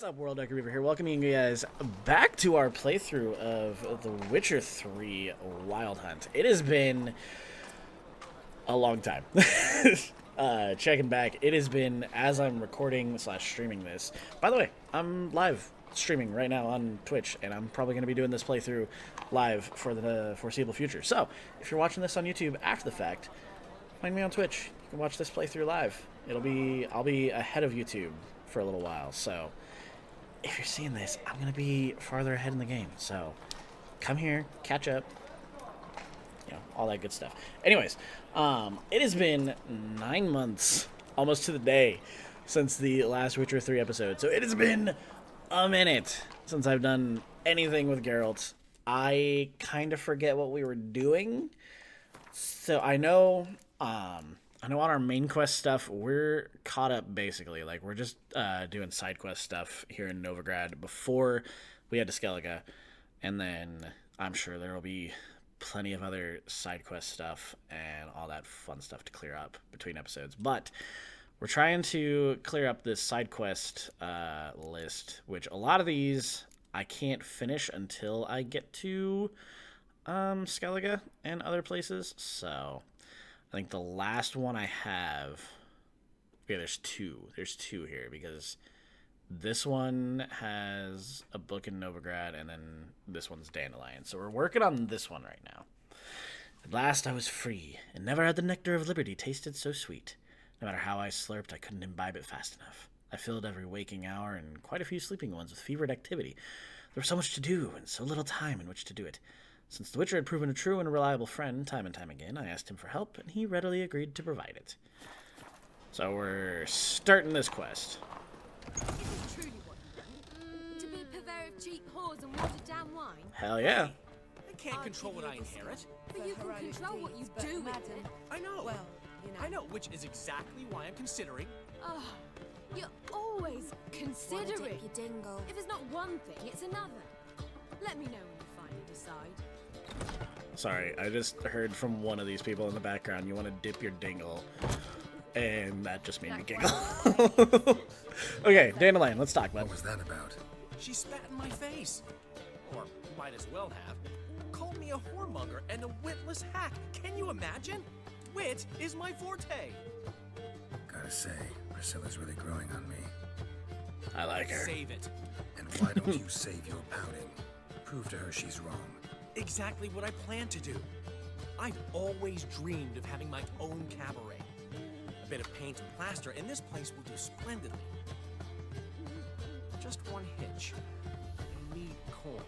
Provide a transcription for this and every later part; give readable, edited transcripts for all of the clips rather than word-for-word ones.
up, World EchoReaver here, welcoming you guys back to our playthrough of The Witcher 3 Wild Hunt. It has been a long time. Checking back, it has been, as I'm recording / streaming this. By the way, I'm live streaming right now on Twitch, and I'm probably going to be doing this playthrough live for the foreseeable future. So, if you're watching this on YouTube after the fact, find me on Twitch. You can watch this playthrough live. I'll be ahead of YouTube for a little while, so if you're seeing this, I'm gonna be farther ahead in the game, so come here, catch up, all that good stuff. Anyways, it has been 9 months, almost to the day, since the last Witcher 3 episode, so it has been a minute since I've done anything with Geralt. I kind of forget what we were doing, so I know on our main quest stuff, we're caught up, basically. Like, we're just doing side quest stuff here in Novigrad before we head to Skellige. And then I'm sure there will be plenty of other side quest stuff and all that fun stuff to clear up between episodes. But we're trying to clear up this side quest list, which a lot of these I can't finish until I get to Skellige and other places. So I think the last one I have... Okay, there's two. There's two here, because this one has a book in Novigrad, and then this one's Dandelion. So we're working on this one right now. At last I was free, and never had the nectar of liberty tasted so sweet. No matter how I slurped, I couldn't imbibe it fast enough. I filled every waking hour, and quite a few sleeping ones, with fevered activity. There was so much to do, and so little time in which to do it. Since the Witcher had proven a true and reliable friend time and time again, I asked him for help, and he readily agreed to provide it. So we're starting this quest. Is this truly what you want? To be a purveyor of cheap whores and watered down wine? Hell yeah. I can't control what I inherit. But you can control what you do with it. I know. Well, I know, which is exactly why I'm considering. Oh, you're always considering. Your dingle. If it's not one thing, it's another. Let me know when you finally decide. Sorry, I just heard from one of these people in the background, you want to dip your dingle. And that just made me giggle. Okay, Dandelion, let's talk, bud. What was that about? She spat in my face. Or might as well have. Called me a whoremonger and a witless hack. Can you imagine? Wit is my forte. Gotta say, Priscilla's really growing on me. I like her. Save it. And why don't you save your pouting? Prove to her she's wrong. Exactly what I plan to do. I've always dreamed of having my own cabaret. A bit of paint and plaster, and this place will do splendidly. Just one hitch. I need coin.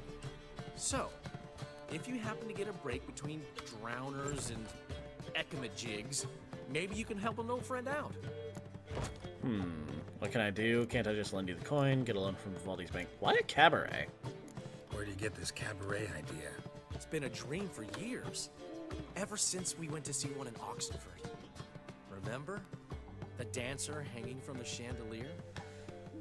So, if you happen to get a break between drowners and ecamajigs, maybe you can help an old friend out. What can I do? Can't I just lend you the coin, get a loan from Vivaldi's bank? Why a cabaret? Where do you get this cabaret idea? It's been a dream for years. Ever since we went to see one in Oxenford. Remember? The dancer hanging from the chandelier?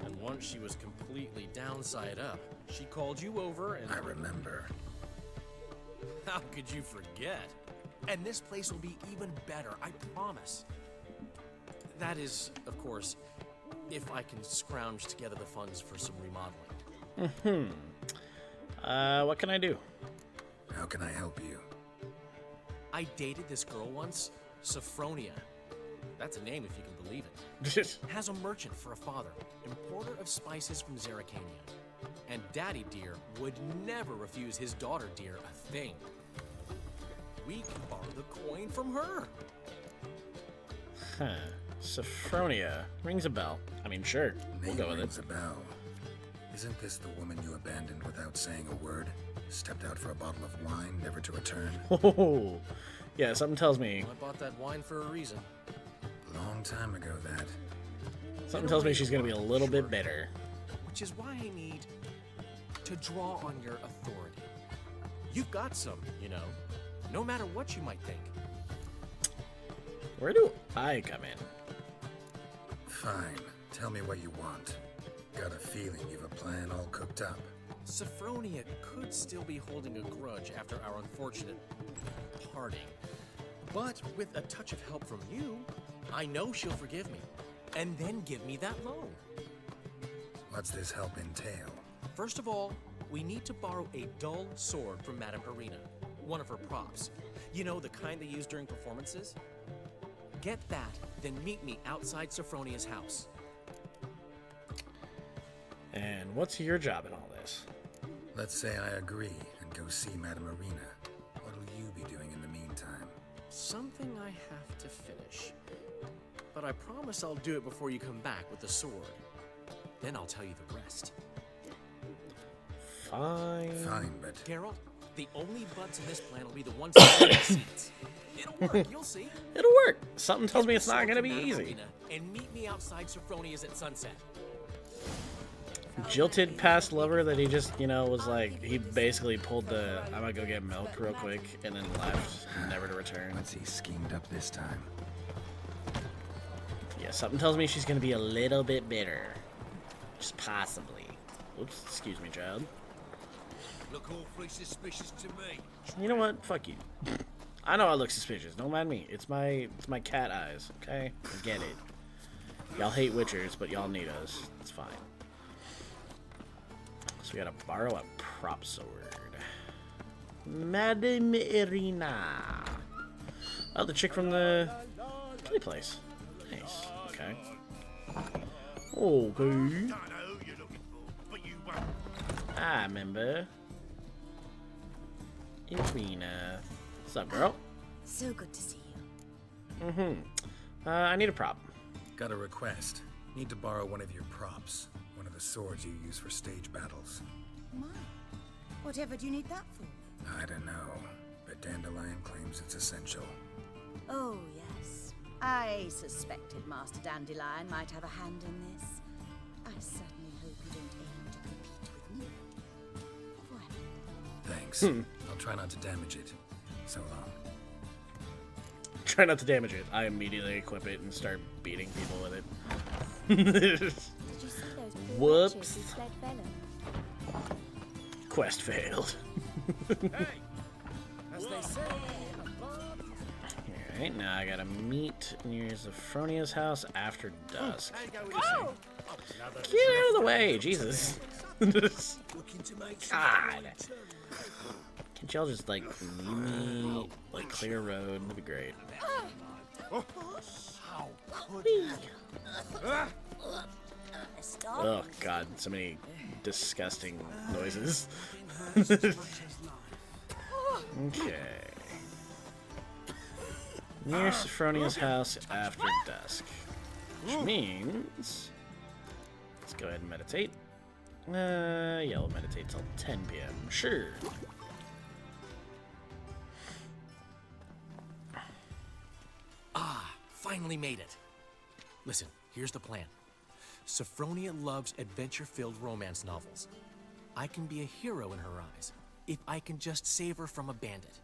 And once she was completely downside up, she called you over and... I remember. How could you forget? And this place will be even better, I promise. That is, of course, if I can scrounge together the funds for some remodeling. What can I do? How can I help you? I dated this girl once, Sophronia. That's a name if you can believe it. Has a merchant for a father, importer of spices from Zerrikania. And Daddy Dear would never refuse his daughter Dear a thing. We can borrow the coin from her. Huh. Sophronia. Rings a bell. I mean, sure. We'll Name go with rings it. a bell. Isn't this the woman you abandoned without saying a word? Stepped out for a bottle of wine, never to return? Oh, yeah, something tells me. I bought that wine for a reason. Long time ago, that. Something tells me she's gonna be a little bit bitter. Which is why I need to draw on your authority. You've got some, no matter what you might think. Where do I come in? Fine. Tell me what you want. Got a feeling you've a plan all cooked up. Sophronia could still be holding a grudge after our unfortunate parting. But with a touch of help from you, I know she'll forgive me. And then give me that loan. What's this help entail? First of all, we need to borrow a dull sword from Madame Irina, one of her props. You know, the kind they use during performances? Get that, then meet me outside Sophronia's house. And what's your job in all this? Let's say I agree and go see Madame Irina. What'll you be doing in the meantime? Something I have to finish. But I promise I'll do it before you come back with the sword. Then I'll tell you the rest. Fine. Fine, but Geralt, the only butts in this plan will be the ones that are in the seats. It'll work, you'll see. It'll work. Something tells me it's not gonna be Madame easy. Irina, and meet me outside Sophronia's at sunset. Jilted past lover that he just, you know, was like, he basically pulled the, I'm gonna go get milk real quick, and then left, never to return. what's he schemed up this time? Yeah, something tells me she's gonna be a little bit bitter. Just possibly. Oops, excuse me, child. Look awfully suspicious to me. You know what? Fuck you. I know I look suspicious. Don't mind me. It's my cat eyes, okay? I get it. Y'all hate witchers, but y'all need us. It's fine. So we gotta borrow a prop sword. Madame Irina. Oh, the chick from the play place. Nice. Okay. Okay. Don't know who you're looking for, but you won't. I remember. Irina. What's up, girl? So good to see you. I need a prop. Got a request. Need to borrow one of your props. One of the swords you use for stage battles. My, whatever do you need that for? I don't know, but Dandelion claims it's essential. Oh, yes. I suspected Master Dandelion might have a hand in this. I certainly hope you don't aim to compete with me. Well, Thanks. I'll try not to damage it. So long. Try not to damage it. I immediately equip it and start beating people with it. did you see those poor Whoops. witches who fled Vellum? Quest failed. As they say, Alright, now I gotta meet near Sophronia's house after dusk. Get out of the way, Jesus. God. Can't y'all just, like, leave me, like, clear a road? That'd be great. Oh, God, so many disgusting noises. Okay. Near Sophronia's house after dusk. Which means... Let's go ahead and meditate. Yeah, we'll meditate till 10 p.m. Sure. finally made it. Listen, here's the plan. Sophronia loves adventure-filled romance novels. I can be a hero in her eyes if I can just save her from a bandit.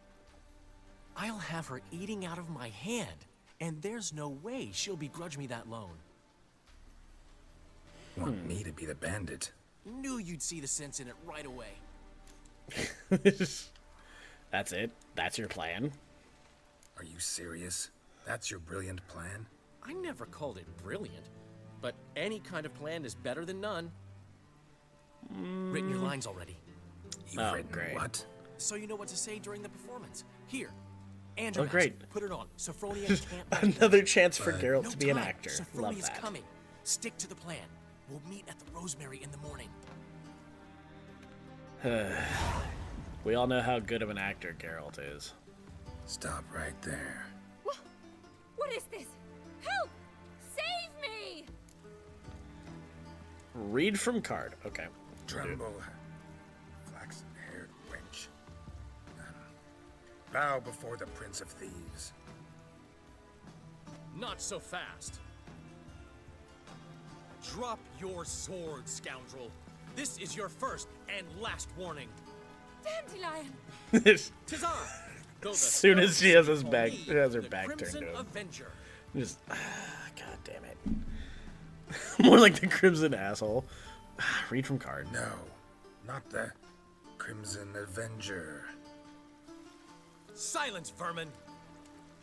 I'll have her eating out of my hand, and there's no way she'll begrudge me that loan. Want me to be the bandit? Knew you'd see the sense in it right away. That's it? That's your plan? Are you serious? That's your brilliant plan? I never called it brilliant, but any kind of plan is better than none. Written your lines already, You've Oh, written great. what? so you know what to say during the performance. Here, Andrew, Oh, great. put it on. Sophronia can't let Another chance for But- Geralt no to be an time. actor. Love Sophronia's that. coming. Stick to the plan. We'll meet at the Rosemary in the morning. We all know how good of an actor Geralt is. Stop right there. What is this? Help! Save me! Read from card. Okay. Tremble, flaxen-haired wench. Bow before the Prince of Thieves. Not so fast. Drop your sword, scoundrel. This is your first and last warning. Dandelion! As Tis I. though the soon as she has his call back, me she has her the back Crimson turned to him. Avenger. Just, God damn it. More like the Crimson asshole. Read from card. No, not the Crimson Avenger. Silence, vermin.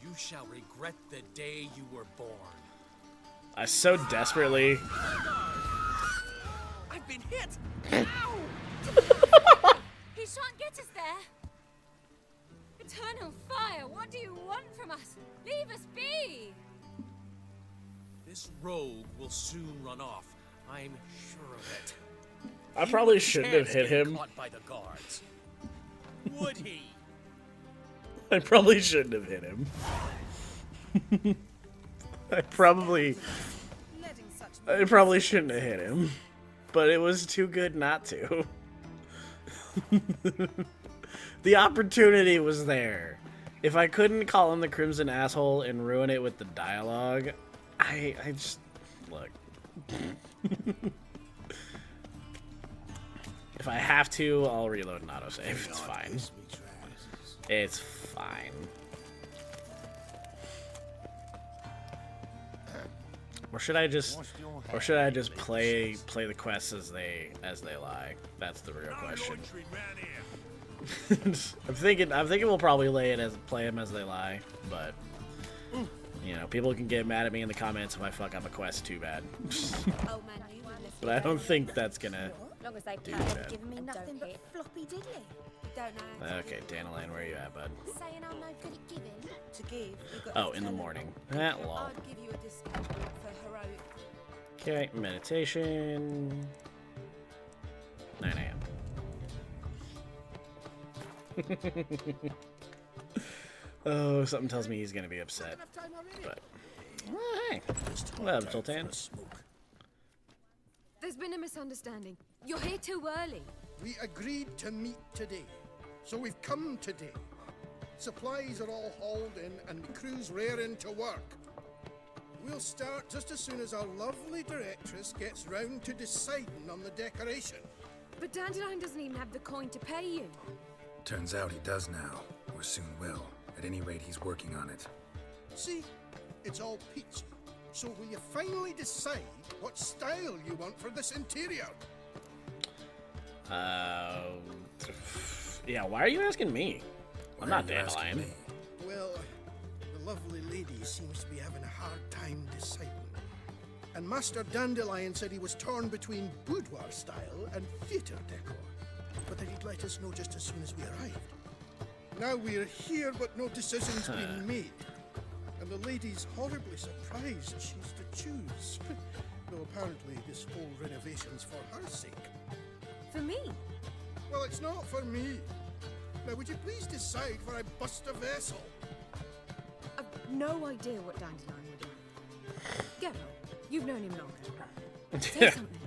You shall regret the day you were born. I so desperately. I've been hit! Ow! He shan't get us there! Eternal fire, what do you want from us? Leave us be! This rogue will soon run off. I'm sure of it. I probably shouldn't have hit him. Caught by the guards. Would he? I probably shouldn't have hit him. I probably shouldn't have hit him. But it was too good not to. The opportunity was there. If I couldn't call him the Crimson Asshole and ruin it with the dialogue, I just... Look. If I have to, I'll reload and autosave. It's fine. It's fine. Or should I just play the quests as they lie? That's the real question. I'm thinking we'll probably play them as they lie, but you know, people can get mad at me in the comments if I fuck up a quest too bad. But I don't think that's gonna do that. Giving me nothing but floppy diddly. Don't know. Okay, Dandelion, where are you at, bud? Saying I'm no good at giving. To give, you've got Oh, in the morning. Lol. I'd give you a discount for heroic. Okay, meditation. 9 a.m. Oh, something tells me he's gonna be upset. But hey, well, Sultan. There's been a misunderstanding. You're here too early. We agreed to meet today, so we've come today. Supplies are all hauled in and the crew's raring to work. We'll start just as soon as our lovely directress gets round to deciding on the decoration. But Dandelion doesn't even have the coin to pay you. Turns out he does now, or soon will. At any rate, he's working on it. See, it's all peachy. So will you finally decide what style you want for this interior? Yeah, why are you asking me? I'm not Dandelion. Well, the lovely lady seems to be having a hard time deciding. And Master Dandelion said he was torn between boudoir style and theatre decor, but that he'd let us know just as soon as we arrived. Now we're here, but no decision's been made. And the lady's horribly surprised she's to choose. Though apparently this whole renovation's for her sake. For me? Well, it's not for me. Now, would you please decide before I bust a vessel? I've no idea what Dandelion would like. Geralt, you've known him longer. Say something.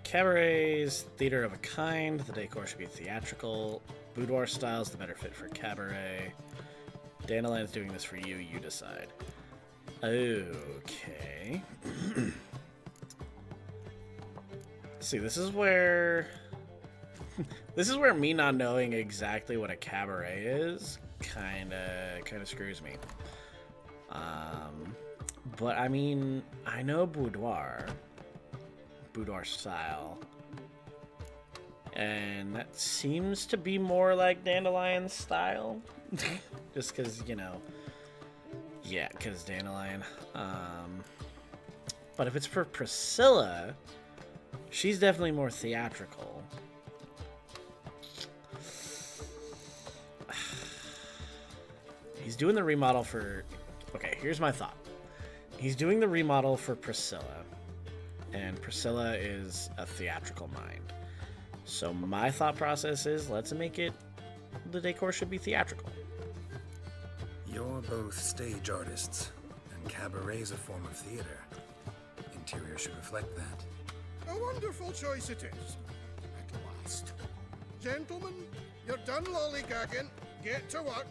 Cabaret's theater of a kind. The decor should be theatrical. Boudoir style's the better fit for cabaret. Dandelion's doing this for you. You decide. Okay. See, this is where me not knowing exactly what a cabaret is kind of screws me. But I mean, I know boudoir style, and that seems to be more like Dandelion's style. Just because, you know, yeah, because Dandelion. But if it's for Priscilla, she's definitely more theatrical. He's doing the remodel for... Okay, here's my thought. He's doing the remodel for Priscilla, and Priscilla is a theatrical mind. So my thought process is, let's make it... The decor should be theatrical. You're both stage artists, and cabaret's a form of theater. Interior should reflect that. A wonderful choice it is. At last. Gentlemen, you're done lollygagging. Get to work.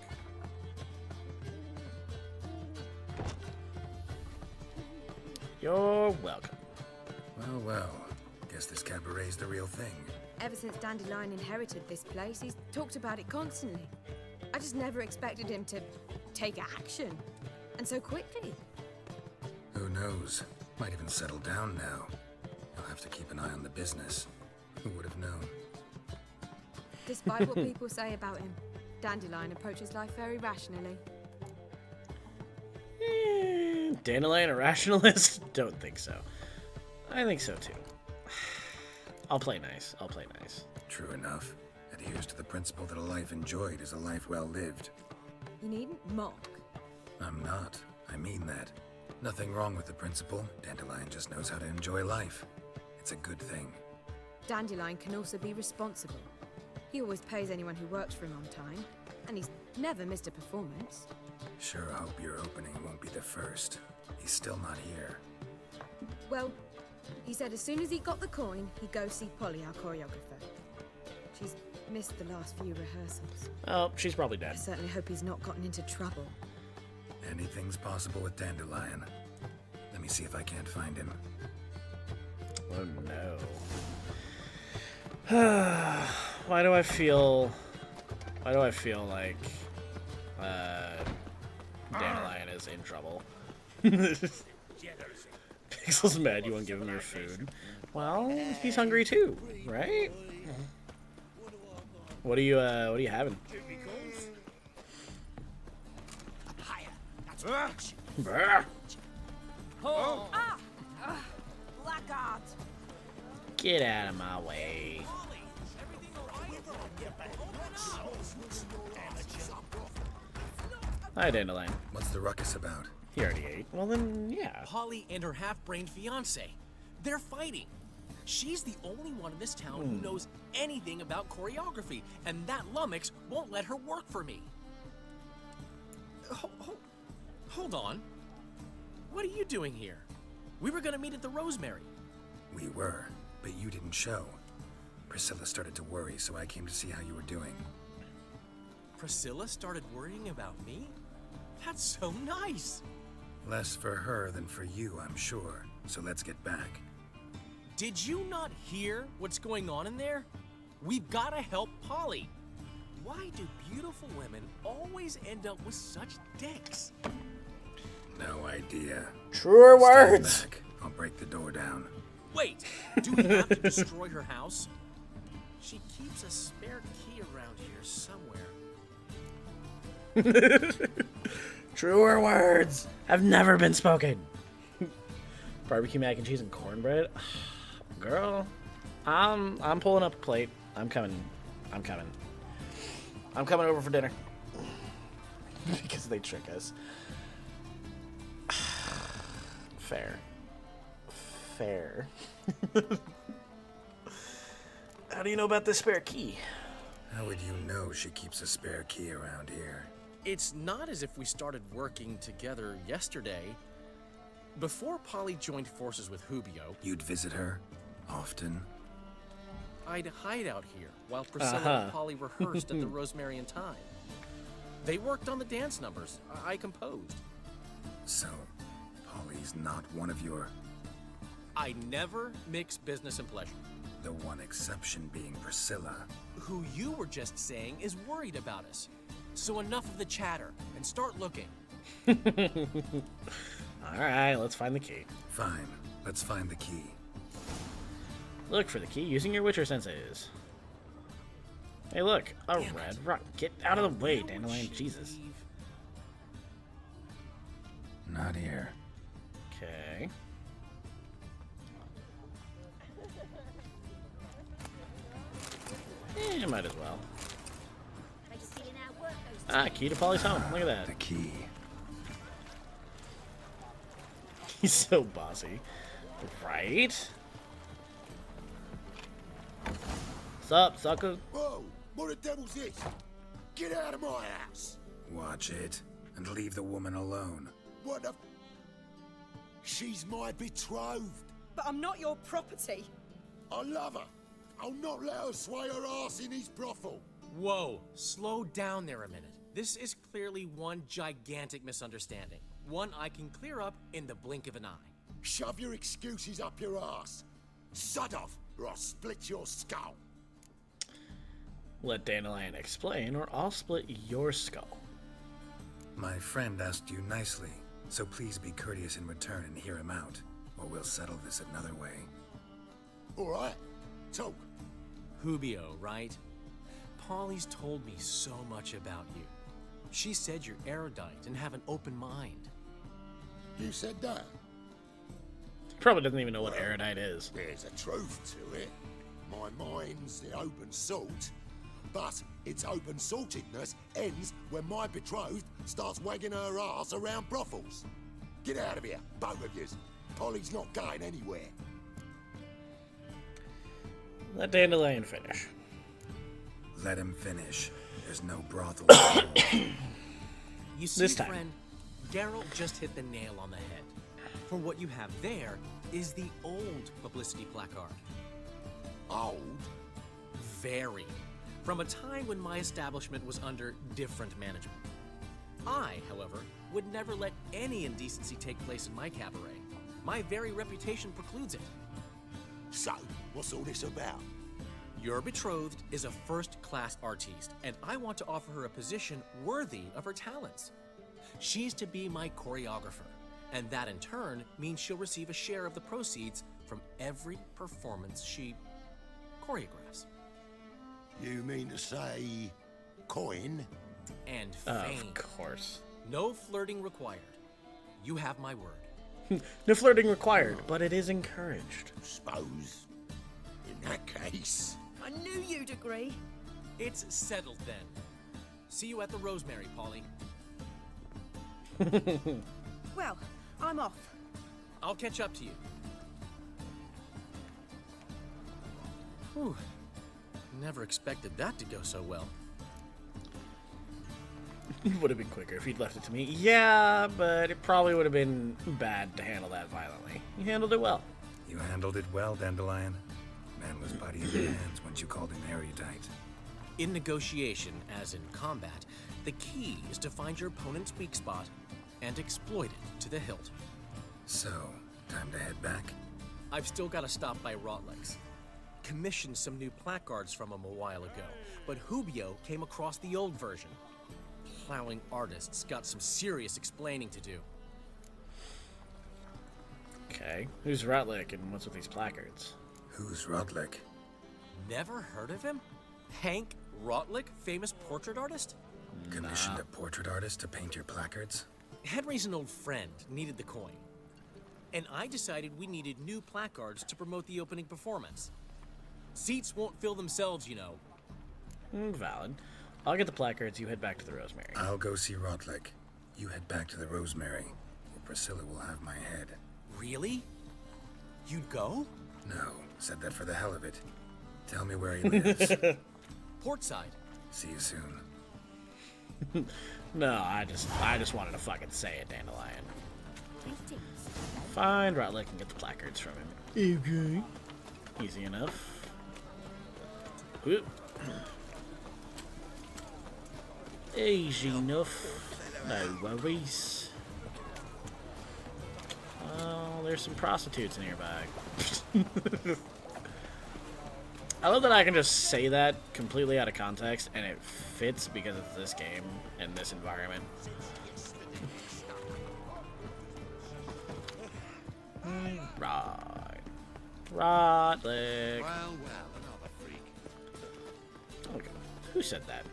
You're welcome. Well, well. Guess this cabaret's the real thing. Ever since Dandelion inherited this place, he's talked about it constantly. I just never expected him to take action. And so quickly. Who knows? Might even settle down now. You'll have to keep an eye on the business. Who would have known? Despite what people say about him, Dandelion approaches life very rationally. Dandelion a rationalist? Don't think so. I think so too. I'll play nice. I'll play nice. True enough. Adheres to the principle that a life enjoyed is a life well lived. You needn't mock. I'm not. I mean that. Nothing wrong with the principle. Dandelion just knows how to enjoy life. It's a good thing. Dandelion can also be responsible. He always pays anyone who works for him on time, and he's never missed a performance. Sure hope your opening won't be the first. He's still not here. Well, he said as soon as he got the coin, he'd go see Polly, our choreographer. She's missed the last few rehearsals. Oh, she's probably dead. I certainly hope he's not gotten into trouble. Anything's possible with Dandelion. Let me see if I can't find him. Oh no. Why do I feel like Dandelion is in trouble? Pixel's mad you won't give him your food. Well, he's hungry too, right? What are you having? Brr. Blackguard! Get out of my way. Hi, Dandelion. What's the ruckus about? He already ate. Well then, yeah. Polly and her half-brained fiance. They're fighting. She's the only one in this town who knows anything about choreography, and that lummox won't let her work for me. Hold on. What are you doing here? We were gonna meet at the Rosemary. We were, but you didn't show. Priscilla started to worry, so I came to see how you were doing. Priscilla started worrying about me? That's so nice. Less for her than for you, I'm sure. So let's get back. Did you not hear what's going on in there? We've gotta help Polly. Why do beautiful women always end up with such dicks? No idea. Truer Stand words. back. I'll break the door down. Wait, do we have to destroy her house? She keeps a spare key around here somewhere. Truer words have never been spoken. Barbecue mac and cheese and cornbread. Girl, I'm pulling up a plate. I'm coming over for dinner. Because they trick us. Fair. How do you know about this spare key? How would you know she keeps a spare key around here? It's not as if we started working together yesterday. Before Polly joined forces with Hubio, You'd visit her? Often? I'd hide out here while Priscilla and Polly rehearsed at the Rosemary and Thyme. They worked on the dance numbers I composed. So, Polly's not one of your... I never mix business and pleasure. The one exception being Priscilla. Who you were just saying is worried about us. So enough of the chatter and start looking. Alright, let's find the key. Fine, let's find the key. Look for the key using your Witcher senses. Hey look, a red rock. Get out of the way, Dandelion. Jesus. Not here. Okay. Might as well. Ah, key to Polly's home. Look at that. The key. He's so bossy. Right? What's up, sucker? Whoa! What the devil's this? Get out of my house! Watch it, and leave the woman alone. What the... She's my betrothed. But I'm not your property. I love her. I'll not let her sway her ass in his brothel. Whoa, slow down there a minute. This is clearly one gigantic misunderstanding. One I can clear up in the blink of an eye. Shove your excuses up your ass. Sod off, or I'll split your skull. Let Dandelion explain, or I'll split your skull. My friend asked you nicely, so please be courteous in return and hear him out, or we'll settle this another way. All right, talk. Hubio, right? Polly's told me so much about you. She said you're erudite and have an open mind. You said that? Probably doesn't even know what erudite is. There's a truth to it. My mind's the open salt, but its open saltedness ends when my betrothed starts wagging her ass around brothels. Get out of here, both of yous. Polly's not going anywhere. Let Dandelion finish. Let him finish. There's no brothel. You see, This time. friend, Geralt just hit the nail on the head. For what you have there is the old publicity placard. Old? Very. From a time when my establishment was under different management. I, however, would never let any indecency take place in my cabaret. My very reputation precludes it. So, what's all this about? Your betrothed is a first-class artiste, and I want to offer her a position worthy of her talents. She's to be my choreographer, and that in turn means she'll receive a share of the proceeds from every performance she choreographs. You mean to say... coin? And fame. Of course. No flirting required. You have my word. No flirting required, but it is encouraged. Suppose. In that case... I knew you'd agree. It's settled then. See you at the Rosemary, Polly. Well, I'm off. I'll catch up to you. Whew. Never expected that to go so well. It would have been quicker if he'd left it to me. Yeah, but it probably would have been bad to handle that violently. You handled it well. You handled it well, Dandelion. Man was body in your hands once you called him erudite. In negotiation, as in combat, the key is to find your opponent's weak spot and exploit it to the hilt. So, time to head back? I've still got to stop by Rotlex. Commissioned some new placards from him a while ago, but Hubio came across the old version. Plowing artists got some serious explaining to do. Okay. Who's Rutlick and what's with these placards? Who's Rodlick? Never heard of him? Hank Rotlick, famous portrait artist? Commissioned a portrait artist to paint your placards? Henry's an old friend, needed the coin. And I decided we needed new placards to promote the opening performance. Seats won't fill themselves, you know. Valid. I'll get the placards, you head back to the Rosemary. I'll go see Rodlick. You head back to the Rosemary, where Priscilla will have my head. Really? You'd go? No, said that for the hell of it. Tell me where he lives. Portside. See you soon. No, I just wanted to fucking say it, Dandelion. Find Rutlick and get the placards from him. Okay. Easy enough. Whoop. Easy enough. No worries. Oh, there's some prostitutes nearby. I love that I can just say that completely out of context and it fits because it's this game and this environment. Right. Rotlick. Well, another freak. Okay. Who said that?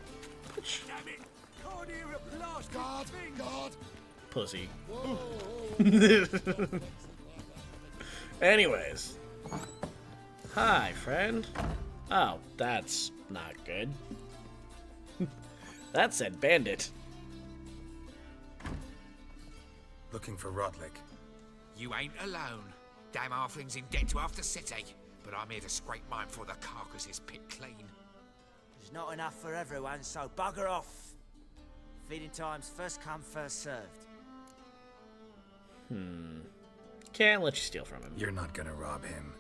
Bitch. Damn it! Can't hear a blast. Guard! Guard! Pussy. Anyways. Hi, friend. Oh, that's not good. That said bandit. Looking for Rodlick. You ain't alone. Damn halfling's in debt to half the city. But I'm here to scrape mine before the carcass is picked clean. There's not enough for everyone, so bugger off. Feeding time's first come, first served. Can't let you steal from him. You're not gonna rob him.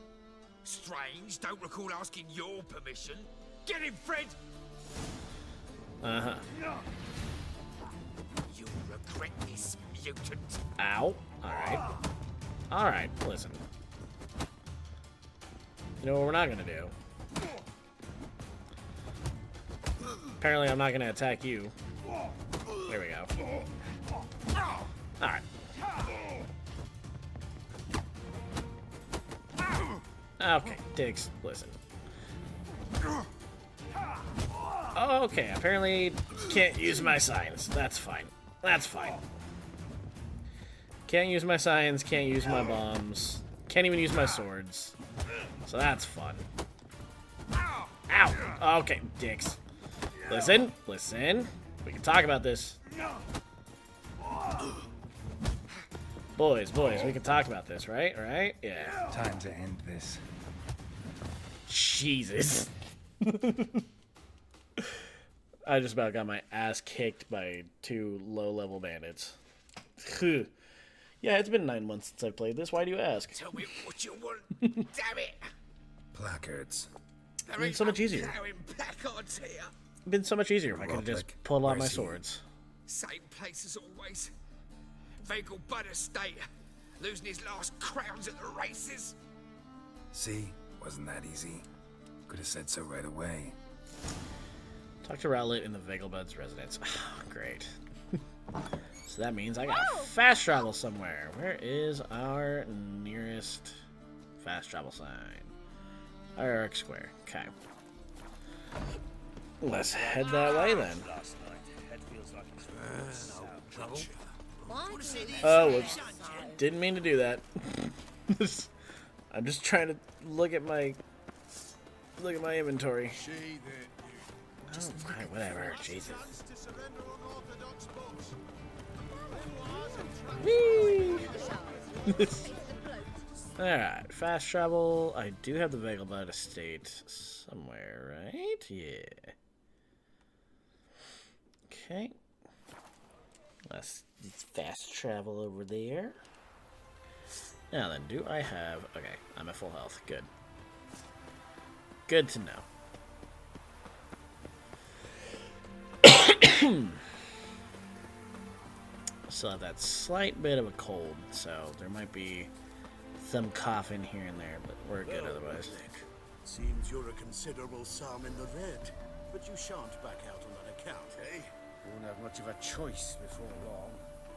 Strange, don't recall asking your permission. Get him, Fred! Uh-huh. You'll regret this, mutant. Ow. Alright. Alright, listen. You know what we're not gonna do? Apparently I'm not gonna attack you. There we go. Alright. Okay, Diggs, listen. Oh, okay, apparently can't use my signs. That's fine. That's fine. Can't use my signs, can't use my bombs. Can't even use my swords. So that's fun. Ow! Okay, dicks. Listen, listen. We can talk about this. Boys, we can talk about this, right? Right? Yeah. Time to end this. Jesus. I just about got my ass kicked by 2 low-level bandits. Yeah, it's been 9 months since I played this. Why do you ask? Tell me what you want, damn it! Placards. There been ain't so much no easier. carrying placards here. It'd been so much easier if I could have just Rodlik, pulled out my where's he? swords. Same place as always. Vagel Bud Estate. Losing his last crowns at the races. See? Wasn't that easy? Could have said so right away. Talk to Rowlet in the Vagelbud's residence. Great. So that means I gotta fast travel somewhere. Where is our nearest fast travel sign? Hierarch Square. Okay. Let's head that way then. Oh, whoops. Didn't mean to do that. I'm just trying to look at my inventory. Oh, right, whatever. Jesus. Whee! Alright, fast travel. I do have the Vagelbud Estate somewhere, right? Yeah. Okay. Let's fast travel over there. Now then, do I have... Okay, I'm at full health. Good. Good to know. Still have that slight bit of a cold, so there might be some coughing here and there, but we're good otherwise. Seems you're a considerable sum in the red, but you shan't back out on that account, eh? Won't have much of a choice before long.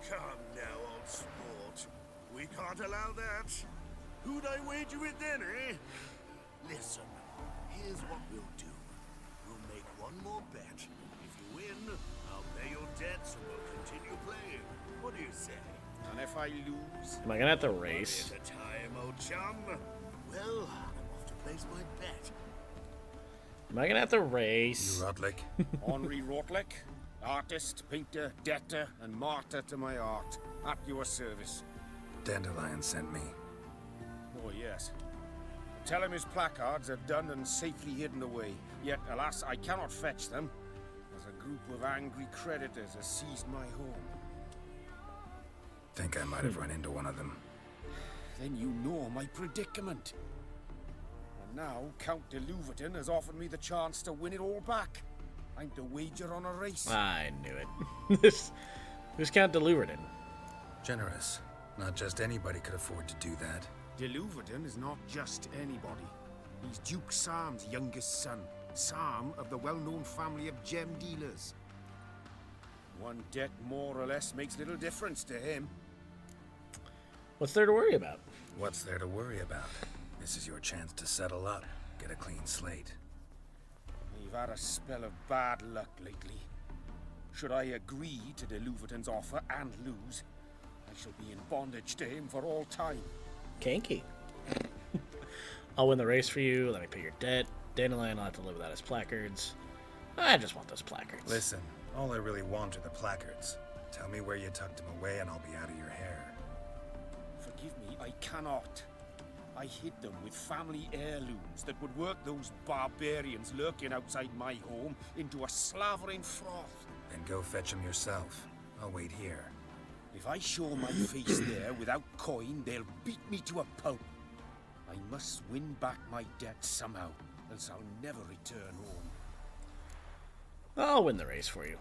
Come now, old sport. We can't allow that. Who'd I wager with then, eh? Listen, here's what we'll do. We'll make one more bet. If you win, I'll pay your debts and we'll continue playing. What do you say? And if I lose... Am I gonna have to race? At a time, old chum. Well, I'm off to place my bet. Am I gonna have to race? You Rodlik. Henri Rotlick, artist, painter, debtor, and martyr to my art. At your service. Dandelion sent me. Oh, yes. Tell him his placards are done and safely hidden away. Yet, alas, I cannot fetch them, as a group of angry creditors has seized my home. Think I might have run into one of them. Then you know my predicament. And now, Count de Louverton has offered me the chance to win it all back. I'm to wager on a race. I knew it. Who's Count de Louverton? Generous. Not just anybody could afford to do that. De Louverton is not just anybody. He's Duke Sam's youngest son. Sam of the well-known family of gem dealers. One debt more or less makes little difference to him. What's there to worry about? What's there to worry about? This is your chance to settle up. Get a clean slate. We've had a spell of bad luck lately. Should I agree to de Louverton's offer and lose, I shall be in bondage to him for all time. Kinky. I'll win the race for you. Let me pay your debt. Dandelion, I'll have to live without his placards. I just want those placards. Listen, all I really want are the placards. Tell me where you tucked them away and I'll be out of your hair. Forgive me, I cannot. I hid them with family heirlooms that would work those barbarians lurking outside my home into a slavering froth. Then go fetch them yourself. I'll wait here. If I show my face there without coin, they'll beat me to a pulp. I must win back my debt somehow, else I'll never return home. I'll win the race for you.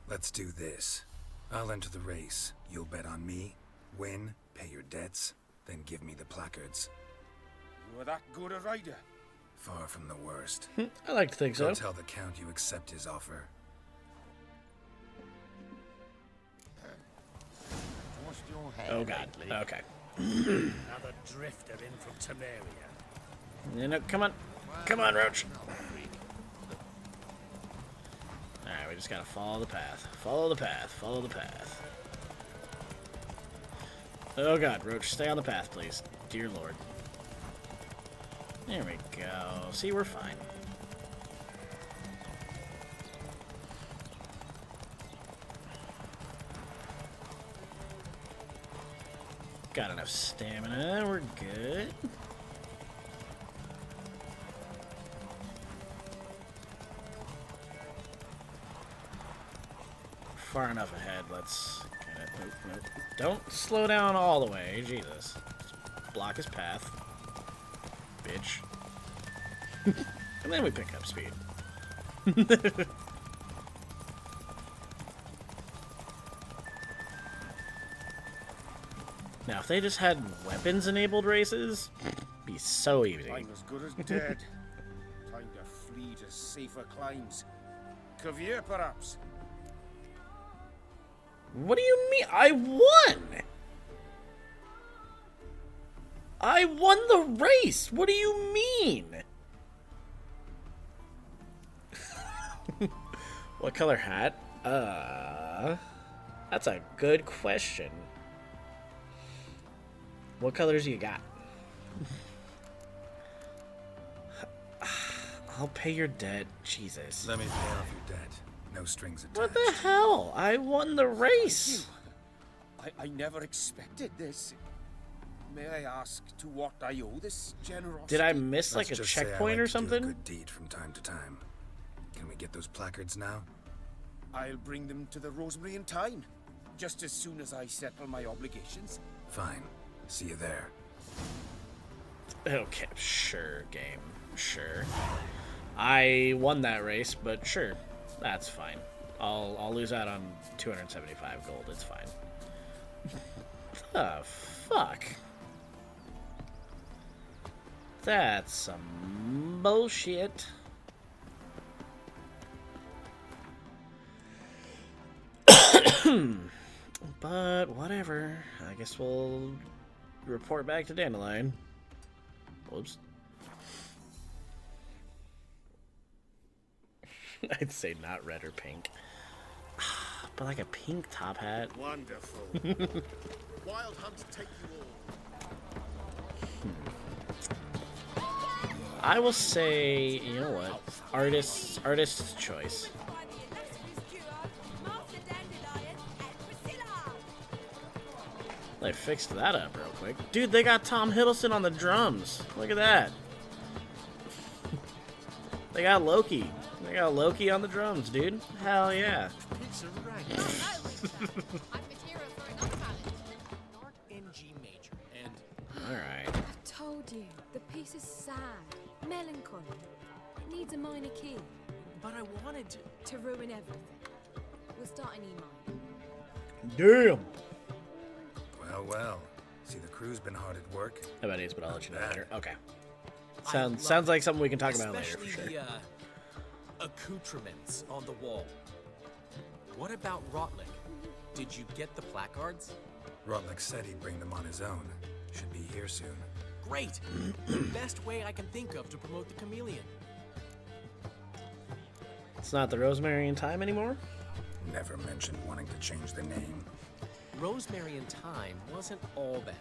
Let's do this. I'll enter the race. You'll bet on me, win, pay your debts, then give me the placards. You're that good a rider? Far from the worst. I like to think so. Go tell the Count you accept his offer. Oh god. Okay. Another drifter in from Temeria. No, come on. Come on, Roach. Alright, we just gotta follow the path. Follow the path. Follow the path. Oh god, Roach, stay on the path, please. Dear Lord. There we go. See, we're fine. Got enough stamina. We're good. Far enough ahead. Let's kind of... Nope, nope. Don't slow down all the way. Jesus. Just block his path. Bitch. And then we pick up speed. Now, if they just had weapons-enabled races, it'd be so easy. I'm as good as dead. Time to flee to safer climes. Caviar, perhaps? What do you mean? I won! I won the race! What do you mean? What color hat? That's a good question. What colors you got? I'll pay your debt. Jesus. Let me pay off your debt. No strings attached. What the hell? I won the race. I never expected this. May I ask to what I owe this generosity? Did I miss like Let's a just say I checkpoint like or to do a something? good deed from time to time. Can we get those placards now? I'll bring them to the Rosemary in time, just as soon as I settle my obligations. Fine. See you there. Okay, sure, game. Sure. I won that race, but sure. That's fine. I'll lose out on 275 gold. It's fine. The fuck? That's some bullshit. But whatever. I guess we'll report back to Dandelion. Whoops. I'd say not red or pink. But like a pink top hat. Wonderful. Wild hunts take you all. I will say, you know what? Artist's choice. They fixed that up real quick. Dude, they got Tom Hiddleston on the drums. Look at that. They got Loki. They got Loki on the drums, dude. Hell yeah. It's a right. in G major, and Alright. I told you, the piece is sad, melancholy. It needs a minor key but I wanted to ruin everything. We'll start an E minor. Damn. Well, well. See, the crew's been hard at work. I bet it is, but I'll let you know later. Okay. I Sounds love like something we can talk about later especially for sure. the accoutrements on the wall. What about Rotlick? Did you get the placards? Rotlick said he'd bring them on his own. Should be here soon. Great! The best way I can think of to promote the chameleon. It's not the Rosemary in Time anymore? Never mentioned wanting to change the name. Rosemary in Time wasn't all bad,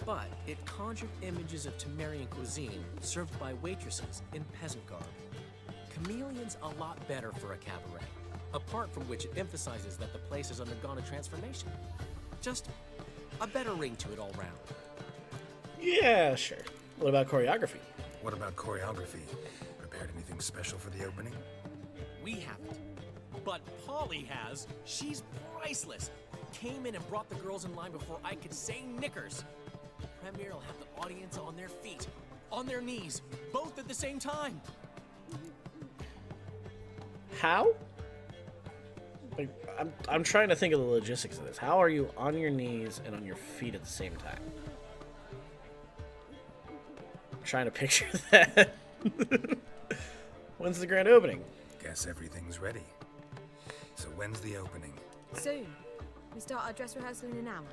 but it conjured images of Temerian cuisine served by waitresses in peasant garb. Chameleon's a lot better for a cabaret, apart from which it emphasizes that the place has undergone a transformation. Just a better ring to it all round. Yeah, sure. What about choreography? What about choreography? Prepared anything special for the opening? We haven't. But Polly has. She's priceless. Came in and brought the girls in line before I could say knickers. Premiere will have the audience on their feet, on their knees, both at the same time. How? Like, I'm trying to think of the logistics of this. How are you on your knees and on your feet at the same time? I'm trying to picture that. When's the grand opening? Guess everything's ready. So when's the opening? Soon. We start our dress rehearsal in an hour.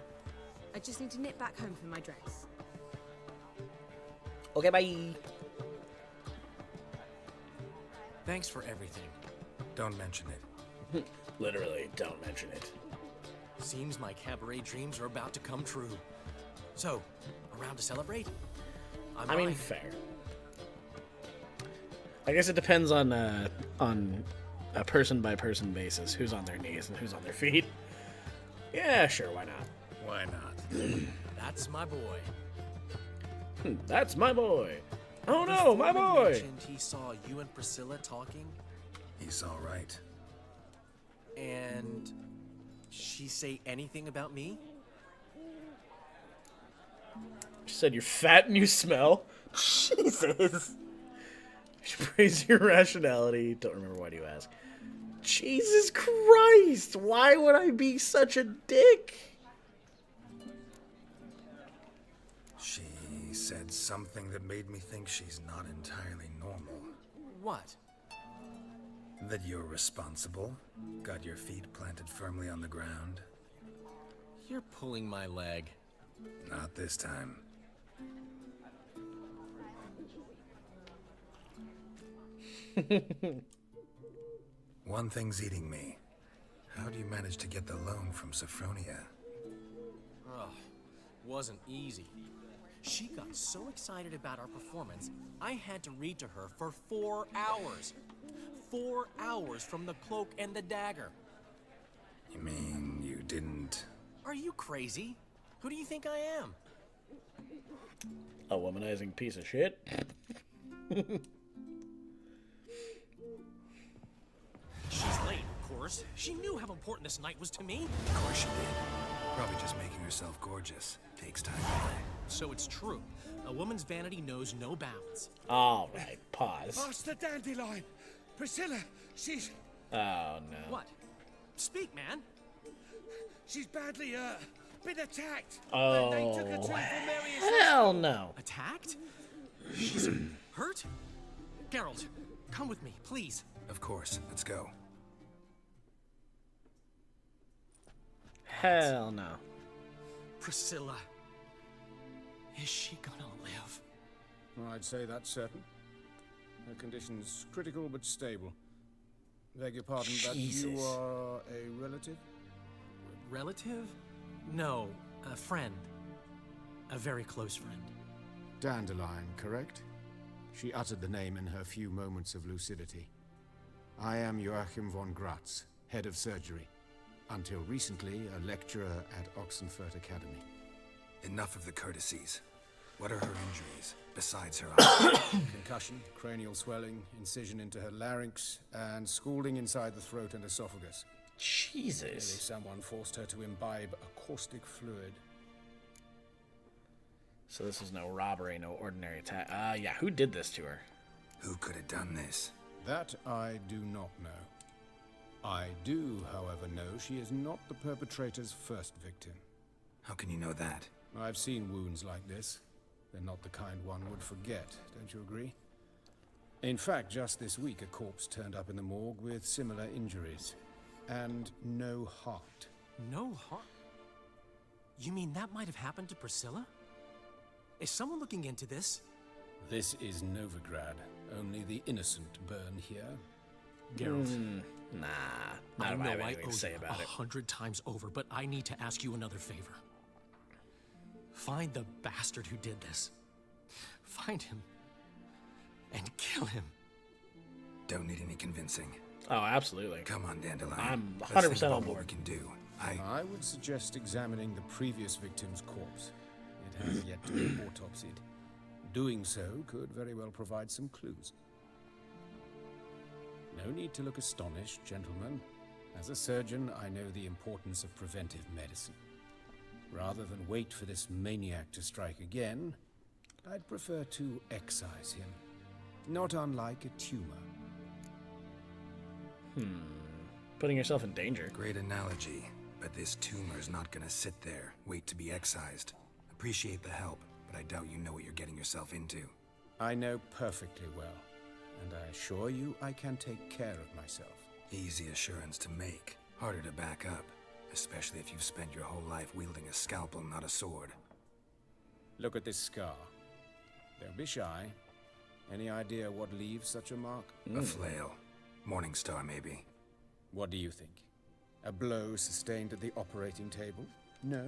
I just need to nip back home for my dress. Okay, bye. Thanks for everything. Don't mention it. Literally, don't mention it. Seems my cabaret dreams are about to come true. So, around to celebrate? I mean, fair. I guess it depends on a person-by-person basis, who's on their knees and who's on their feet. Yeah, sure, why not? Why not? That's my boy. That's my boy. Oh no, Before my he boy. mentioned he saw you and Priscilla talking, He's all right. and she say anything about me? She said you're fat and you smell. Jesus. She praised your rationality. Don't remember why do you ask. Jesus Christ! Why would I be such a dick? She said something that made me think she's not entirely normal. What? That you're responsible, got your feet planted firmly on the ground. You're pulling my leg. Not this time. One thing's eating me. How do you manage to get the loan from Sophronia? Ugh, wasn't easy. She got so excited about our performance, I had to read to her for 4 hours. 4 hours from the Cloak and the Dagger. You mean you didn't... Are you crazy? Who do you think I am? A womanizing piece of shit. She's late, of course. She knew how important this night was to me. Of course you did. Probably just making herself gorgeous. Takes time. So it's true. A woman's vanity knows no bounds. All right, pause. Master Dandelion! Priscilla, she's Oh no. What? Speak, man. badly, been attacked. Oh, They took her to Valerius. hell no. Attacked? She's hurt? Geralt, come with me, please. Of course. Let's go. Hell no. Priscilla. Is she gonna live? I'd say that's certain. Her condition's critical but stable. Beg your pardon, but you Jesus. are a relative? Relative? No, a friend. A very close friend. Dandelion, correct? She uttered the name in her few moments of lucidity. I am Joachim von Gratz, head of surgery. Until recently, a lecturer at Oxenfurt Academy. Enough of the courtesies. What are her injuries, besides her eye? Concussion, cranial swelling, incision into her larynx, and scalding inside the throat and esophagus. Clearly, Jesus. someone forced her to imbibe a caustic fluid. So this is no robbery, no ordinary attack. Yeah, who did this to her? Who could have done this? That I do not know. I do, however, know she is not the perpetrator's first victim. How can you know that? I've seen wounds like this. They're not the kind one would forget, don't you agree? In fact, just this week, a corpse turned up in the morgue with similar injuries. And no heart. No heart? You mean that might have happened to Priscilla? Is someone looking into this? This is Novigrad. Only the innocent burn here. Geralt, Nah, I not know I have I anything owe to say you about it. 100 times over, but I need to ask you another favor. Find the bastard who did this. Find him and kill him. Don't need any convincing. Oh, absolutely. Come on, Dandelion. I'm Let's 100% think about on what board. we can do. I would suggest examining the previous victim's corpse. It has yet to be autopsied. Doing so could very well provide some clues. No need to look astonished, gentlemen. As a surgeon, I know the importance of preventive medicine. Rather than wait for this maniac to strike again, I'd prefer to excise him. Not unlike a tumor. Putting yourself in danger. Great analogy, but this tumor's not gonna sit there, wait to be excised. Appreciate the help, but I doubt you know what you're getting yourself into. I know perfectly well, and I assure you I can take care of myself. Easy assurance to make, harder to back up, especially if you've spent your whole life wielding a scalpel, not a sword. Look at this scar. Don't be shy. Any idea what leaves such a mark? A flail. Morningstar, maybe. What do you think? A blow sustained at the operating table? No?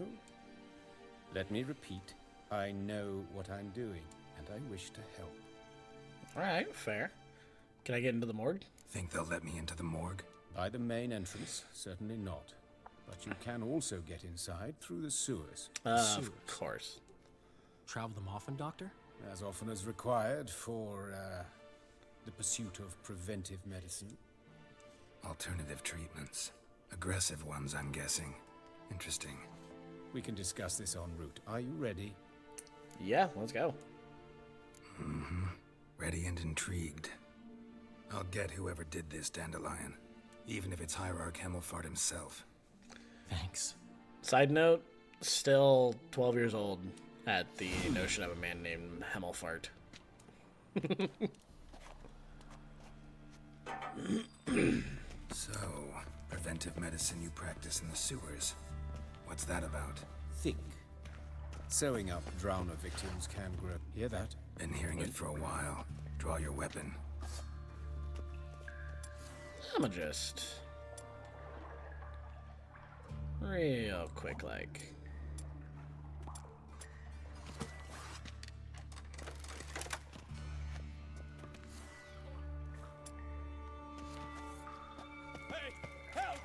Let me repeat. I know what I'm doing, and I wish to help. All right, fair. Can I get into the morgue? Think they'll let me into the morgue? By the main entrance, certainly not. But you can also get inside through the sewers. Of course. Travel them often, Doctor? As often as required for the pursuit of preventive medicine. Alternative treatments. Aggressive ones, I'm guessing. Interesting. We can discuss this en route. Are you ready? Yeah, let's go. Mm-hmm. Ready and intrigued. I'll get whoever did this, Dandelion. Even if it's Hierarch Hemmelfart himself. Thanks. Side note, still 12 years old at the notion of a man named Hemmelfart. So, preventive medicine you practice in the sewers. What's that about? Think. Sewing up drowner victims can grow. Hear that? Been hearing it for a while. Draw your weapon. I'ma just real quick, like. Hey, help!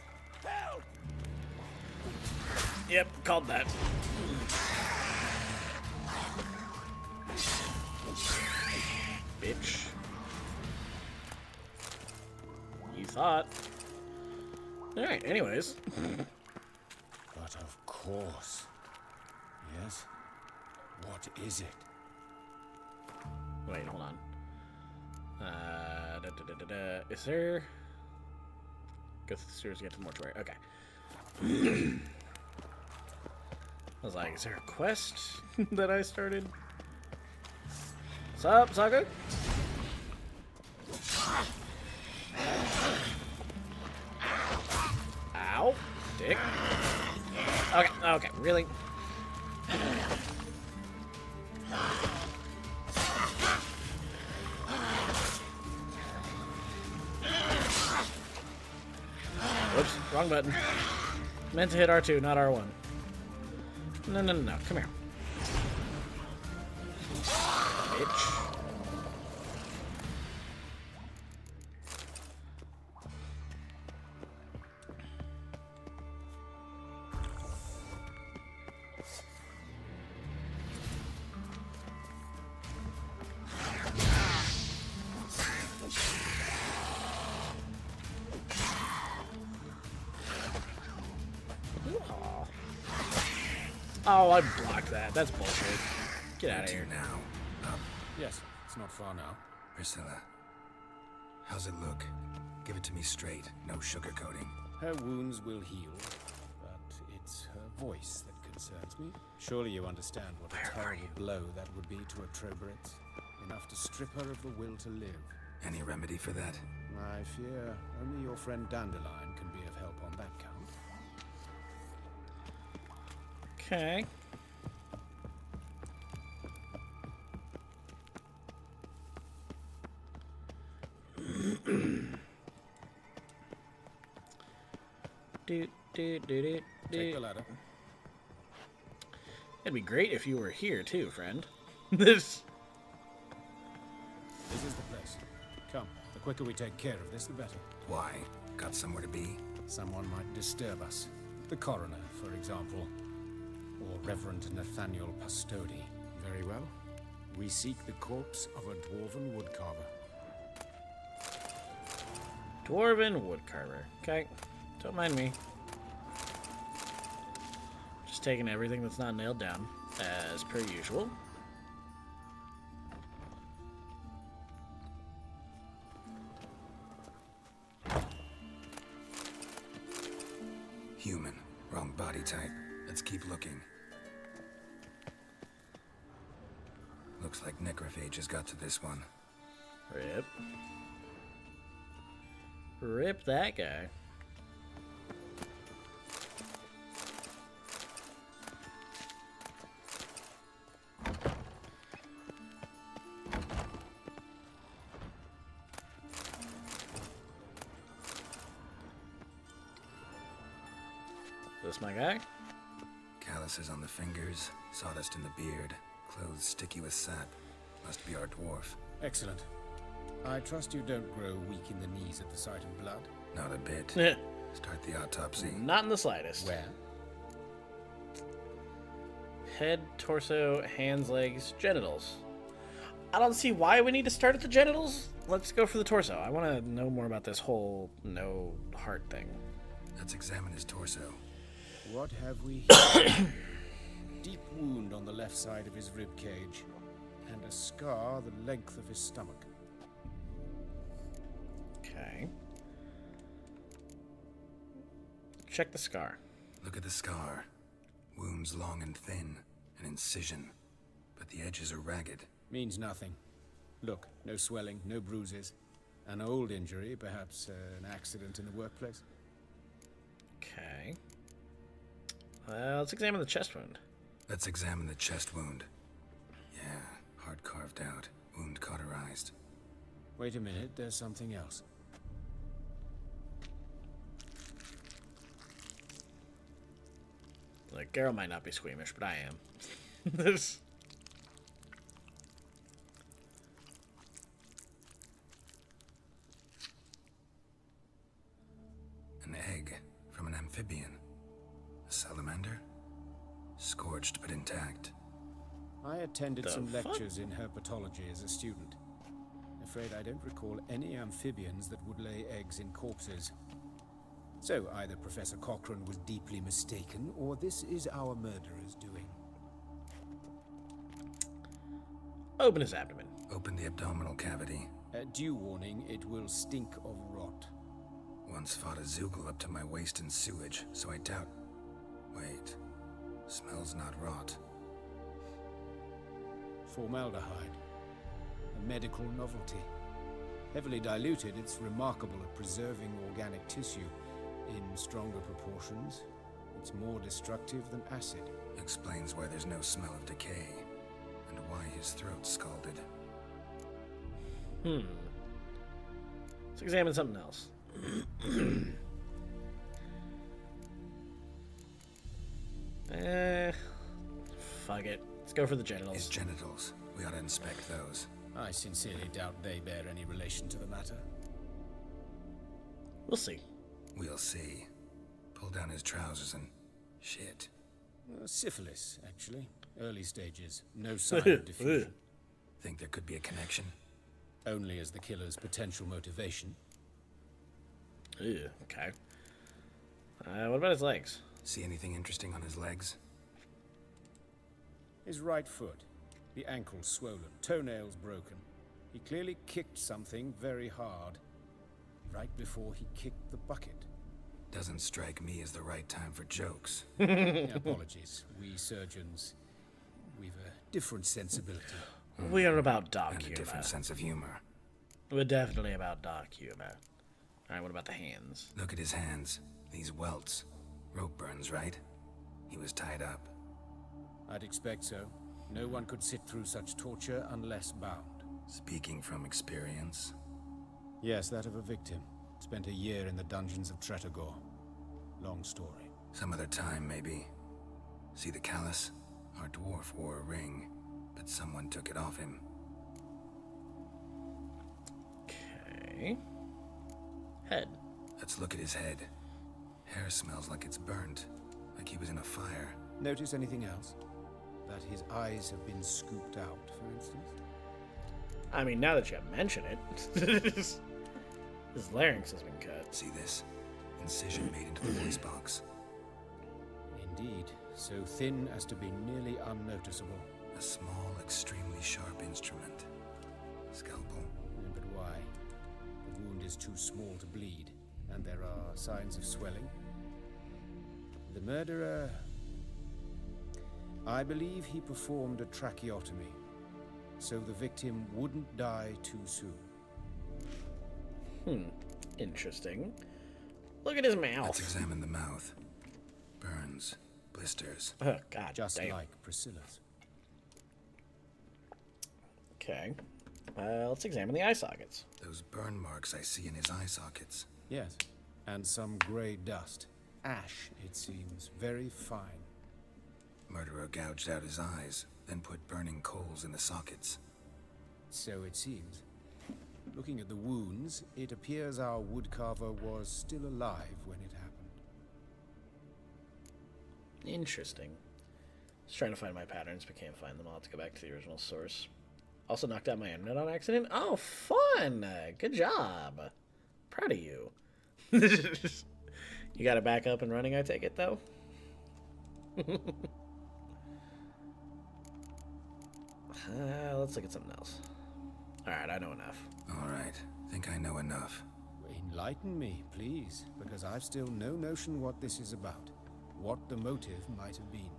Help! Yep, called that. Bitch. You thought. Alright, anyways. But of course. Yes? What is it? Wait, hold on. Is there... Go through the sewers to get to the mortuary. Okay. I was like, is there a quest that I started? What's up, Saga? Ow. Dick. Okay, okay, really? Whoops, wrong button. Meant to hit R2, not R1. No, no, no, no, come here. Bitch. Oh, I blocked that. That's bullshit. Get out of here. Now. Yes, it's not far now. Priscilla. How's it look? Give it to me straight. No sugarcoating. Her wounds will heal, but it's her voice that concerns me. Surely you understand what a terrible blow that would be to a Trobritz. Enough to strip her of the will to live. Any remedy for that? I fear only your friend Dandelion can be of help on that count. Okay. Take the ladder. It'd be great if you were here too, friend. This is the place. Come, the quicker we take care of this, the better. Why? Got somewhere to be? Someone might disturb us. The coroner, for example. Or Reverend Nathaniel Pastodi. Very well. We seek the corpse of a dwarven woodcarver. Dwarven woodcarver. Okay. Don't mind me. Just taking everything that's not nailed down, as per usual. Human. Wrong body type. Let's keep looking. Looks like necrophages got to this one. Rip. Rip that guy. This my guy? Calluses on the fingers, sawdust in the beard, clothes sticky with sap. Must be our dwarf. Excellent. I trust you don't grow weak in the knees at the sight of blood. Not a bit. Start the autopsy. Not in the slightest. Where? Head, torso, hands, legs, genitals. I don't see why we need to start at the genitals. Let's go for the torso. I want to know more about this whole no heart thing. Let's examine his torso. What have we here? Deep wound on the left side of his rib cage, and a scar the length of his stomach. Okay. Check the scar. Look at the scar. Wounds long and thin, an incision, but the edges are ragged. Means nothing. Look, no swelling, no bruises. An old injury, perhaps an accident in the workplace. Okay. Let's examine the chest wound. Let's examine the chest wound. Yeah, heart carved out, wound cauterized. Wait a minute, there's something else. Like, Garrow might not be squeamish, but I am. This. An egg from an amphibian. A salamander? Scorched but intact. I attended The some fuck? lectures in herpetology as a student. Afraid I don't recall any amphibians that would lay eggs in corpses. So either Professor Cochrane was deeply mistaken, or this is our murderer's doing. Open his abdomen. Open the abdominal cavity. Due warning, it will stink of rot. Once fought a Zoogle up to my waist in sewage, so I doubt... Wait. Smells not rot. Formaldehyde. A medical novelty. Heavily diluted, it's remarkable at preserving organic tissue. In stronger proportions, it's more destructive than acid. Explains why there's no smell of decay, and why his throat's scalded. Let's examine something else. Fuck it. Let's go for the genitals. His genitals. We ought to inspect those. I sincerely doubt they bear any relation to the matter. We'll see. We'll see. Pull down his trousers and... shit. Syphilis, actually. Early stages. No sign of diffusion. Think there could be a connection? Only as the killer's potential motivation. Ew, okay. What about his legs? See anything interesting on his legs? His right foot. The ankle swollen. Toenails broken. He clearly kicked something very hard. Right before he kicked the bucket. Doesn't strike me as the right time for jokes. Apologies. We surgeons, we've a different sensibility. We are about dark And a humor. different sense of humor. We're definitely about dark humor. Alright, what about the hands? Look at his hands. These welts. Rope burns, right? He was tied up. I'd expect so. No one could sit through such torture unless bound. Speaking from experience. Yes, that of a victim. Spent a year in the dungeons of Tretogor. Long story. Some other time, maybe. See the callus? Our dwarf wore a ring, but someone took it off him. Okay. Head. Let's look at his head. Hair smells like it's burnt, like he was in a fire. Notice anything else? That his eyes have been scooped out, for instance? I mean, now that you mention it, his larynx has been cut. See this? Incision made into the voice box. Indeed, so thin as to be nearly unnoticeable. A small, extremely sharp instrument. Scalpel. But why? The wound is too small to bleed, and there are signs of swelling. The murderer... I believe he performed a tracheotomy, so the victim wouldn't die too soon. Interesting. Look at his mouth. Let's examine the mouth. Burns. Blisters. Oh, God Just damn. like Priscilla's. Okay. Let's examine the eye sockets. Those burn marks I see in his eye sockets. Yes, and some grey dust. Ash, it seems. Very fine. Murderer gouged out his eyes, then put burning coals in the sockets. So it seems. Looking at the wounds, it appears our woodcarver was still alive when it happened. Interesting. Just trying to find my patterns, but can't find them. I'll have to go back to the original source. Also knocked out my internet on accident. Oh, fun! Good job. Proud of you. You got it back up and running, I take it, though? Let's look at something else. Alright, I know enough. Alright, think I know enough. Enlighten me, please, because I've still no notion what this is about. What the motive might have been.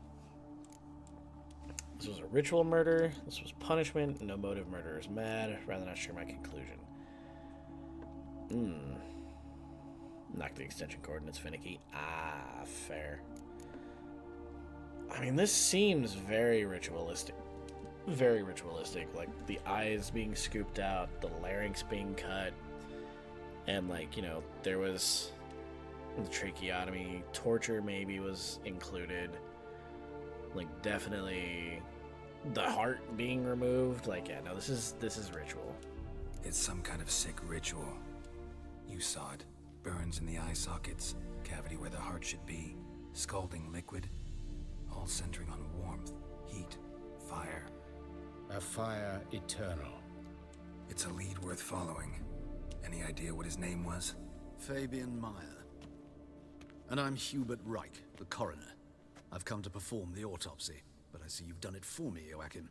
This was a ritual murder. This was punishment. No motive. Murderer is mad. Rather not share my conclusion. Knock the extension coordinates finicky. Ah, fair. I mean, this seems very ritualistic. Very ritualistic. Like, the eyes being scooped out, the larynx being cut, and, like, you know, there was the tracheotomy. Torture maybe was included. Like, definitely the heart being removed. Like, yeah, no, this is ritual. It's some kind of sick ritual. You saw it. Burns in the eye sockets, cavity where the heart should be, scalding liquid, all centering on warmth, heat, fire. A fire eternal. It's a lead worth following. Any idea what his name was? Fabian Meyer. And I'm Hubert Reich, the coroner. I've come to perform the autopsy, but I see you've done it for me, Joachim.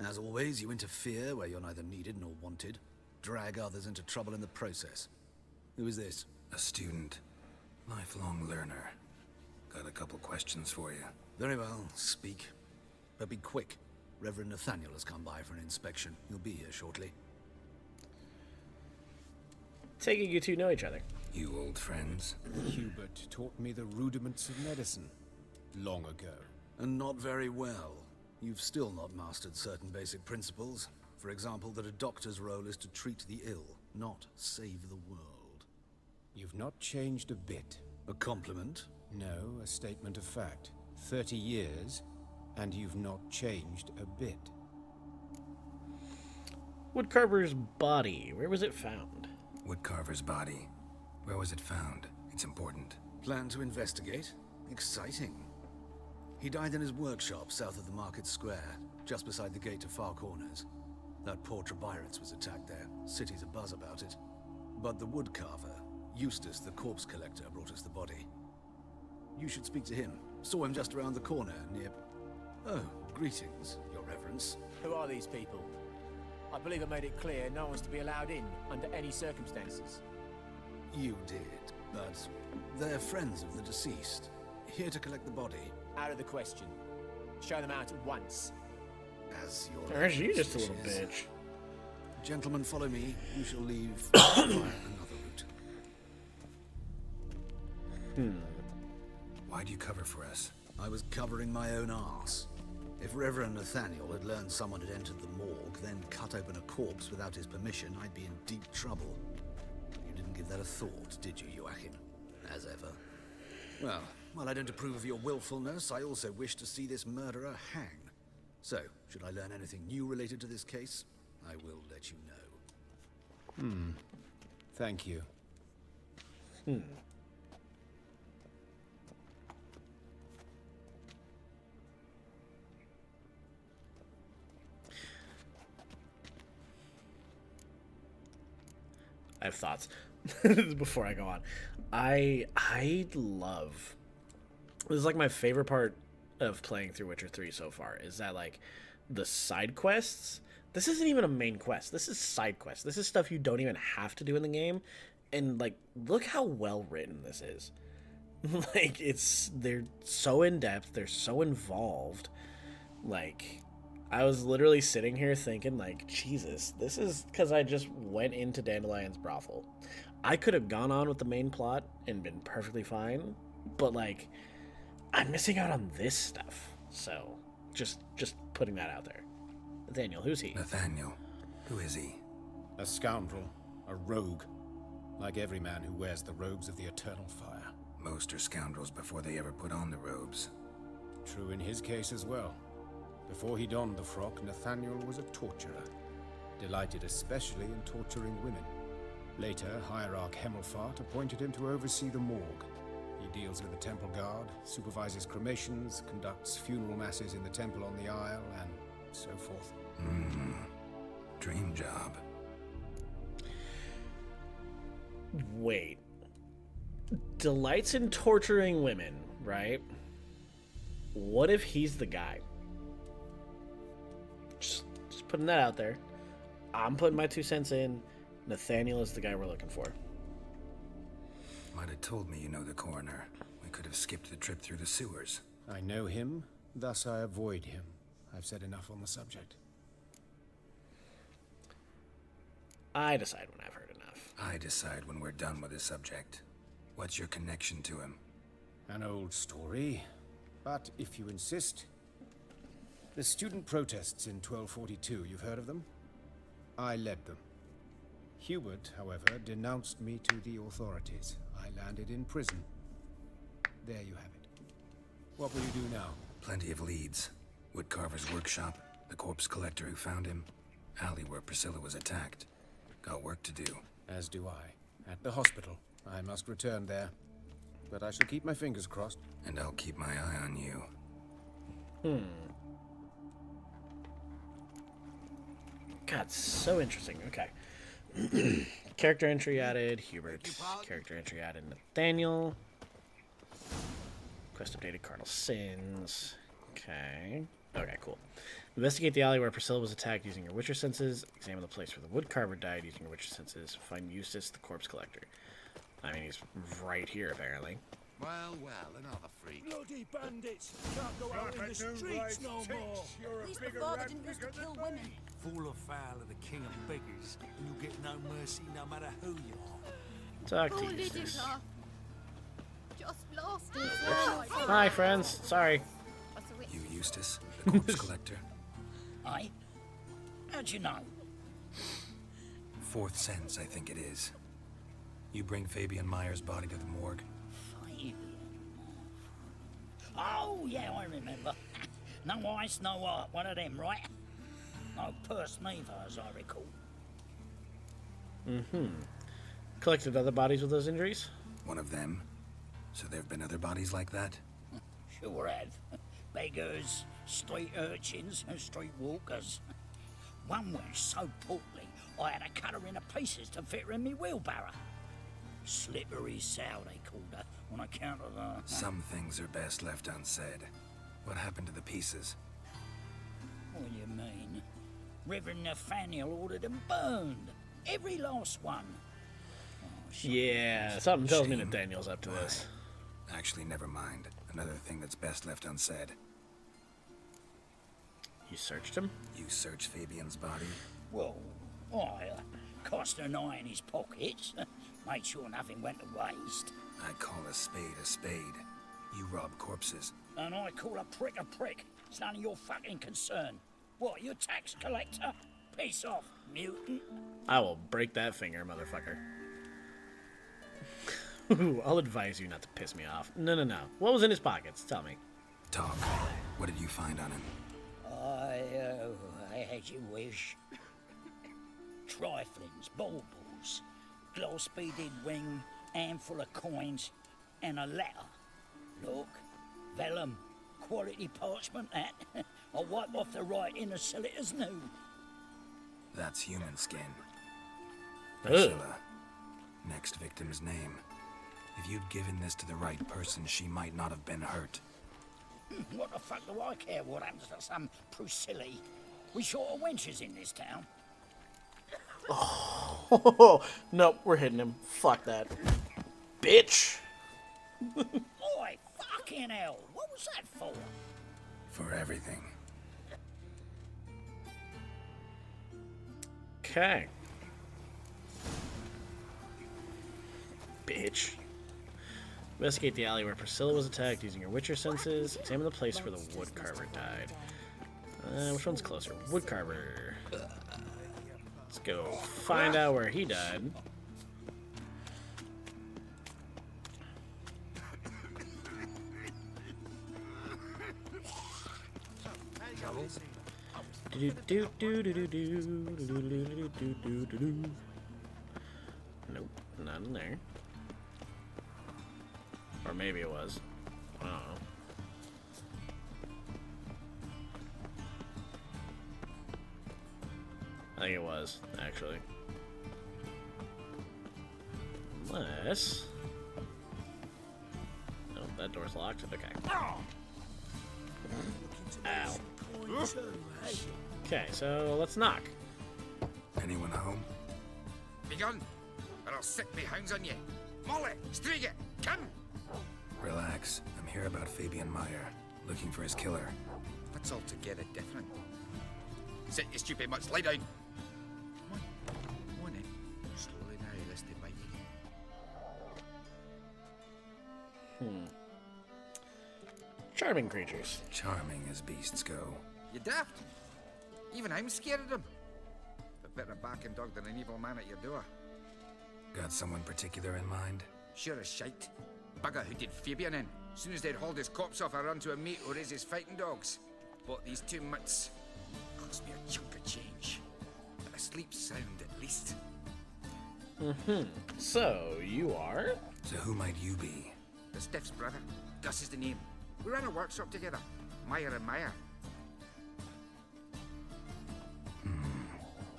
As always, you interfere where you're neither needed nor wanted. Drag others into trouble in the process. Who is this? A student. Lifelong learner. Got a couple questions for you. Very well, speak. But be quick. Reverend Nathaniel has come by for an inspection. He'll be here shortly. Taking you two know each other. You old friends? Hubert taught me the rudiments of medicine. Long ago. And not very well. You've still not mastered certain basic principles. For example, that a doctor's role is to treat the ill, not save the world. You've not changed a bit. A compliment? No, a statement of fact. 30 years, and you've not changed a bit. Woodcarver's body. Where was it found? Woodcarver's body. Where was it found? It's important. Plan to investigate? Exciting. He died in his workshop south of the market square, just beside the gate to Far Corners. That poor Trebirance was attacked there. City's abuzz about it. But the woodcarver, Eustace the corpse collector, brought us the body. You should speak to him. Saw him just around the corner near... Oh, greetings, your reverence. Who are these people? I believe I made it clear no one's to be allowed in under any circumstances. You did, but they're friends of the deceased. Here to collect the body. Out of the question. Show them out at once. As your... Aren't you just a little bitch? Gentlemen, follow me. We shall leave via another route. Why'd you cover for us? I was covering my own arse. If Reverend Nathaniel had learned someone had entered the morgue, then cut open a corpse without his permission, I'd be in deep trouble. You didn't give that a thought, did you, Joachim? As ever. Well, while I don't approve of your willfulness, I also wish to see this murderer hang. So, should I learn anything new related to this case, I will let you know. Thank you. I have thoughts before I go on. I love... This is like my favorite part of playing through Witcher 3 so far, is that like the side quests. This isn't even a main quest. This is side quests. This is stuff you don't even have to do in the game. And like, look how well written this is. Like, they're so in depth, they're so involved. Like, I was literally sitting here thinking, like, Jesus, this is because I just went into Dandelion's brothel. I could have gone on with the main plot and been perfectly fine, but like, I'm missing out on this stuff. So, just putting that out there. Nathaniel, who's he? Nathaniel. Who is he? A scoundrel. A rogue. Like every man who wears the robes of the Eternal Fire. Most are scoundrels before they ever put on the robes. True in his case as well. Before he donned the frock, Nathaniel was a torturer. Delighted especially in torturing women. Later, Hierarch Hemmelfart appointed him to oversee the morgue. He deals with the temple guard, supervises cremations, conducts funeral masses in the temple on the Isle, and so forth. Dream job. Wait. Delights in torturing women, right? What if he's the guy? Just putting that out there. I'm putting my 2 cents in. Nathaniel is the guy we're looking for. Might have told me you know the coroner. We could have skipped the trip through the sewers. I know him, thus I avoid him. I've said enough on the subject. I decide when I've heard enough. I decide when we're done with this subject. What's your connection to him? An old story, but if you insist. The student protests in 1242, you've heard of them? I led them. Hubert, however, denounced me to the authorities. I landed in prison. There you have it. What will you do now? Plenty of leads. Woodcarver's workshop, the corpse collector who found him, alley where Priscilla was attacked. Got work to do. As do I. At the hospital. I must return there. But I shall keep my fingers crossed. And I'll keep my eye on you. God, so interesting. Okay. Character entry added. Hubert. Character entry added. Nathaniel. Quest updated. Cardinal Sins. Okay. Okay, cool. Investigate the alley where Priscilla was attacked using your Witcher senses. Examine the place where the woodcarver died using your Witcher senses. Find Eustace, the corpse collector. I mean, he's right here, apparently. Well, another freak. Bloody bandits! Can't go out in the streets no more! At least the father didn't used to kill women. Fall afoul of the king of beggars, and you'll get no mercy no matter who you are. Talk to Eustace. Just lost it. Hi, friends. Sorry. You Eustace, the corpse collector? Aye? How'd you know? Fourth sense, I think it is. You bring Fabian Meyer's body to the morgue? Fabian? Oh, yeah, I remember. No eyes, no art. One of them, right? No purse neither, as I recall. Collected other bodies with those injuries? One of them? So there have been other bodies like that? Sure have. Beggars, street urchins, and street walkers. One went so portly, I had to cut her into pieces to fit her in me wheelbarrow. Slippery sow, they called her, on account of the... Some things are best left unsaid. What happened to the pieces? What do you mean? Reverend Nathaniel ordered them burned. Every last one. Oh, Yeah, something tells me Nathaniel's up to this. Actually, never mind. Another thing that's best left unsaid. You searched him? You searched Fabian's body? Well, I cast an eye in his pockets. Made sure nothing went to waste. I call a spade a spade. You rob corpses. And I call a prick a prick. It's none of your fucking concern. What, you tax collector? Piss off, mutant. I will break that finger, motherfucker. Ooh, I'll advise you not to piss me off. No. What was in his pockets? Tell me. Talk. What did you find on him? I had you wish. Triflings, baubles, gloss-beaded ring, handful of coins, and a letter. Look, vellum, quality parchment that. I'll wipe off the writing and sell it as new. That's human skin. Ugh. Priscilla. Next victim's name. If you'd given this to the right person, she might not have been hurt. What the fuck do I care what happens to some Priscilla? We short of wenches in this town. Oh, nope, we're hitting him. Fuck that. Bitch! Oi, fucking hell, what was that for? For everything. Okay. Bitch. Investigate the alley where Priscilla was attacked using your Witcher senses. Examine the place where the woodcarver died. Which one's closer? Woodcarver. Let's go find out where he died. Nope, not in there. Or Or maybe it was. I don't know. I think it was, actually. Unless... No, that door's locked. Okay. Ow. Okay, so let's knock. Anyone home? Begun, or I'll sick me hounds on you. Molly, Striga, come! Relax. I'm here about Fabian Meyer, looking for his killer. That's altogether different. Sit, you stupid much, lie down. Come on in. Slowly now, lest they bite you. Charming creatures. Charming as beasts go. You daft? Even I'm scared of them. A better barking dog than an evil man at your door. Got someone particular in mind? Sure as shite. Bugger who did Fabian in. Soon as they'd hauled his corpse off, I run to a mate who raised his fighting dogs. Bought these 2 mutts. Cost me a chunk of change. But I sleep sound at least. So, you are? So who might you be? The Stiff's brother. Gus is the name. We ran a workshop together. Meyer and Meyer.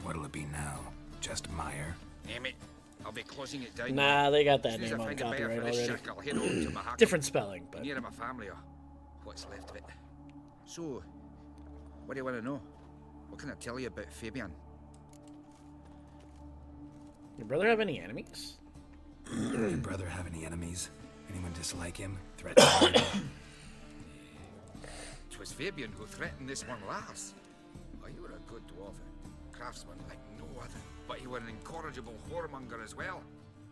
What'll it be now? Just Meyer? Name it. I'll be closing it down. Nah, they got that As soon as name I on find a buyer copyright for this already. shack, I'll head over to Mahaka. Different spelling, but... Near my family, or what's left of it. So, what do you want to know? What can I tell you about Fabian? Your brother have any enemies? Your brother have any enemies? Anyone dislike him? Threaten him? 'Twas Fabian who threatened this one last. Oh, you were a good dwarf, craftsman like no other. But he were an incorrigible whoremonger as well.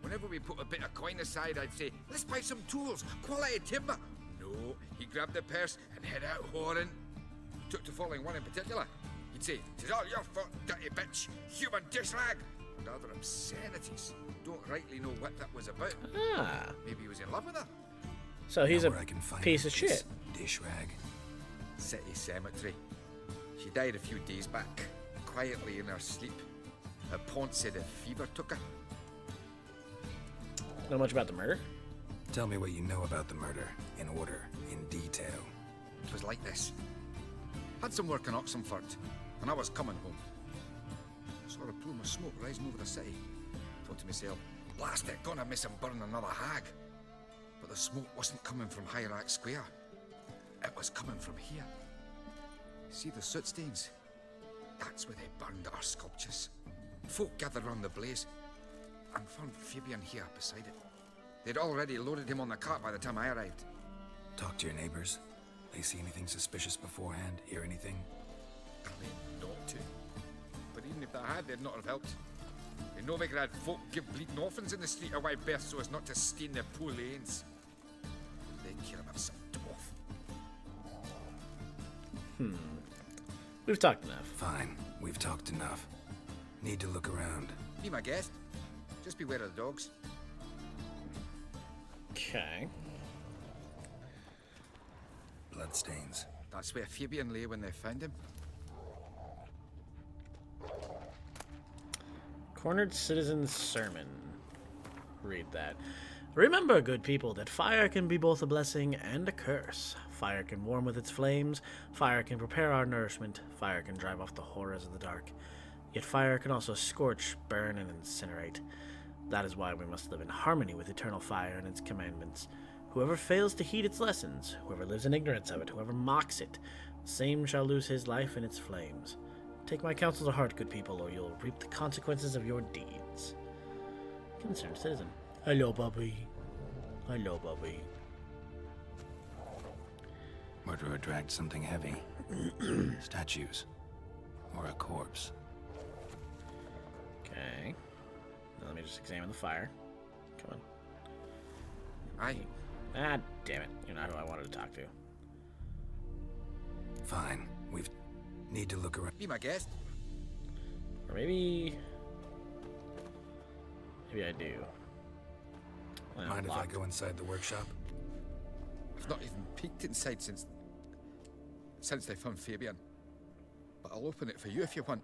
Whenever we put a bit of coin aside, I'd say, let's buy some tools, quality timber. No, he grabbed the purse and head out whoring. Took to following one in particular. He'd say, "'Tis all your fault, dirty bitch, human dish rag," and other obscenities. Don't rightly know what that was about. Ah. Maybe he was in love with her. So he's Now a where I can find piece of this shit. Dish rag. City cemetery. She died a few days back, quietly in her sleep. Her pont said a fever took her. Know much about the murder? Tell me what you know about the murder, in order, in detail. It was like this. Had some work in Oxenford, and I was coming home. Saw a plume of smoke rising over the city. Thought to myself, blast it, gonna miss him burn another hag. But the smoke wasn't coming from Hierarch Square. It was coming from here. See the soot stains? That's where they burned our sculptures. Folk gathered round the blaze and found Fabian here beside it. They'd already loaded him on the cart by the time I arrived. Talk to your neighbors. They see anything suspicious beforehand? Hear anything? Claim not to. But even if they had, they'd not have helped. They no bigger had folk give bleeding orphans in the street a wide berth so as not to stain their poor lanes. They'd care about some dwarf. We've talked enough. Fine, we've talked enough. Need to look around. Be my guest. Just beware of the dogs. Okay. Bloodstains. That's where Fabian lay when they found him. Cornered Citizen's Sermon. Read that. Remember, good people, that fire can be both a blessing and a curse. Fire can warm with its flames. Fire can prepare our nourishment. Fire can drive off the horrors of the dark. Yet fire can also scorch, burn, and incinerate. That is why we must live in harmony with eternal fire and its commandments. Whoever fails to heed its lessons, whoever lives in ignorance of it, whoever mocks it, the same shall lose his life in its flames. Take my counsel to heart, good people, or you'll reap the consequences of your deeds. Concerned citizen. Hello, Bobby. Hello, Bobby. Murderer dragged something heavy. Statues. Or a corpse. Okay. Now let me just examine the fire. Come on. Aye. Ah, damn it. You're not who I wanted to talk to. Fine. Need to look around. Be my guest. Or maybe... Maybe I do. Well, Mind if I locked. go inside the workshop? I've not even peeked inside since they found Fabian. But I'll open it for you if you want.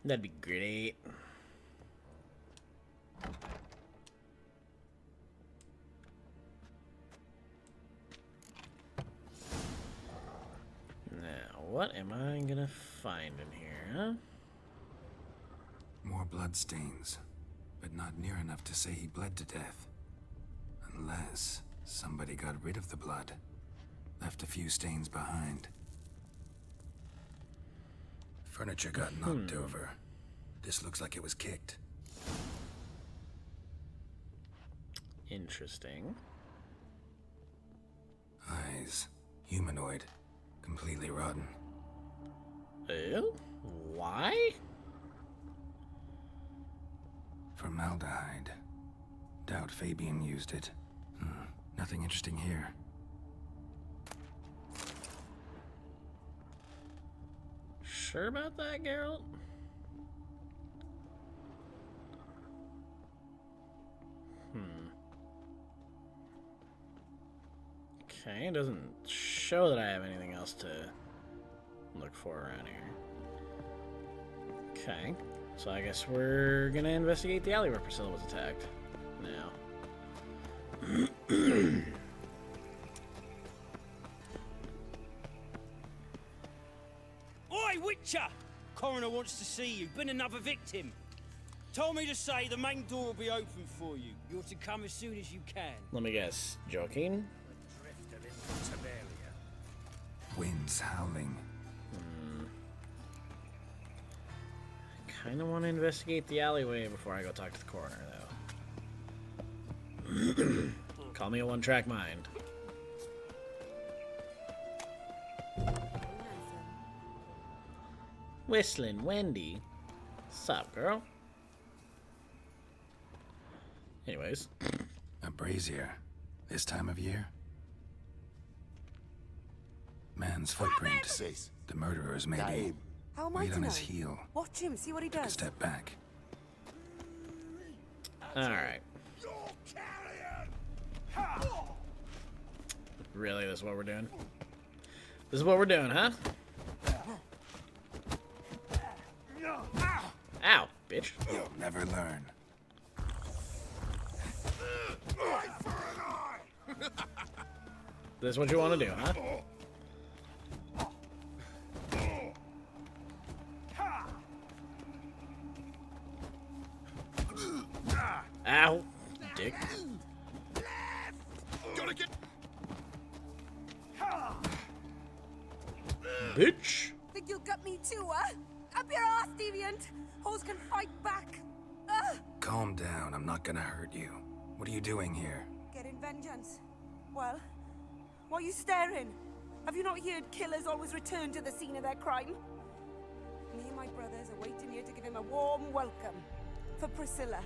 That'd be great. find in here, huh? More bloodstains, but not near enough to say he bled to death. Unless somebody got rid of the blood, left a few stains behind. Furniture got knocked over. This looks like it was kicked. Interesting. Eyes. Humanoid. Completely rotten. Ew? Why? Formaldehyde. Doubt Fabian used it. Nothing interesting here. Sure about that, Geralt? Okay, it doesn't show that I have anything else to look for around here. Okay, so I guess we're gonna investigate the alley where Priscilla was attacked now. Oi, Witcher! Coroner wants to see you. Been another victim. Told me to say the main door will be open for you. You're to come as soon as you can. Let me guess, joking? Winds howling. I kind of want to investigate the alleyway before I go talk to the coroner, though. Call me a one-track mind. Whistling Wendy. Sup, girl? Anyways. A brazier. This time of year? Man's footprint. The murderer's maybe. How am I Weight to on know? his heel. Watch him, see what he Took a does. step back. Alright. Really, this is what we're doing? This is what we're doing, huh? Ow, bitch. You'll never learn. This is what you want to do, huh? Ow, dick. Bitch. Think you'll gut me too, huh? Up your ass, deviant! Hoes can fight back! Calm down, I'm not gonna hurt you. What are you doing here? Getting vengeance. Well, why are you staring? Have you not heard killers always return to the scene of their crime? Me and my brothers are waiting here to give him a warm welcome. For Priscilla.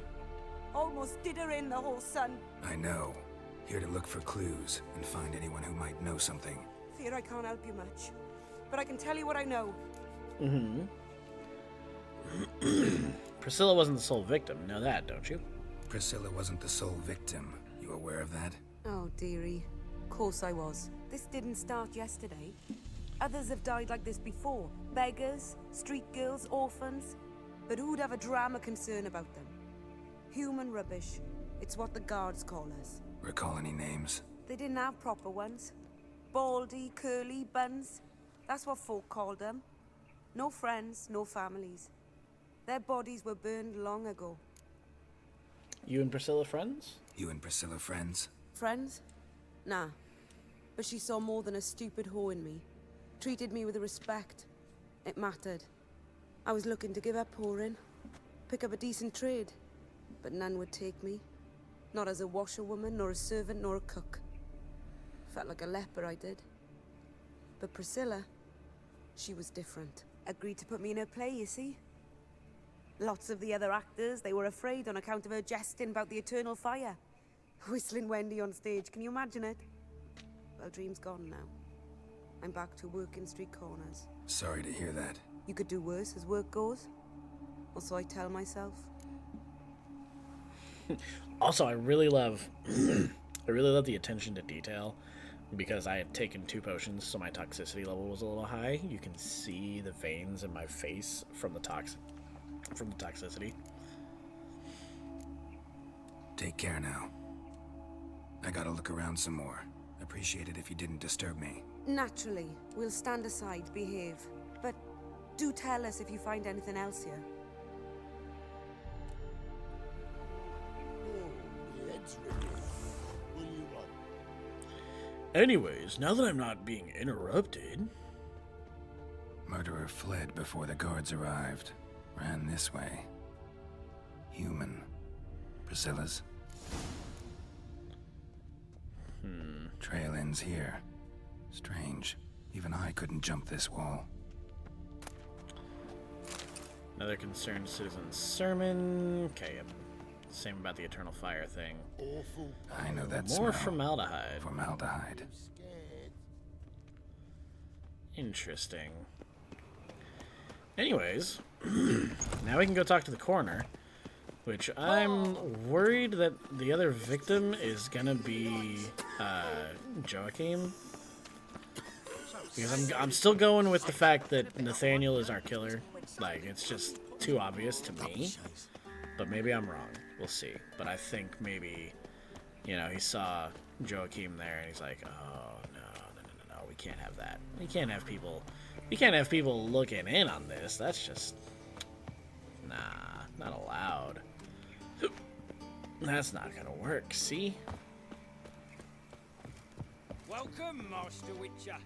Almost did her in, the whole son. I know. Here to look for clues and find anyone who might know something. Fear I can't help you much. But I can tell you what I know. Mm-hmm. Priscilla wasn't the sole victim. Know that, don't you? Priscilla wasn't the sole victim. You aware of that? Oh, dearie. Of course I was. This didn't start yesterday. Others have died like this before. Beggars, street girls, orphans. But who'd have a drama concern about them? Human rubbish. It's what the guards call us. Recall any names? They didn't have proper ones. Baldy, curly, buns. That's what folk called them. No friends, no families. Their bodies were burned long ago. You and Priscilla friends? You and Priscilla friends? Friends? Nah. But she saw more than a stupid whore in me. Treated me with respect. It mattered. I was looking to give up whoring. Pick up a decent trade. But none would take me. Not as a washerwoman, nor a servant, nor a cook. Felt like a leper, I did. But Priscilla, she was different. Agreed to put me in her play, you see? Lots of the other actors, they were afraid on account of her jesting about the eternal fire. Whistling Wendy on stage, can you imagine it? Well, dream's gone now. I'm back to working street corners. Sorry to hear that. You could do worse as work goes. Or so I tell myself. Also, I really love the attention to detail. Because I had taken 2 potions, so my toxicity level was a little high. You can see the veins in my face from the toxicity. Take care now. I gotta look around some more. Appreciate it if you didn't disturb me. Naturally, we'll stand aside, behave. But Do tell us if you find anything else here. Anyways, now that I'm not being interrupted... Murderer fled before the guards arrived. Ran this way. Human. Priscilla's. Trail ends here. Strange. Even I couldn't jump this wall. Another concerned citizen's sermon. Okay, same about the eternal fire thing. Awful. I know that More smell. formaldehyde. Formaldehyde. Interesting. Anyways, now we can go talk to the coroner, which I'm worried that the other victim is gonna be Joachim, because I'm still going with the fact that Nathaniel is our killer. Like, it's just too obvious to me, but maybe I'm wrong. We'll see. But I think maybe, you know, he saw Joachim there and he's like, oh no, we can't have that. We can't have people looking in on this. That's just, nah, not allowed. That's not gonna work, see? Welcome, Master Witcher.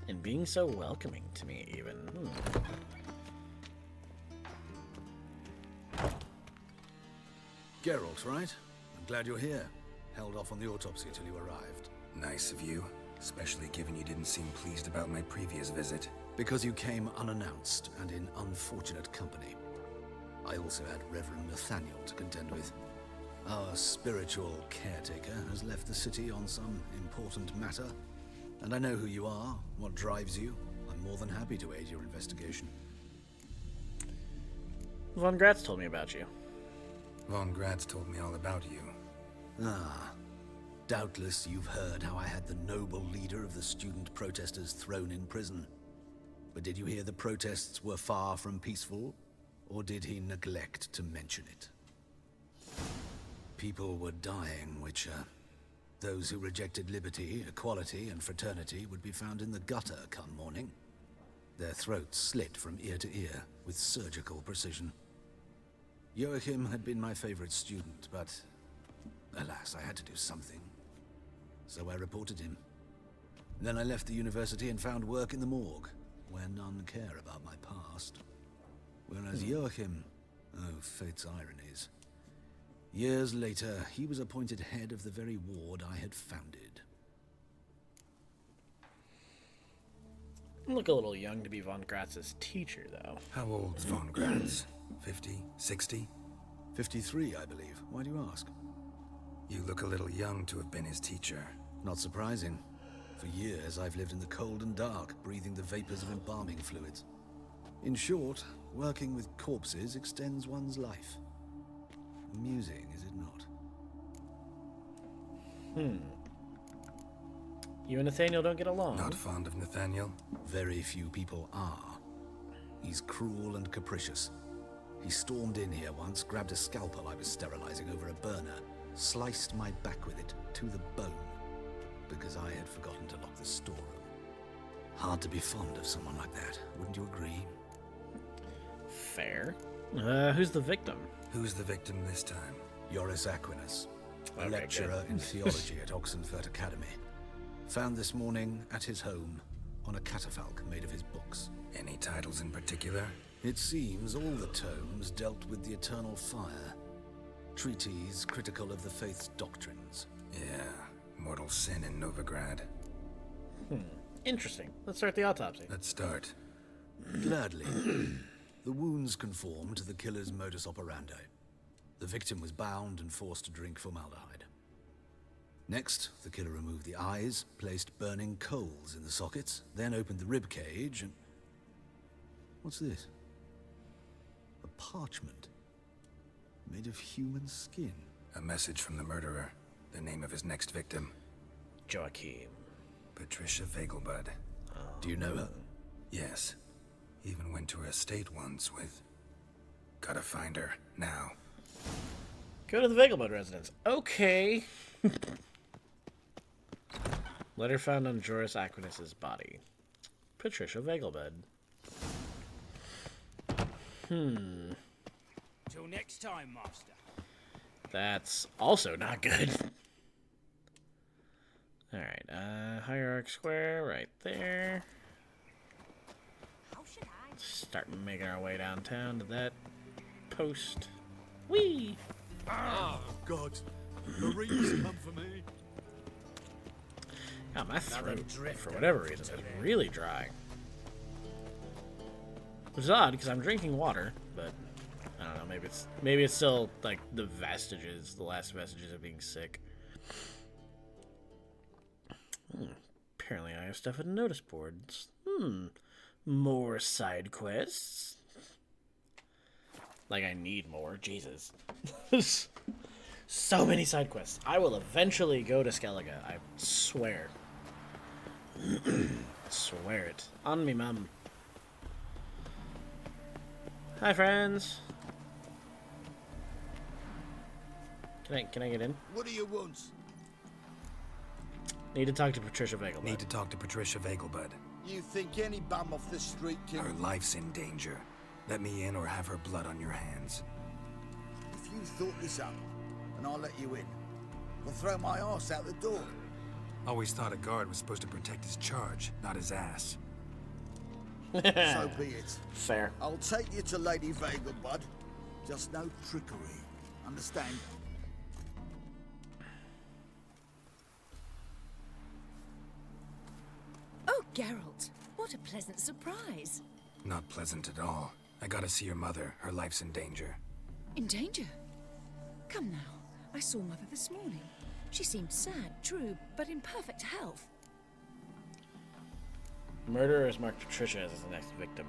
And being so welcoming to me, even. Geralt, right? I'm glad you're here. Held off on the autopsy till you arrived. Nice of you, especially given you didn't seem pleased about my previous visit. Because you came unannounced and in unfortunate company. I also had Reverend Nathaniel to contend with. Our spiritual caretaker has left the city on some important matter. And I know who you are, what drives you. I'm more than happy to aid your investigation. Von Gratz told me about you. Von Gratz told me all about you. Ah. Doubtless you've heard how I had the noble leader of the student protesters thrown in prison. But did you hear the protests were far from peaceful? Or did he neglect to mention it? People were dying, Witcher. Those who rejected liberty, equality, and fraternity would be found in the gutter come morning. Their throats slit from ear to ear with surgical precision. Joachim had been my favorite student, but alas, I had to do something. So I reported him. Then I left the university and found work in the morgue, where none care about my past. Whereas Joachim, oh, fate's ironies. Years later, he was appointed head of the very ward I had founded. You look a little young to be Von Gratz's teacher, though. How old's Von Gratz? 50? 60? 53, I believe. Why do you ask? You look a little young to have been his teacher. Not surprising. For years, I've lived in the cold and dark, breathing the vapors of embalming fluids. In short, working with corpses extends one's life. Amusing, is it not? You and Nathaniel don't get along. Not fond of Nathaniel? Very few people are. He's cruel and capricious. He stormed in here once, grabbed a scalpel I was sterilizing over a burner, sliced my back with it to the bone, because I had forgotten to lock the storeroom. Hard to be fond of someone like that, wouldn't you agree? Fair. Who's the victim? Who's the victim this time? Joris Aquinas, a Okay, lecturer good. in theology at Oxenfurt Academy. Found this morning at his home on a catafalque made of his books. Any titles in particular? It seems all the tomes dealt with the eternal fire. Treatises critical of the faith's doctrines. Yeah, mortal sin in Novigrad. Interesting. Let's start the autopsy. Let's start. Gladly. The wounds conform to the killer's modus operandi. The victim was bound and forced to drink formaldehyde. Next, the killer removed the eyes, placed burning coals in the sockets, then opened the rib cage and... What's this? A parchment. Made of human skin. A message from the murderer. The name of his next victim. Joachim. Patricia Vegelbud. Do you know her? Yes. Even went to her estate once with... Gotta find her, now. Go to the Vegelbud residence. Okay. Letter found on Joris Aquinas' body. Patricia Vegelbud. Till next time, Master. That's also not good. Alright, Hierarch Square right there. Start making our way downtown to that post. Whee! Oh, God. The reeds come for me. God, my throat, for whatever reason, is really dry. Which is odd, because I'm drinking water, but I don't know, maybe it's still, like, the vestiges, the last vestiges of being sick. Apparently I have stuff in notice boards. More side quests. Like, I need more. Jesus. So many side quests. I will eventually go to Skellige. I swear. Swear it. On me, mum. Hi, friends. Can I get in? What do you want? Need to talk to Patricia Vegelbud. Need to talk to Patricia Vegelbud. You think any bum off the street can... Her life's in danger. Let me in or have her blood on your hands. If you thought this up, and I'll let you in, I'll throw my arse out the door. Always thought a guard was supposed to protect his charge, not his ass. So be it. Fair. I'll take you to Lady Vegelbud. Just no trickery. Understand? Oh, Geralt, what a pleasant surprise. Not pleasant at all. I gotta see your mother. Her life's in danger. In danger? Come now. I saw Mother this morning. She seemed sad, true, but in perfect health. Murderers marked Patricia as his next victim.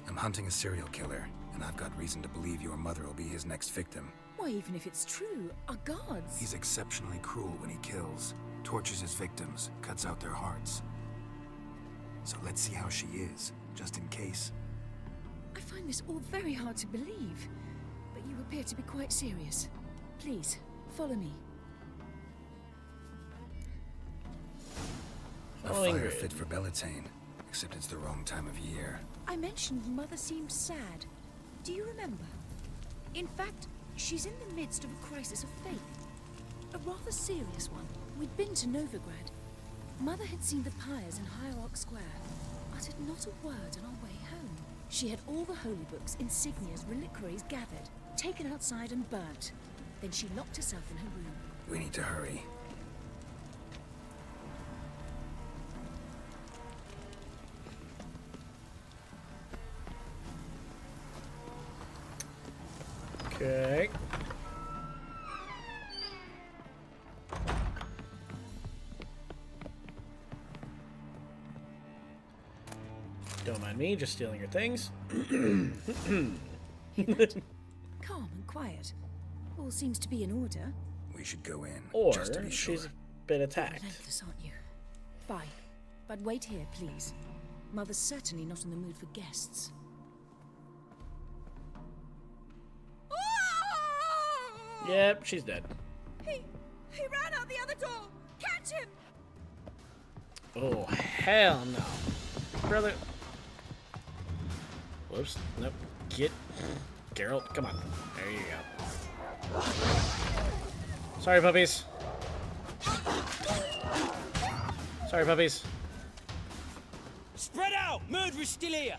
I'm hunting a serial killer, and I've got reason to believe your mother will be his next victim. Why, even if it's true, our gods... He's exceptionally cruel when he kills, tortures his victims, cuts out their hearts. So let's see how she is, just in case. I find this all very hard to believe, but you appear to be quite serious. Please, follow me. A fire fit for Bellatane, except it's the wrong time of year. I mentioned Mother seemed sad. Do you remember? In fact, she's in the midst of a crisis of faith. A rather serious one. We'd been to Novigrad. Mother had seen the pyres in Hierarch Square, uttered not a word on our way home. She had all the holy books, insignias, reliquaries gathered, taken outside and burnt. Then she locked herself in her room. We need to hurry. Okay. Don't mind me, just stealing your things. Calm and quiet. All seems to be in order. We should go in, Or just to be sure. she's been attacked. Relentless, aren't you? Fine. But wait here, please. Mother's certainly not in the mood for guests. Yep, she's dead. He ran out the other door! Catch him! Oh, hell no. Brother. Whoops. Nope. Get. Geralt, come on. There you go. Sorry, puppies. Sorry, puppies. Spread out! Murderer's still here!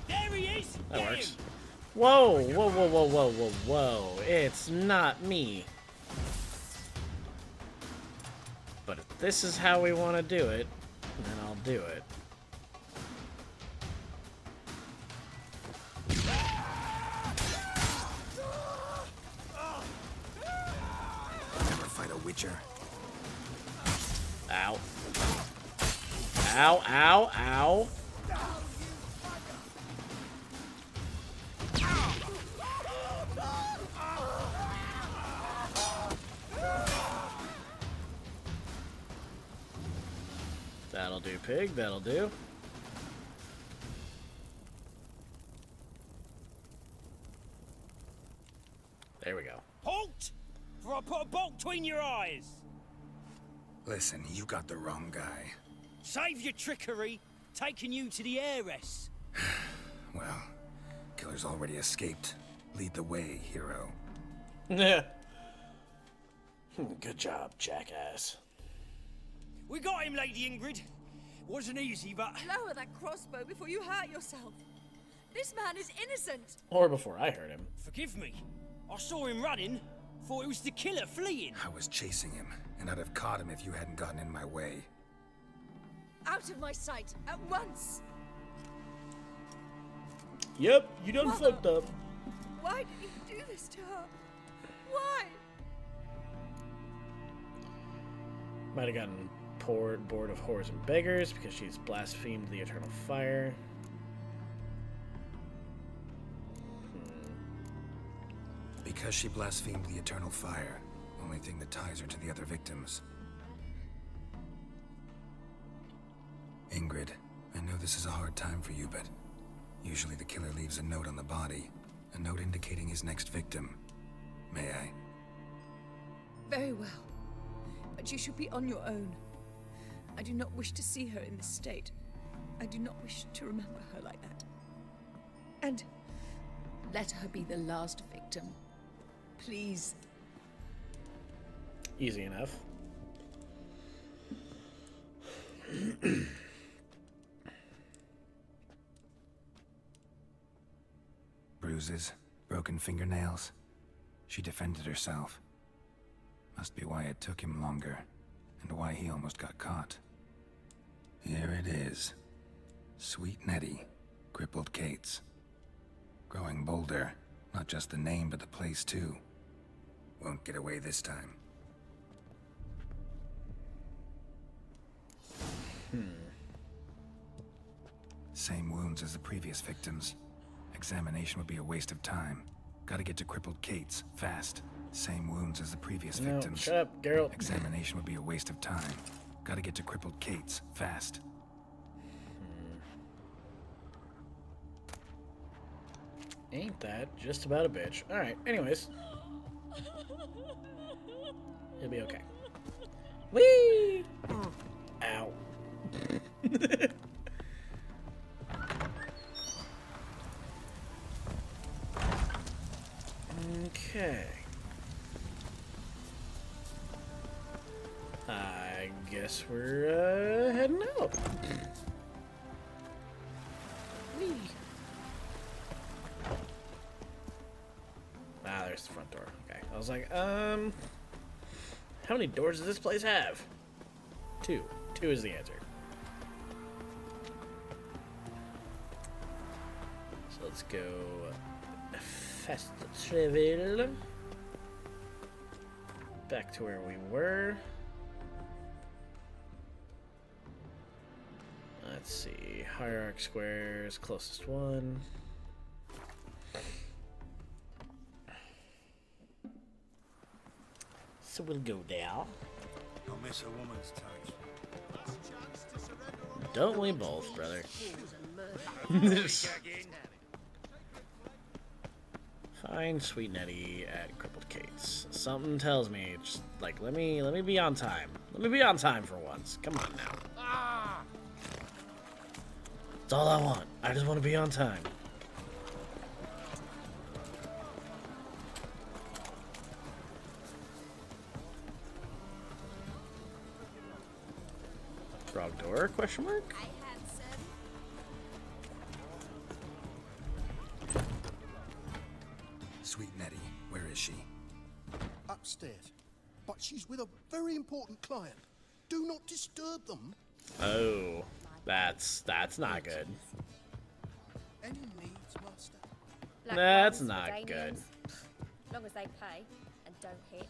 There he is! That Get works. him. Whoa, whoa, whoa, whoa, whoa, whoa, whoa. It's not me. But if this is how we want to do it, then I'll do it. Never fight a witcher. Ow. Ow, ow, ow. That'll do, pig. That'll do. There we go. Halt! For I put a bolt between your eyes. Listen, you got the wrong guy. Save your trickery, taking you to the heiress. Well, killer's already escaped. Lead the way, hero. Yeah. Good job, jackass. We got him, Lady Ingrid. Wasn't easy, but... Lower that crossbow before you hurt yourself. This man is innocent. Or before I heard him. Forgive me. I saw him running. Thought it was the killer fleeing. I was chasing him, and I'd have caught him if you hadn't gotten in my way. Out of my sight, at once. Yep, you done Mother, fucked up. Why did you do this to her? Why? Might have gotten bored of whores and beggars because she's blasphemed the eternal fire. Because she blasphemed the eternal fire. Only thing that ties her to the other victims. Ingrid, I know this is a hard time for you, but usually the killer leaves a note on the body. A note indicating his next victim. May I? Very well. But you should be on your own. I do not wish to see her in this state. I do not wish to remember her like that. And let her be the last victim. Please. Easy enough. Bruises, broken fingernails. She defended herself. Must be why it took him longer, and why he almost got caught. Here it is. Sweet Nettie, crippled Kate's. Growing bolder, not just the name but the place too. Won't get away this time. Same wounds as the previous victims. Examination would be a waste of time. Gotta get to crippled Kate's, fast. Same wounds as the previous victims. Shut up, Geralt. Examination would be a waste of time. Gotta get to crippled Kate's, fast. Ain't that just about a bitch? Alright, anyways. It'll be okay. Whee! Ow. Okay. I guess we're heading out. Whee! Ah, there's the front door. Okay. I was like, how many doors does this place have? 2. 2 is the answer. So let's go fast travel back to where we were. Let's see. Hierarch Squares, closest one. So we'll go down. Don't miss a woman's touch. Don't we both, brother? Find Sweet Nettie at Crippled Kate's. Something tells me, just like, let me be on time. Let me be on time for once. Come on now. That's all I want. I just want to be on time. Frog door? Question mark? Sweet Nettie, where is she? Upstairs. But she's with a very important client. Do not disturb them. Oh, that's not good. Any needs, Master? That's not good. As long as they pay and don't hit.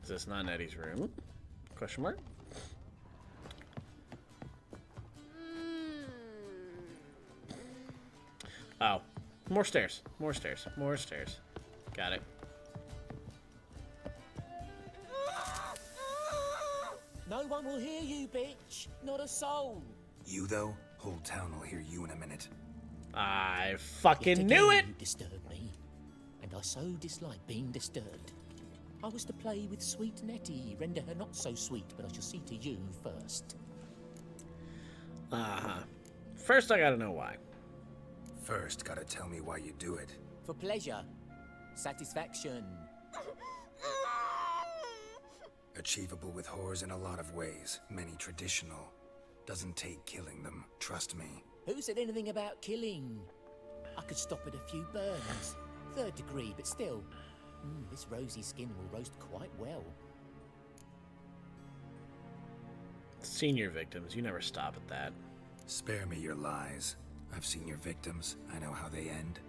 Is this not Nettie's room? Question mark? Oh, more stairs, more stairs, more stairs. Got it. No one will hear you, bitch. Not a soul. You, though? Whole town will hear you in a minute. I fucking knew it! You disturb me. I so dislike being disturbed. I was to play with sweet Nettie, render her not so sweet, but I shall see to you first. Uh-huh. First, I gotta know why. First, gotta tell me why you do it. For pleasure. Satisfaction. Achievable with whores in a lot of ways, many traditional. Doesn't take killing them, trust me. Who said anything about killing? I could stop at a few burns. 3rd degree, but still. This rosy skin will roast quite well. Senior victims, you never stop at that. Spare me your lies. I've seen your victims. I know how they end.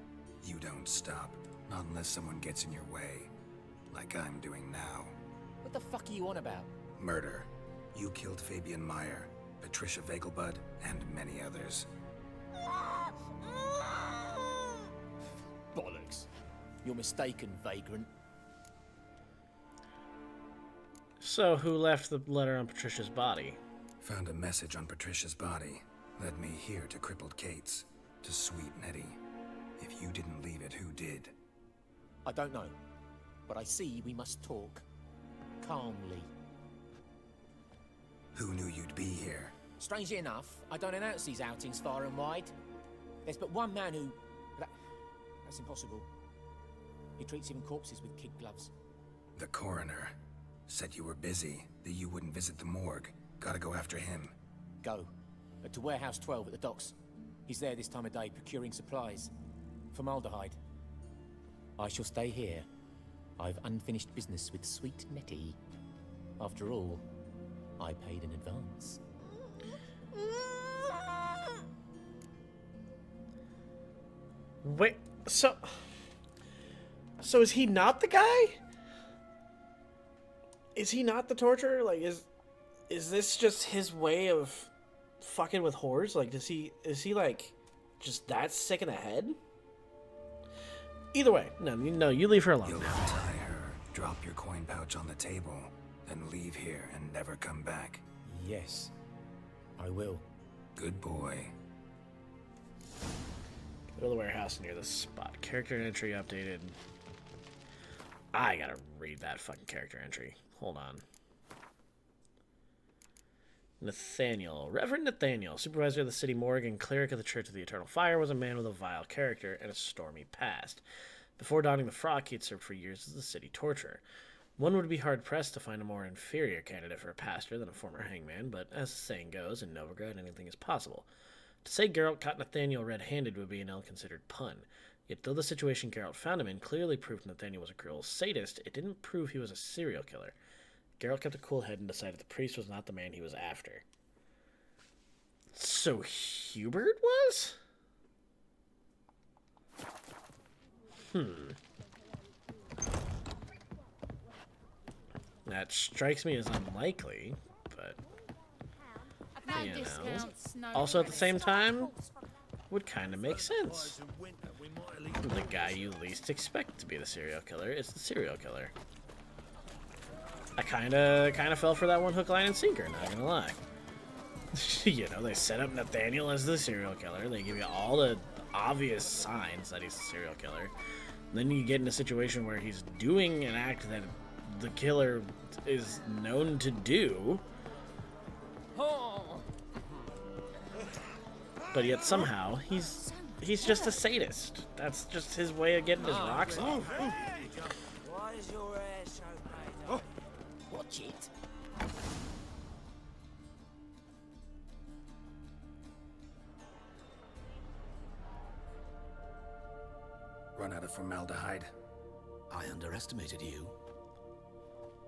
You don't stop. Not unless someone gets in your way. Like I'm doing now. What the fuck are you on about? Murder. You killed Fabian Meyer, Patricia Vegelbud, and many others. Bollocks. You're mistaken, vagrant. So, who left the letter on Patricia's body? Found a message on Patricia's body. Led me here to crippled Kate's. To sweet Nettie. If you didn't leave it, who did? I don't know. But I see we must talk. Calmly. Who knew you'd be here? Strangely enough, I don't announce these outings far and wide. There's but one man who... That's impossible. He treats even corpses with kid gloves. The coroner. Said you were busy, that you wouldn't visit the morgue. Gotta go after him. Go. To Warehouse 12 at the docks. He's there this time of day, procuring supplies. Formaldehyde. I shall stay here. I've unfinished business with sweet Nettie. After all, I paid in advance. Wait, so is he not the guy? Is he not the torturer? Like, is this just his way of fucking with whores? Like, is he like just that sick in the head? Either way, no, you leave her alone. You'll untie her, drop your coin pouch on the table, then leave here and never come back. Yes, I will. Good boy. Go to the warehouse near the spot. Character entry updated. I gotta read that fucking character entry. Hold on. Nathaniel. Reverend Nathaniel, supervisor of the city morgue and cleric of the Church of the Eternal Fire, was a man with a vile character and a stormy past. Before donning the frock, he had served for years as the city torturer. One would be hard-pressed to find a more inferior candidate for a pastor than a former hangman, but as the saying goes, in Novigrad anything is possible. To say Geralt caught Nathaniel red-handed would be an ill-considered pun. Yet though the situation Geralt found him in clearly proved Nathaniel was a cruel sadist, it didn't prove he was a serial killer. Geralt kept a cool head and decided the priest was not the man he was after. So Hubert was? That strikes me as unlikely, but you know. Also at the same time, would kind of make sense. The guy you least expect to be the serial killer is the serial killer. I kind of fell for that one hook, line, and sinker, not gonna lie. You know, they set up Nathaniel as the serial killer. They give you all the obvious signs that he's a serial killer. Then you get in a situation where he's doing an act that the killer is known to do. But yet somehow he's just a sadist. That's just his way of getting his rocks off. Why is your hair so made up? Watch it. Run out of formaldehyde. I underestimated you.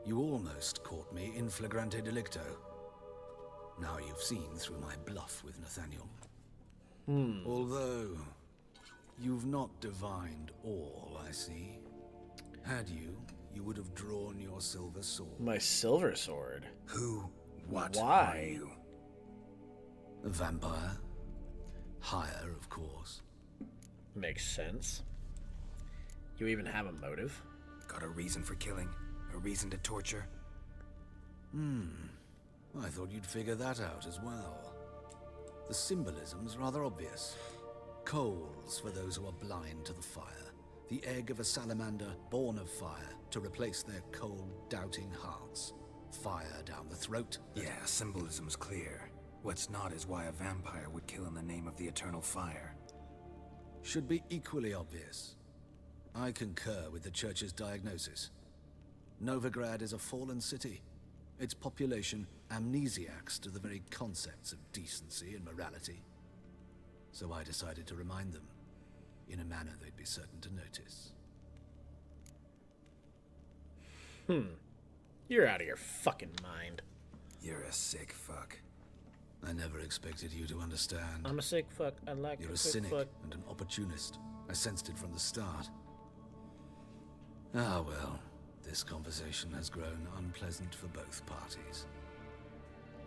You almost caught me in flagrante delicto. Now you've seen through my bluff with Nathaniel. Although, you've not divined all, I see. Had you, you would have drawn your silver sword. My silver sword? Who? What? Why? Are you? A vampire. Higher, of course. Makes sense. You even have a motive? Got a reason for killing? A reason to torture? I thought you'd figure that out as well. The symbolism's rather obvious. Coals for those who are blind to the fire. The egg of a salamander born of fire to replace their cold, doubting hearts. Fire down the throat. Yeah, symbolism's clear. What's not is why a vampire would kill in the name of the eternal fire. Should be equally obvious. I concur with the Church's diagnosis. Novigrad is a fallen city. Its population amnesiacs to the very concepts of decency and morality. So I decided to remind them, in a manner they'd be certain to notice. You're out of your fucking mind. You're a sick fuck. I never expected you to understand. I'm a sick fuck. I like You're a a sick cynic fuck. and an opportunist. I sensed it from the start. Ah well, this conversation has grown unpleasant for both parties.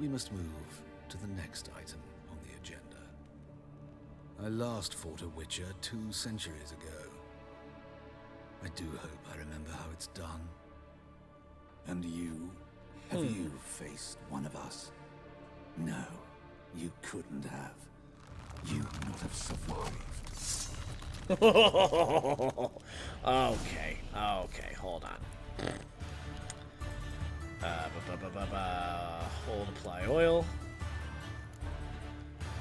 We must move to the next item on the agenda. I last fought a Witcher 2 centuries ago. I do hope I remember how it's done. And you? Have you faced one of us? No, you couldn't have. You'd not have survived. Okay, hold on. Hold apply oil.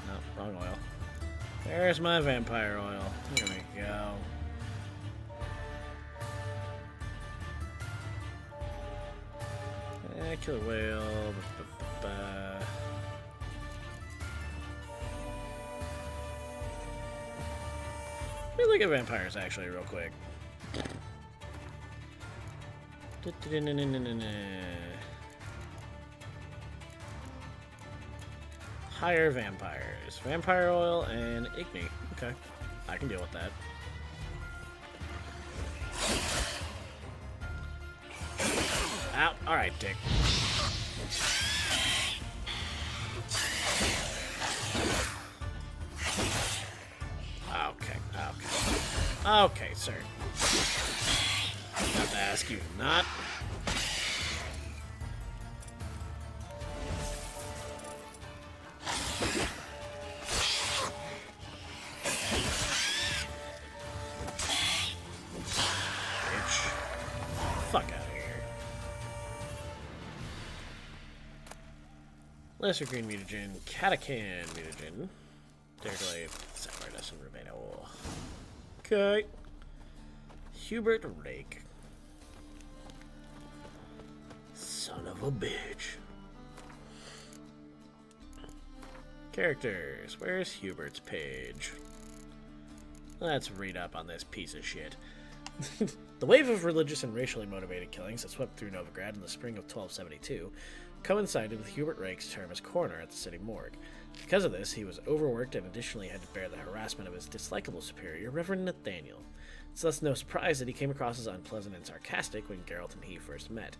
No, wrong oil. There's my vampire oil. Here we go. Killer whale. Let me look at vampires actually real quick. Higher vampires. Vampire oil and Igni. Okay. I can deal with that. Out. Alright, dick. Okay, sir. I have to ask you not. Bitch. Fuck out of here. Lesser green mutagen, Catacan mutagen, Derglade, Separatist, and Rubino. Okay. Hubert Rake. Son of a bitch. Characters. Where's Hubert's page? Let's read up on this piece of shit. The wave of religious and racially motivated killings that swept through Novigrad in the spring of 1272 coincided with Hubert Rake's term as coroner at the city morgue. Because of this, he was overworked and additionally had to bear the harassment of his dislikable superior, Reverend Nathaniel. It's thus no surprise that he came across as unpleasant and sarcastic when Geralt and he first met.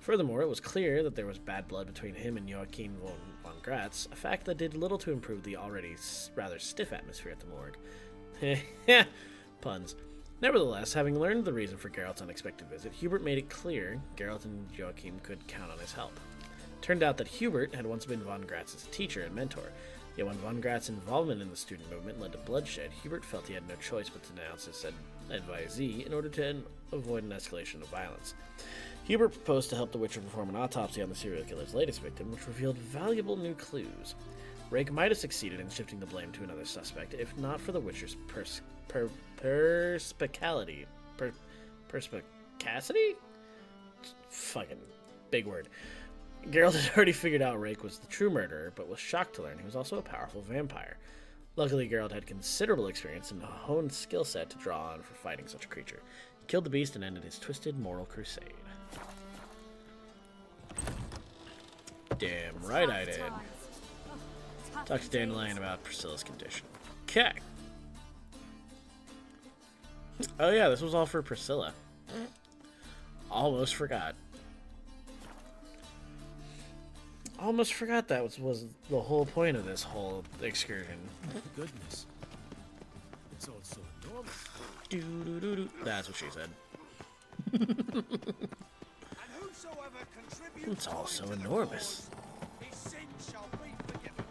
Furthermore, it was clear that there was bad blood between him and Joachim von Gratz, a fact that did little to improve the already rather stiff atmosphere at the morgue. Puns. Nevertheless, having learned the reason for Geralt's unexpected visit, Hubert made it clear Geralt and Joachim could count on his help. Turned out that Hubert had once been von Gratz's teacher and mentor, yet when von Gratz's involvement in the student movement led to bloodshed, Hubert felt he had no choice but to denounce his advisee in order to avoid an escalation of violence. Hubert proposed to help the Witcher perform an autopsy on the serial killer's latest victim, which revealed valuable new clues. Rake might have succeeded in shifting the blame to another suspect, if not for the Witcher's perspicacity. Perspicacity? Fucking big word. Geralt had already figured out Rake was the true murderer, but was shocked to learn he was also a powerful vampire. Luckily, Geralt had considerable experience and a honed skill set to draw on for fighting such a creature. He killed the beast and ended his twisted moral crusade. Damn right I did. Talk to Dandelion about Priscilla's condition. Okay. Oh yeah, this was all for Priscilla. Almost forgot. Almost forgot that was the whole point of this whole excursion. Goodness. It's all so enormous. Doo-doo-doo-doo. That's what she said. It's all so enormous. His sin shall be forgiven.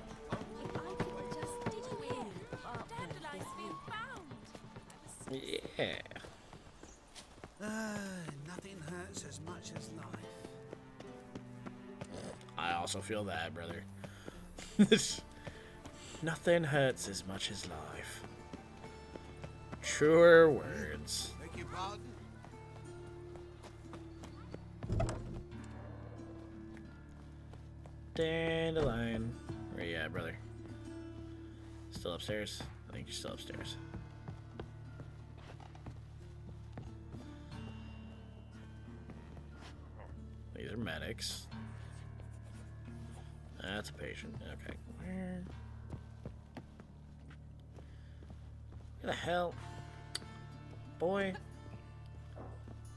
Yeah. hurts as much as life. I also feel that, brother. Nothing hurts as much as life. Truer words. Beg your pardon? Dandelion. Where you at, brother? Still upstairs? I think you're still upstairs. These are medics. That's a patient. Okay. Where the hell? Boy.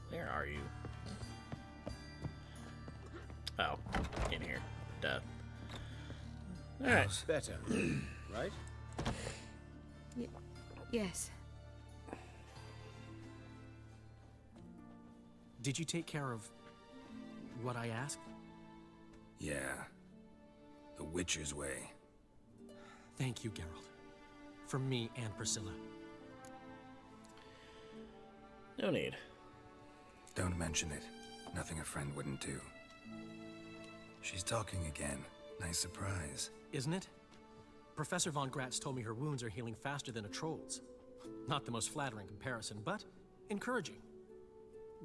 Where are you? Oh, in here. Duh. Alright. Better, right? Yes. Did you take care of what I asked? Yeah. The Witcher's way. Thank you, Geralt. For me and Priscilla. No need. Don't mention it. Nothing a friend wouldn't do. She's talking again. Nice surprise. Isn't it? Professor von Gratz told me her wounds are healing faster than a troll's. Not the most flattering comparison, but encouraging.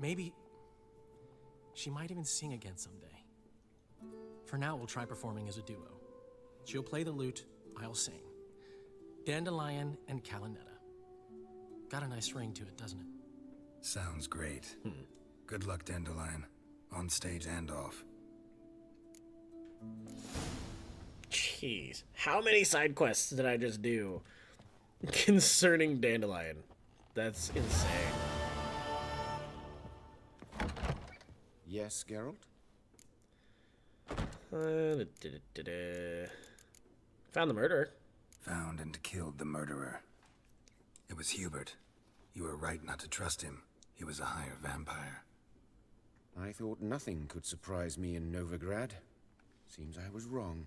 Maybe she might even sing again someday. For now, we'll try performing as a duo. She'll play the lute, I'll sing. Dandelion and Calinetta. Got a nice ring to it, doesn't it? Sounds great. Good luck, Dandelion. On stage and off. Jeez. How many side quests did I just do concerning Dandelion? That's insane. Yes, Geralt? Found the murderer. Found and killed the murderer. It was Hubert. You were right not to trust him. He was a higher vampire. I thought nothing could surprise me in Novigrad. Seems I was wrong.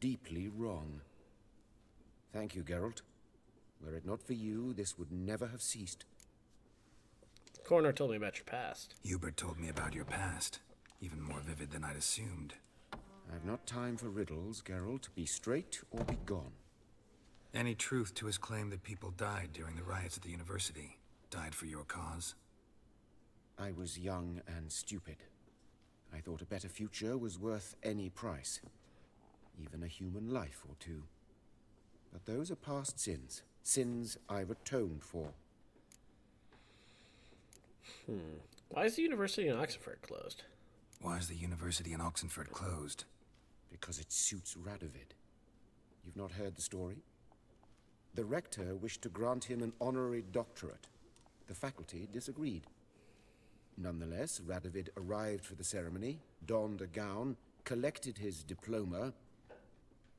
Deeply wrong. Thank you, Geralt. Were it not for you, this would never have ceased. Coroner told me about your past. Hubert told me about your past. Even more vivid than I'd assumed. I've not time for riddles, Geralt. Be straight or be gone. Any truth to his claim that people died during the riots at the university? Died for your cause? I was young and stupid. I thought a better future was worth any price. Even a human life or two. But those are past sins. Sins I've atoned for. Why is the university in Oxford closed? Why is the university in Oxenford closed? Because it suits Radovid. You've not heard the story? The rector wished to grant him an honorary doctorate. The faculty disagreed. Nonetheless, Radovid arrived for the ceremony, donned a gown, collected his diploma,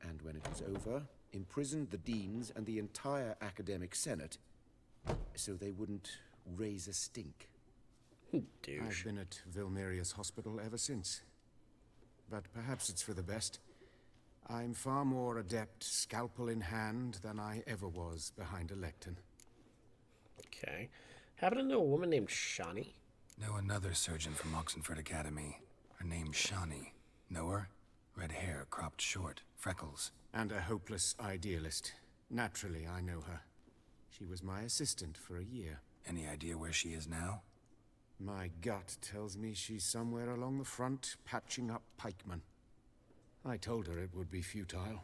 and when it was over, imprisoned the deans and the entire academic senate so they wouldn't raise a stink. Douche. I've been at Vilmerius Hospital ever since. But perhaps it's for the best. I'm far more adept, scalpel in hand, than I ever was behind a lectern. Okay. Happen to know a woman named Shani? Know another surgeon from Oxenford Academy. Her name's Shani. Know her? Red hair, cropped short, freckles. And a hopeless idealist. Naturally, I know her. She was my assistant for a year. Any idea where she is now? My gut tells me she's somewhere along the front, patching up pikemen. I told her it would be futile.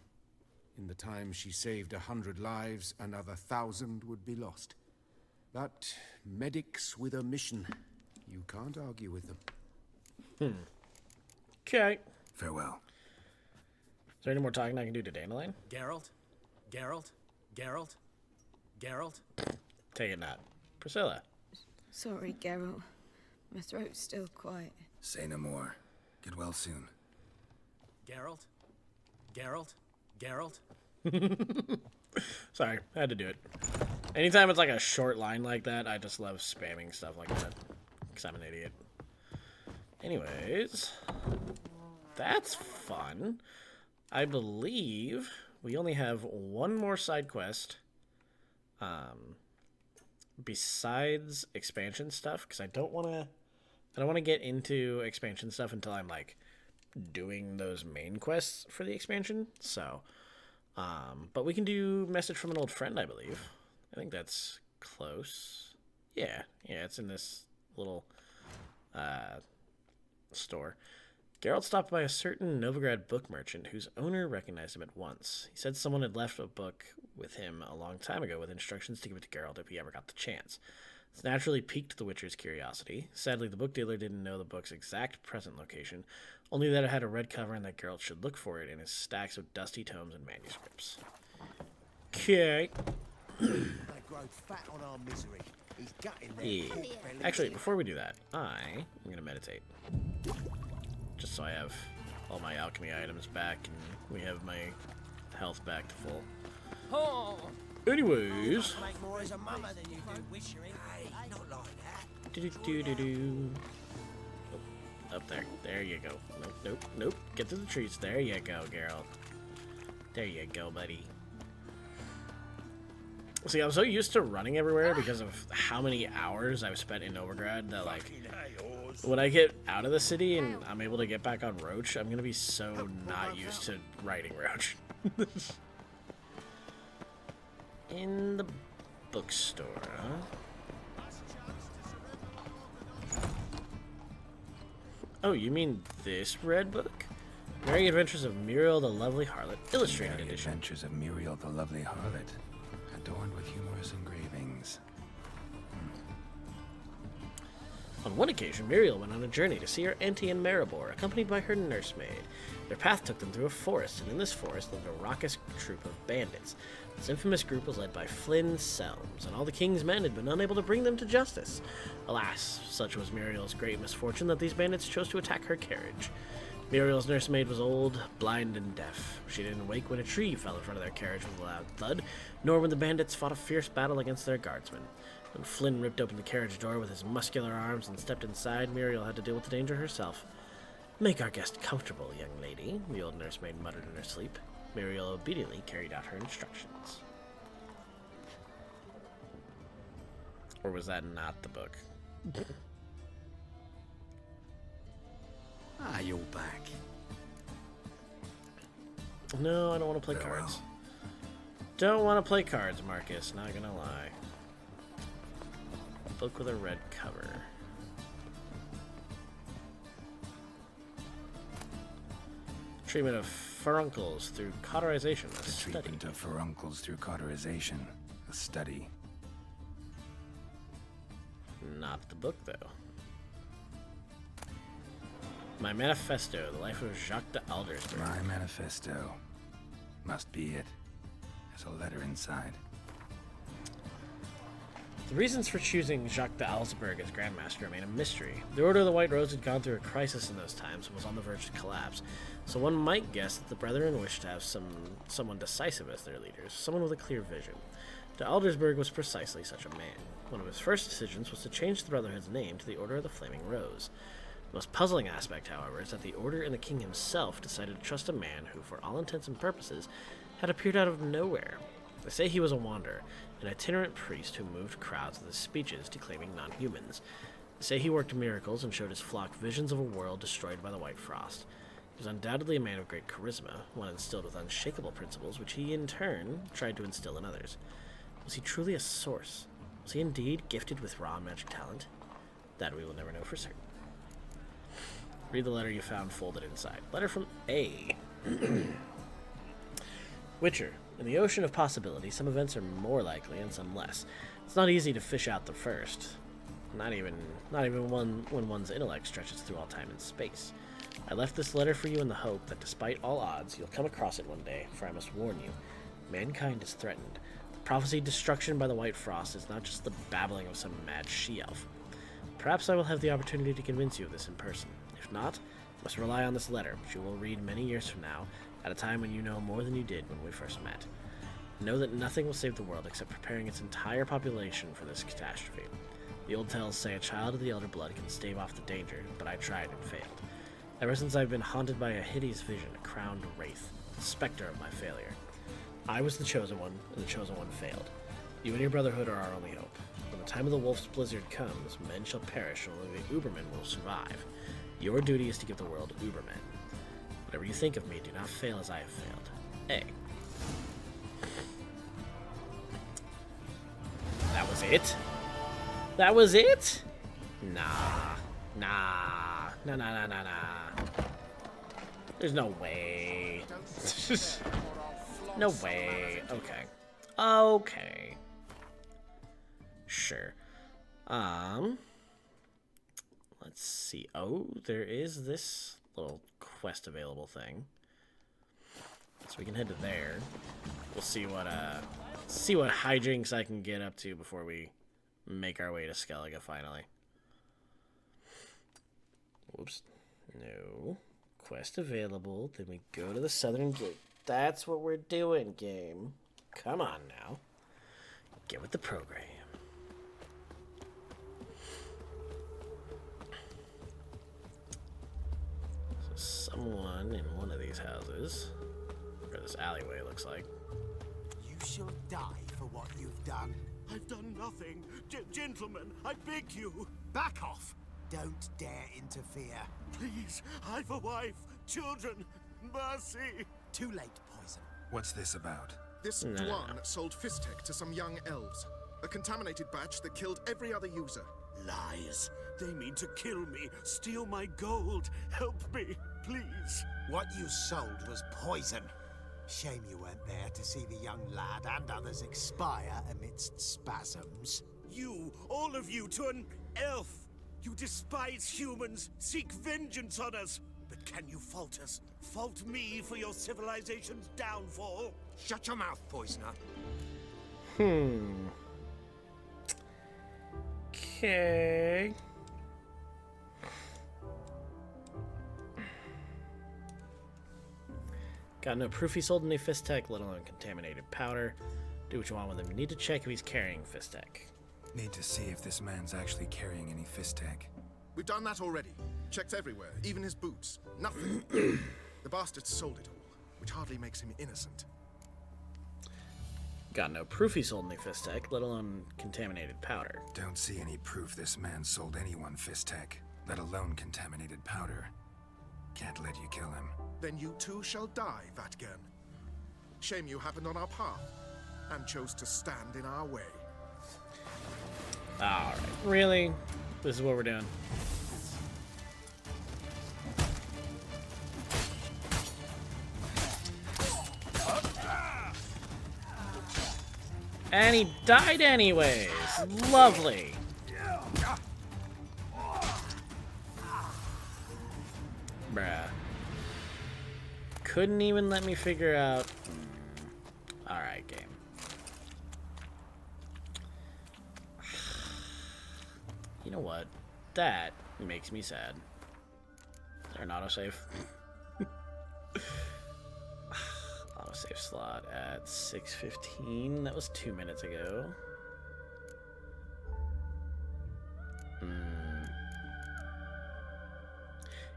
In the time she saved 100 lives, another 1,000 would be lost. But medics with a mission. You can't argue with them. Okay. Farewell. Is there any more talking I can do to Dandelion? Geralt? Geralt? Geralt? Geralt? Take it not. Priscilla. Sorry, Geralt. My throat's still quiet. Say no more. Get well soon. Geralt? Geralt? Geralt? Sorry, I had to do it. Anytime it's like a short line like that, I just love spamming stuff like that. Because I'm an idiot. Anyways. That's fun. I believe we only have one more side quest. Besides expansion stuff, because I don't want to I don't want to get into expansion stuff until I'm, like, doing those main quests for the expansion. So, but we can do Message from an Old Friend, I believe. I think that's close. Yeah, it's in this little store. Geralt stopped by a certain Novigrad book merchant whose owner recognized him at once. He said someone had left a book with him a long time ago with instructions to give it to Geralt if he ever got the chance. This naturally piqued the Witcher's curiosity. Sadly, the book dealer didn't know the book's exact present location, only that it had a red cover and that Geralt should look for it in his stacks of dusty tomes and manuscripts. Okay. They grow fat on our misery. He's gutting their Yeah. poor bellies. Actually, before we do that, I'm going to meditate. Just so I have all my alchemy items back and we have my health back to full. Oh. Anyways. Make more as a mama than you do wishering. Hey, not like that. Do-do-do-do-do. Oh, up there. There you go. Nope. Get to the trees. There you go, Geralt. There you go, buddy. See, I'm so used to running everywhere because of how many hours I've spent in Novigrad that, like, when I get out of the city and I'm able to get back on Roach, I'm gonna be so not used to riding Roach. In the bookstore, huh? Oh, you mean this red book? Merry Adventures of Muriel the Lovely Harlot, illustrated Merry edition. Adventures of Muriel the Lovely Harlot, adorned with humorous engravings. On one occasion, Muriel went on a journey to see her auntie in Maribor, accompanied by her nursemaid. Their path took them through a forest, and in this forest lived a raucous troop of bandits. This infamous group was led by Flynn Selms, and all the king's men had been unable to bring them to justice. Alas, such was Muriel's great misfortune that these bandits chose to attack her carriage. Muriel's nursemaid was old, blind, and deaf. She didn't wake when a tree fell in front of their carriage with a loud thud, nor when the bandits fought a fierce battle against their guardsmen. When Flynn ripped open the carriage door with his muscular arms and stepped inside, Muriel had to deal with the danger herself. "Make our guest comfortable, young lady," the old nursemaid muttered in her sleep. Muriel obediently carried out her instructions. Or was that not the book? You're back. No, I don't want to play cards. Don't want to play cards, Marcus, not gonna lie. A book with a red cover. Treatment of furuncles through cauterization. A The study. treatment of furuncles through cauterization. A study. Not the book, though. My Manifesto, The Life of Jacques de Aldersberg. My manifesto. Must be it. There's a letter inside. The reasons for choosing Jacques de Aldersberg as Grandmaster remain a mystery. The Order of the White Rose had gone through a crisis in those times and was on the verge of collapse, so one might guess that the Brethren wished to have someone decisive as their leaders, someone with a clear vision. De Aldersberg was precisely such a man. One of his first decisions was to change the Brotherhood's name to the Order of the Flaming Rose. The most puzzling aspect, however, is that the Order and the King himself decided to trust a man who, for all intents and purposes, had appeared out of nowhere. They say he was a wanderer, an itinerant priest who moved crowds with his speeches declaiming non-humans. They say he worked miracles and showed his flock visions of a world destroyed by the White Frost. He was undoubtedly a man of great charisma, one instilled with unshakable principles, which he, in turn, tried to instill in others. Was he truly a source? Was he indeed gifted with raw magic talent? That we will never know for certain. Read the letter you found folded inside. Letter from A. Witcher. In the ocean of possibility, some events are more likely and some less. It's not easy to fish out the first. Not even when one's intellect stretches through all time and space. I left this letter for you in the hope that despite all odds, you'll come across it one day, for I must warn you, mankind is threatened. The prophesied destruction by the White Frost is not just the babbling of some mad she-elf. Perhaps I will have the opportunity to convince you of this in person. If not, you must rely on this letter, which you will read many years from now, at a time when you know more than you did when we first met. Know that nothing will save the world except preparing its entire population for this catastrophe. The old tales say a child of the elder blood can stave off the danger, but I tried and failed. Ever since I've been haunted by a hideous vision, a crowned wraith, the specter of my failure. I was the chosen one, and the chosen one failed. You and your brotherhood are our only hope. When the time of the wolf's blizzard comes, men shall perish, and only the Ubermen will survive. Your duty is to give the world Ubermen. Whatever you think of me, do not fail as I have failed. A. That was it? That was it? Nah. Nah. Nah, nah, nah, nah, nah. There's no way. No way. Okay. Okay. Sure. Let's see. Oh, there is this little quest available thing. So we can head to there. We'll see what hijinks I can get up to before we make our way to Skellige finally. Whoops. No. Quest available. Then we go to the southern gate. That's what we're doing, game. Come on now. Get with the program. So someone in one of these houses, or this alleyway looks like. You shall die for what you've done. I've done nothing. Gentlemen, I beg you. Back off. Don't dare interfere. Please, I've a wife, children, mercy. Too late, Poison. What's this about? This Dwan sold Fistek to some young elves. A contaminated batch that killed every other user. Lies. They mean to kill me, steal my gold. Help me, please. What you sold was poison. Shame you weren't there to see the young lad and others expire amidst spasms. You, all of you, to an elf. You despise humans, seek vengeance on us. But can you fault us? Fault me for your civilization's downfall? Shut your mouth, poisoner. Okay. Got no proof he sold any Fistek, let alone contaminated powder. Do what you want with him. Need to check if he's carrying Fistek. Need to see if this man's actually carrying any Fistek. We've done that already. Checked everywhere, even his boots. Nothing. The bastard sold it all, which hardly makes him innocent. Got no proof he sold any Fistek, let alone contaminated powder. Don't see any proof this man sold anyone Fistek, let alone contaminated powder. Can't let you kill him. Then you too shall die, Vatgern. Shame you happened on our path, and chose to stand in our way. Alright, really? This is what we're doing. And he died anyways. Lovely. Bruh. Couldn't even let me figure out. Alright, game. You know what? That makes me sad. Is there an autosave? Autosave slot at 6:15. That was 2 minutes ago.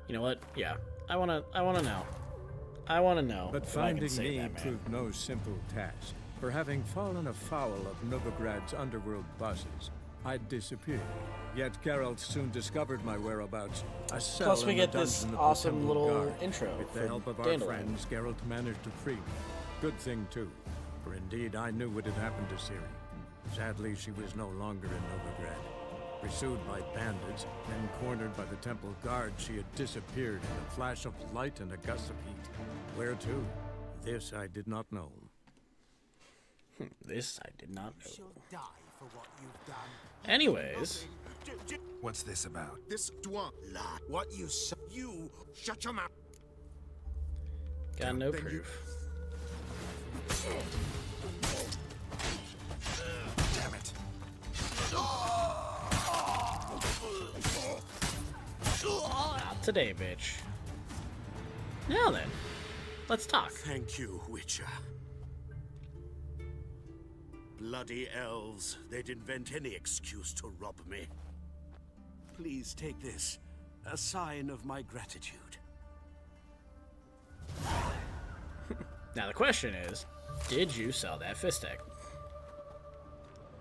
You know what? Yeah. I wanna know. I wanna know. But if I can finding save me that man. proved no simple task. For having fallen afoul of Novigrad's underworld bosses, I'd disappeared. Yet Geralt soon discovered my whereabouts. A cell Plus we in the get this dungeon of the awesome Temple little Guard. intro With the from help of our Dandelion. friends, Geralt managed to free me. Good thing, too. For indeed, I knew what had happened to Ciri. Sadly, she was no longer in Novigrad. Pursued by bandits, then cornered by the Temple Guard, she had disappeared in a flash of light and a gust of heat. Where to? This I did not know. This I did not know. You'll die for what you've done. Anyways. What's this about? This Dwan. Lad, what you say? You shut your mouth. Got no proof. Damn it. Not today, bitch. Now then, let's talk. Thank you, Witcher. Bloody elves. They'd invent any excuse to rob me. Please take this. A sign of my gratitude. Now the question is, did you sell that Fistek?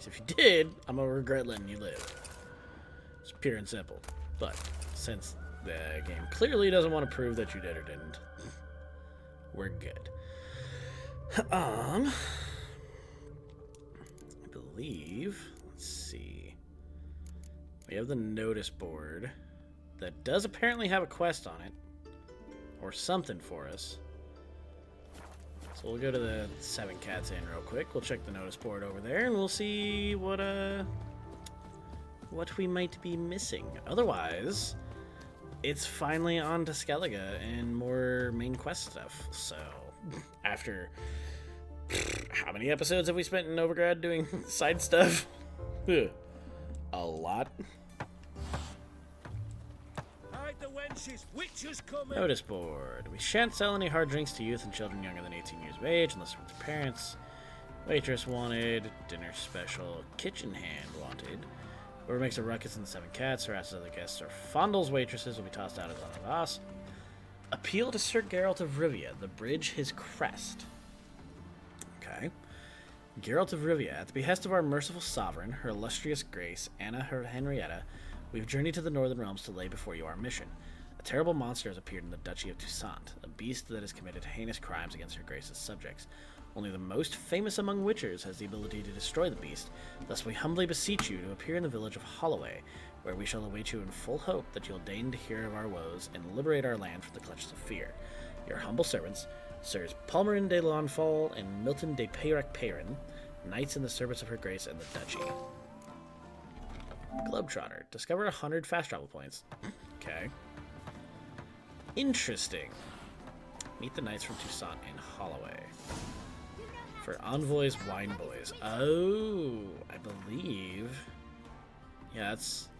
Because if you did, I'm going to regret letting you live. It's pure and simple. But since the game clearly doesn't want to prove that you did or didn't, we're good. I believe, let's see. We have the notice board that does apparently have a quest on it. Or something for us. So we'll go to the 7 Cats Inn real quick. We'll check the notice board over there, and we'll see what we might be missing. Otherwise, it's finally on to Skellige and more main quest stuff. So, after how many episodes have we spent in Novigrad doing side stuff? A lot. Notice board. We shan't sell any hard drinks to youth and children younger than 18 years of age unless with their parents. Waitress wanted. Dinner special. Kitchen hand wanted. Whoever makes a ruckus in the 7 Cats, harasses other guests, or fondles waitresses will be tossed out as one of us. Appeal to Sir Geralt of Rivia. The bridge his crest. Okay. Geralt of Rivia. At the behest of our merciful sovereign, her illustrious grace, Anna Henrietta, we've journeyed to the northern realms to lay before you our mission. A terrible monster has appeared in the Duchy of Toussaint, a beast that has committed heinous crimes against her grace's subjects. Only the most famous among witchers has the ability to destroy the beast, thus we humbly beseech you to appear in the village of Holloway, where we shall await you in full hope that you'll deign to hear of our woes and liberate our land from the clutches of fear. Your humble servants, Sirs Palmerin de Launfal and Milton de Peyrac-Peyrin, knights in the service of her grace and the duchy. Globetrotter. Discover 100 fast travel points. Okay. Interesting. Meet the knights from Toussaint in Holloway. For envoys, wine boys. Oh, I believe. Yeah, that's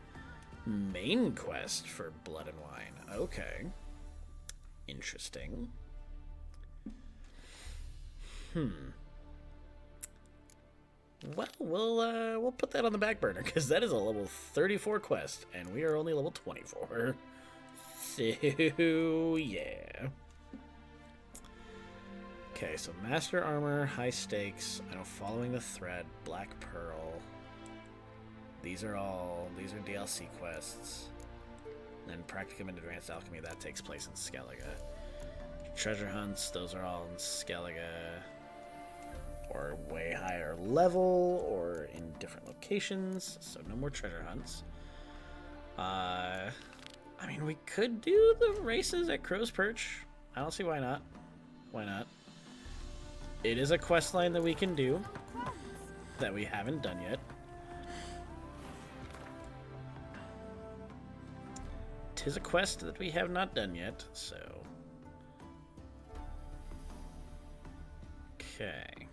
main quest for blood and wine. Okay. Interesting. Well, we'll put that on the back burner because that is a level 34 quest, and we are only level 24. So yeah. Okay, so Master Armor, High Stakes, I know Following the Thread, Black Pearl. These are DLC quests. Then Practicum and Advanced Alchemy, that takes place in Skellige. Treasure Hunts, those are all in Skellige. Or way higher level, or in different locations, so no more treasure hunts. I mean, we could do the races at Crow's Perch. I don't see why not. Why not? It is a quest line that we can do that we haven't done yet. Tis a quest that we have not done yet, so. Okay.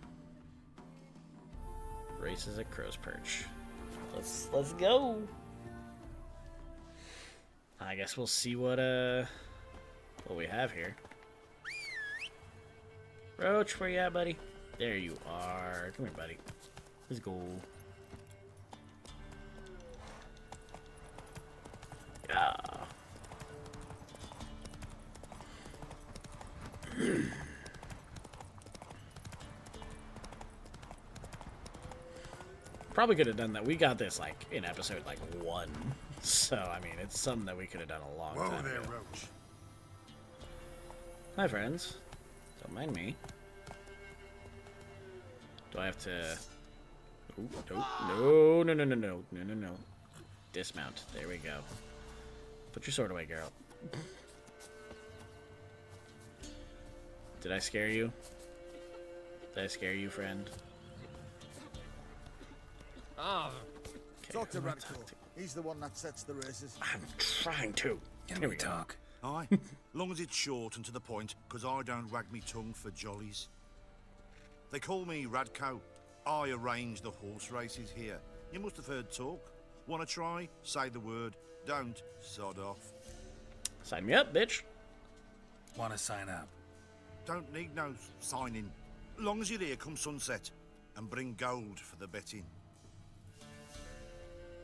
Races at Crow's Perch. Let's go. I guess we'll see what we have here. Roach, where you at, buddy? There you are. Come here, buddy. Let's go. Yeah. Probably could have done that. We got this like in episode like 1, so I mean it's something that we could have done a long time there, ago. Roach. Hi, friends. Don't mind me. Do I have to? Oh, no. Dismount. There we go. Put your sword away, Geralt. Did I scare you? Did I scare you, friend? Talk to Radko. He's the one that sets the races. I'm trying to. Can we talk? Aye, long as it's short and to the point, because I don't wag me tongue for jollies. They call me Radko. I arrange the horse races here. You must have heard talk. Want to try? Say the word. Don't, sod off. Sign me up, bitch. Want to sign up? Don't need no signing. Long as you're here come sunset, and bring gold for the betting.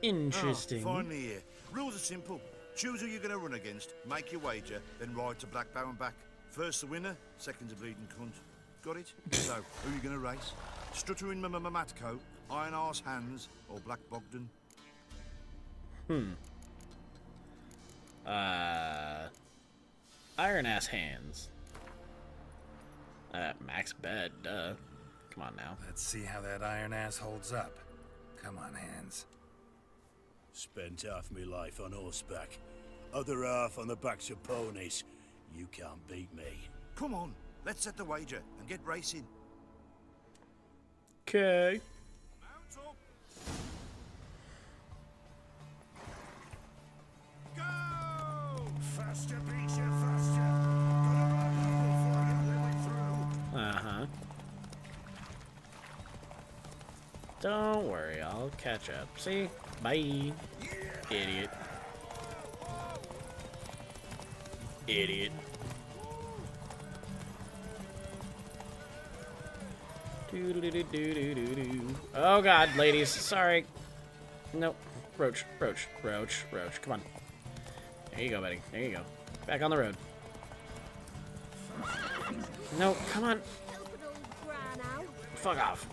Interesting. Finally here. Rules are simple. Choose who you're going to run against, make your wager, then ride to Blackbow and back. First the winner, second's a bleeding cunt. Got it? So, who are you going to race? Stuttering Matco, Iron Arse Hands or Black Bogdan? Iron Ass Hands. Max bed, duh. Come on now. Let's see how that iron ass holds up. Come on, Hands. Spent half my life on horseback, other half on the backs of ponies. You can't beat me. Come on, let's set the wager and get racing. Okay. Faster, beat you faster. Gotta run before you limit through. Uh-huh. Don't worry, I'll catch up. See? Bye. Idiot. Idiot. Oh god, ladies. Sorry. Nope. Roach. Come on. There you go, buddy. There you go. Back on the road. No, come on. Fuck off.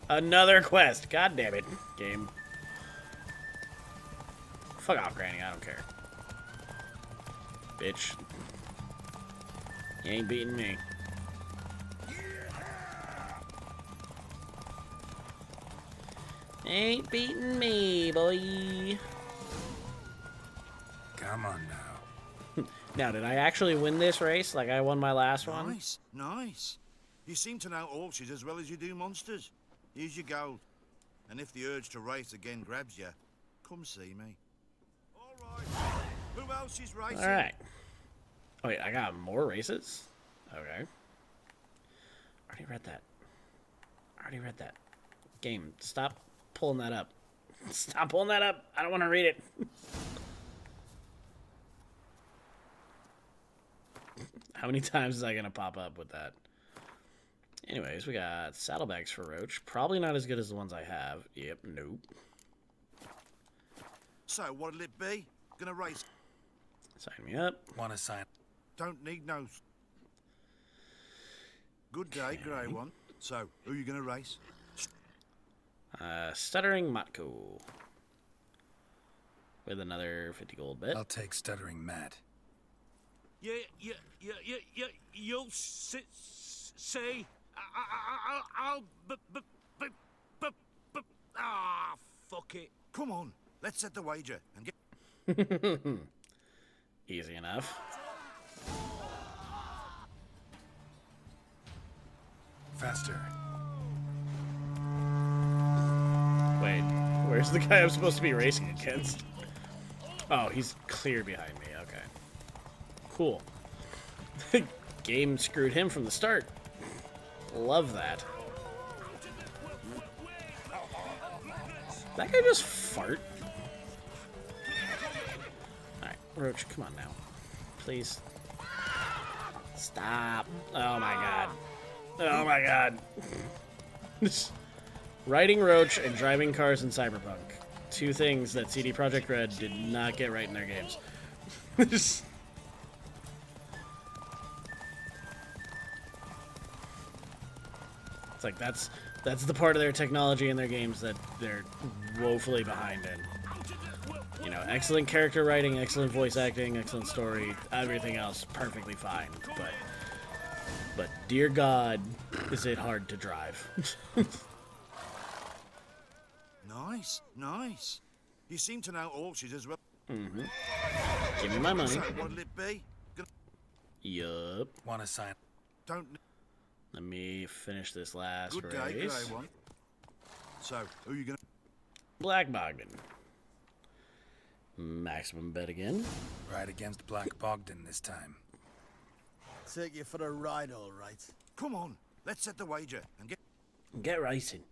Another quest. God damn it. Game. Fuck off, Granny. I don't care. Bitch. You ain't beating me. Ain't beating me, boy. Come on now. Now, did I actually win this race? Like I won my last one? Nice, nice. You seem to know horses as well as you do monsters. Here's your gold. And if the urge to race again grabs you, come see me. All right. Who else is racing? All right. Oh, wait, I got more races? Okay. Already read that. Game, stop pulling that up. Stop pulling that up. I don't want to read it. How many times is that going to pop up with that? Anyways, we got saddlebags for Roach. Probably not as good as the ones I have. Yep, nope. So, what'll it be? Gonna race? Sign me up. Want to sign? Don't need no... Good day, Grey One. So, who you gonna race? Stuttering Matko. With another 50 gold bet. I'll take Stuttering Matt. You'll say... fuck it. Come on, let's set the wager and get... Easy enough. Faster. Wait, where's the guy I'm supposed to be racing against? Oh, he's clear behind me. Okay. Cool. Game screwed him from the start. Love that. That guy just fart? Alright, Roach, come on now. Please. Stop. Oh my god. Oh my god. Riding Roach and driving cars in Cyberpunk. Two things that CD Projekt Red did not get right in their games. It's like that's the part of their technology in their games that they're woefully behind in. You know, excellent character writing, excellent voice acting, excellent story, everything else perfectly fine. But dear God, is it hard to drive. Nice, nice. You seem to know horses as well. Mm-hmm. Give me my money. So, what'll it be? Yup. Want to sign? Don't... Let me finish this last Good race. day, Grey One. So, who you gonna... Black Bogdan. Maximum bet again. Ride against Black Bogdan this time. Take you for a ride, all right. Come on, let's set the wager and get racing.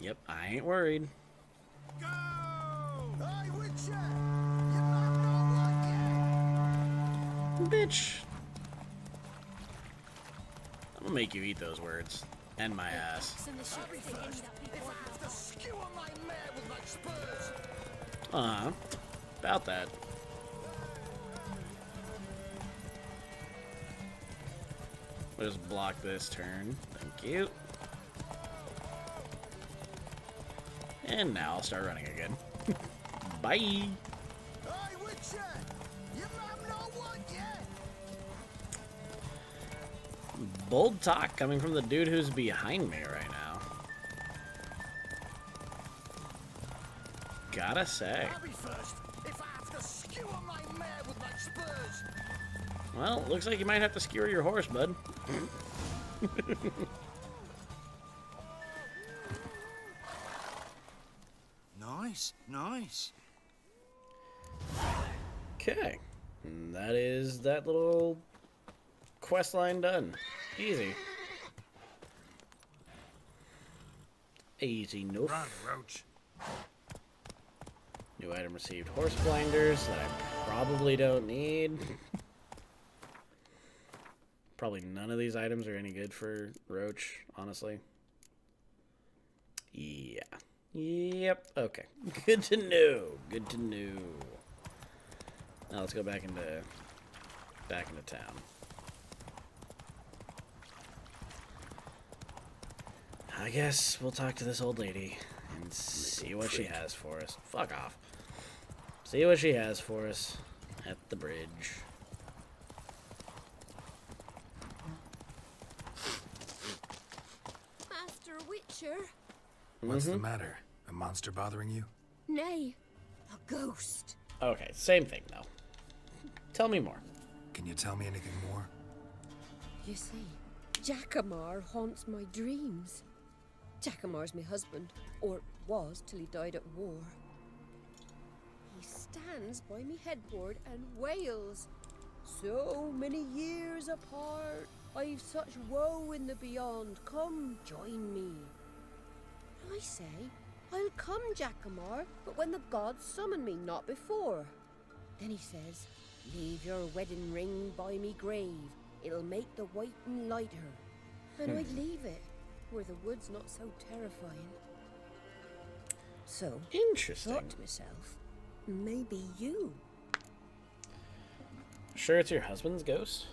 Yep, I ain't worried. Go! Hey, Witcher! Bitch. I'm gonna make you eat those words. And my ass. About that. We'll just block this turn. Thank you. And now I'll start running again. Bye. Hey, Witcher! You have not won yet! Bold talk coming from the dude who's behind me right now. Gotta say. I'll be first if I have to skewer my mare with my spurs. Well, looks like you might have to skewer your horse, bud. Nice, nice. Okay. And that is that little quest line done. Easy. Easy enough. Run, Roach. New item received. Horse blinders that I probably don't need. Probably none of these items are any good for Roach, honestly. Yeah. Yep. Okay. Good to know. Good to know. Now let's go back into town. I guess we'll talk to this old lady and see what she has for us. Fuck off. See what she has for us at the bridge. Master Witcher? What's the matter? A monster bothering you? Nay, a ghost. Okay, same thing though. Tell me more. Can you tell me anything more? You see, Jackamar haunts my dreams. Jackamar's my husband, or was till he died at war. He stands by me headboard and wails. So many years apart, I've such woe in the beyond. Come, join me. I say, I'll come, Jackamar, but when the gods summon me, not before. Then he says, leave your wedding ring by me grave. It'll make the whiting lighter. And I'd leave it, where the wood's not so terrifying. So, interesting. Thought to myself, maybe you. Sure it's your husband's ghost?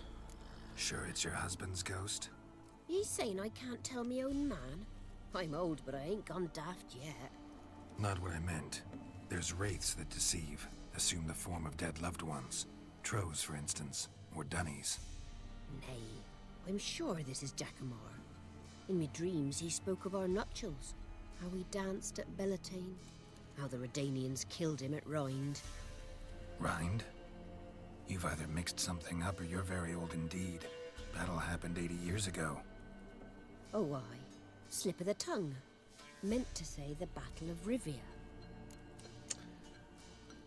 Sure it's your husband's ghost? He's saying I can't tell me own man. I'm old, but I ain't gone daft yet. Not what I meant. There's wraiths that deceive, assume the form of dead loved ones. Trows, for instance, or dunnies. Nay, I'm sure this is Jackamar. In me dreams, he spoke of our nuptials, how we danced at Bellatane, how the Redanians killed him at Rind. Rind? You've either mixed something up or you're very old indeed. Battle happened 80 years ago. Oh, aye. Slip of the tongue. Meant to say the Battle of Rivia.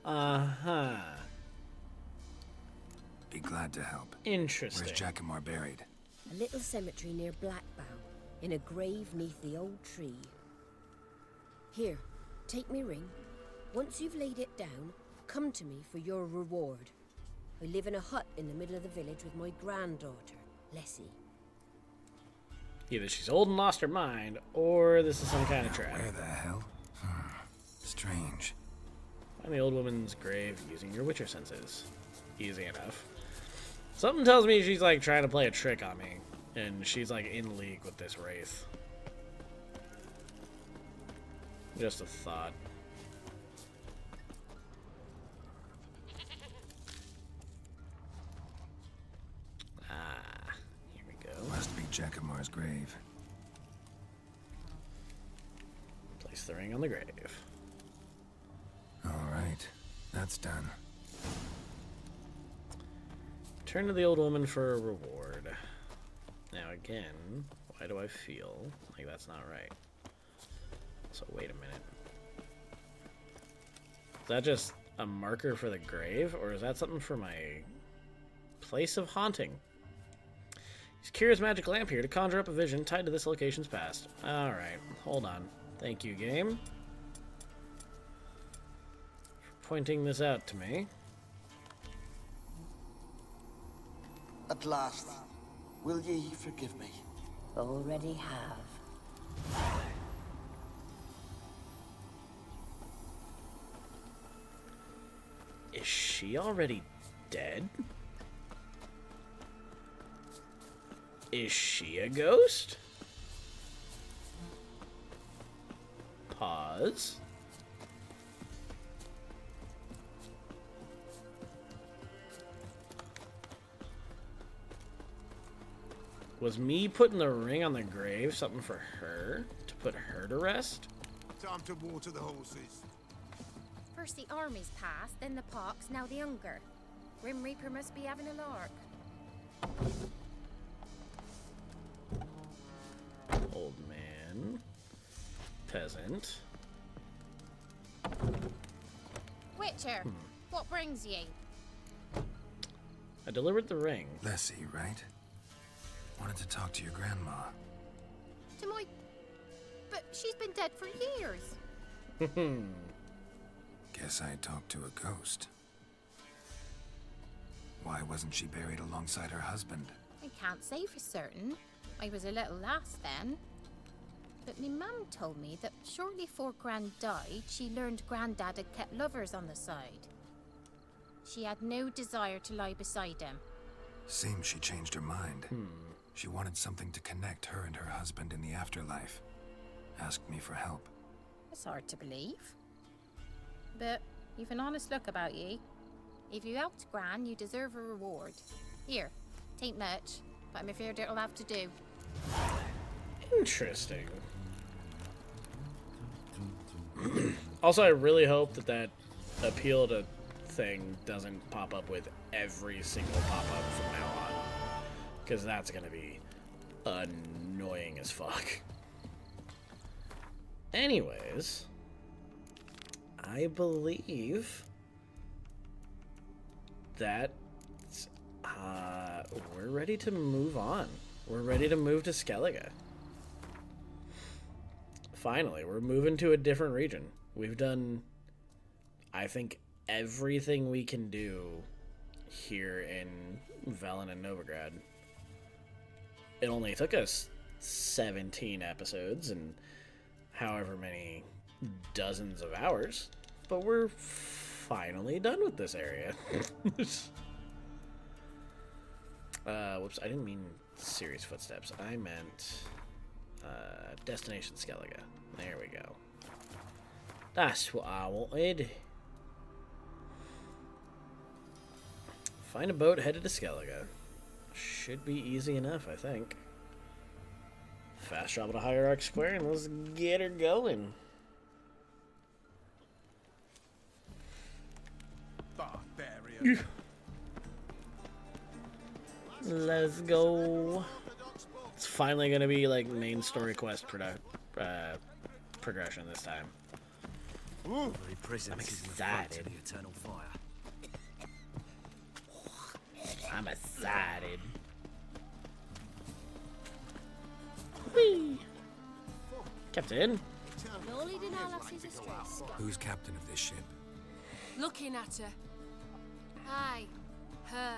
Uh-huh. Be glad to help. Interesting. Where's Jackamar buried? A little cemetery near Blackbow, in a grave neath the old tree. Here, take me ring. Once you've laid it down, come to me for your reward. I live in a hut in the middle of the village with my granddaughter, Lessie. Either she's old and lost her mind, or this is some kind of trap. Where the hell? Strange. Find the old woman's grave using your Witcher senses. Easy enough. Something tells me she's like trying to play a trick on me, and she's like in league with this wraith. Just a thought. Ah, here we go. Must be Jackamar's grave. Place the ring on the grave. Alright, that's done. Turn to the old woman for a reward. Now again, why do I feel like that's not right? So wait a minute. Is that just a marker for the grave, or is that something for my place of haunting? Use Kira's magic lamp here to conjure up a vision tied to this location's past. Alright, hold on. Thank you, game, for pointing this out to me. At last, will ye forgive me? Already have. Is she already dead? Is she a ghost? Pause. Was me putting the ring on the grave something for her? To put her to rest? Time to water the horses. First the armies passed, then the pox, now the hunger. Grim Reaper must be having a lark. Old man. Peasant. Witcher, what brings ye? I delivered the ring. Lessie, right? Wanted to talk to your grandma. To my... But she's been dead for years. Guess I talked to a ghost. Why wasn't she buried alongside her husband? I can't say for certain. I was a little lass then. But me mum told me that shortly before Gran died, she learned Grandad had kept lovers on the side. She had no desire to lie beside him. Seems she changed her mind. She wanted something to connect her and her husband in the afterlife. Asked me for help. It's hard to believe. But you've an honest look about ye. If you helped Gran, you deserve a reward. Here, tain't much, but I'm afraid it'll have to do. Interesting. Also, I really hope that that appeal to thing doesn't pop up with every single pop-up from now on. Because that's going to be annoying as fuck. Anyways, I believe that we're ready to move on. We're ready to move to Skellige. Finally, we're moving to a different region. We've done, I think, everything we can do here in Velen and Novigrad. It only took us 17 episodes and however many dozens of hours, but we're finally done with this area. Whoops, I didn't mean Serious Footsteps. I meant Destination Skellige. There we go. That's what I wanted. Find a boat headed to Skellige. Should be easy enough, I think. Fast travel to Hierarch Square and let's get her going. Barbarian. Let's go. It's finally gonna be like main story quest progression this time. I'm excited. The eternal fire. I'm excited. Whee! Captain. No leading our lassies astray, Scott. Who's captain of this ship? Looking at her. Aye, her.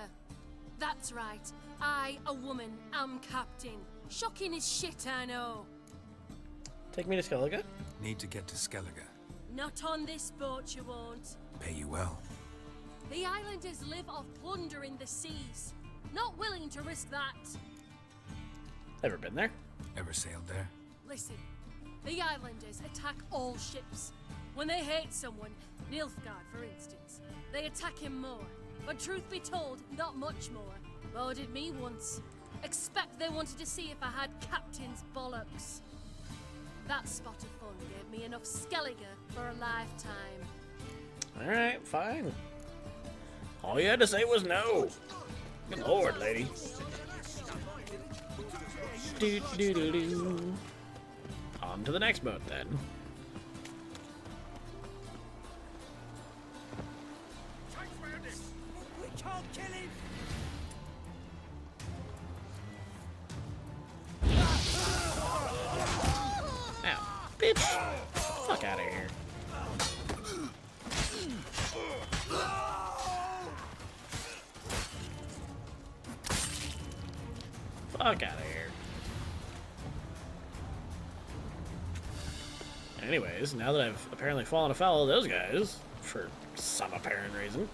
That's right. I, a woman, am captain. Shocking as shit, I know. Take me to Skellige? Need to get to Skellige. Not on this boat, you won't. Pay you well. The islanders live off plunder in the seas. Not willing to risk that. Ever been there? Ever sailed there? Listen, the islanders attack all ships. When they hate someone, Nilfgaard for instance, they attack him more. But truth be told, not much more. Boarded me once. Expect they wanted to see if I had captain's bollocks. That spot of fun gave me enough Skellige for a lifetime. Alright, fine. All you had to say was no. Good lord, lady. Do do do do. On to the next boat then. We can't kill him! Ow, bitch. Fuck out of here. Fuck out of here. Anyways, now that I've apparently fallen afoul of those guys, for some apparent reason,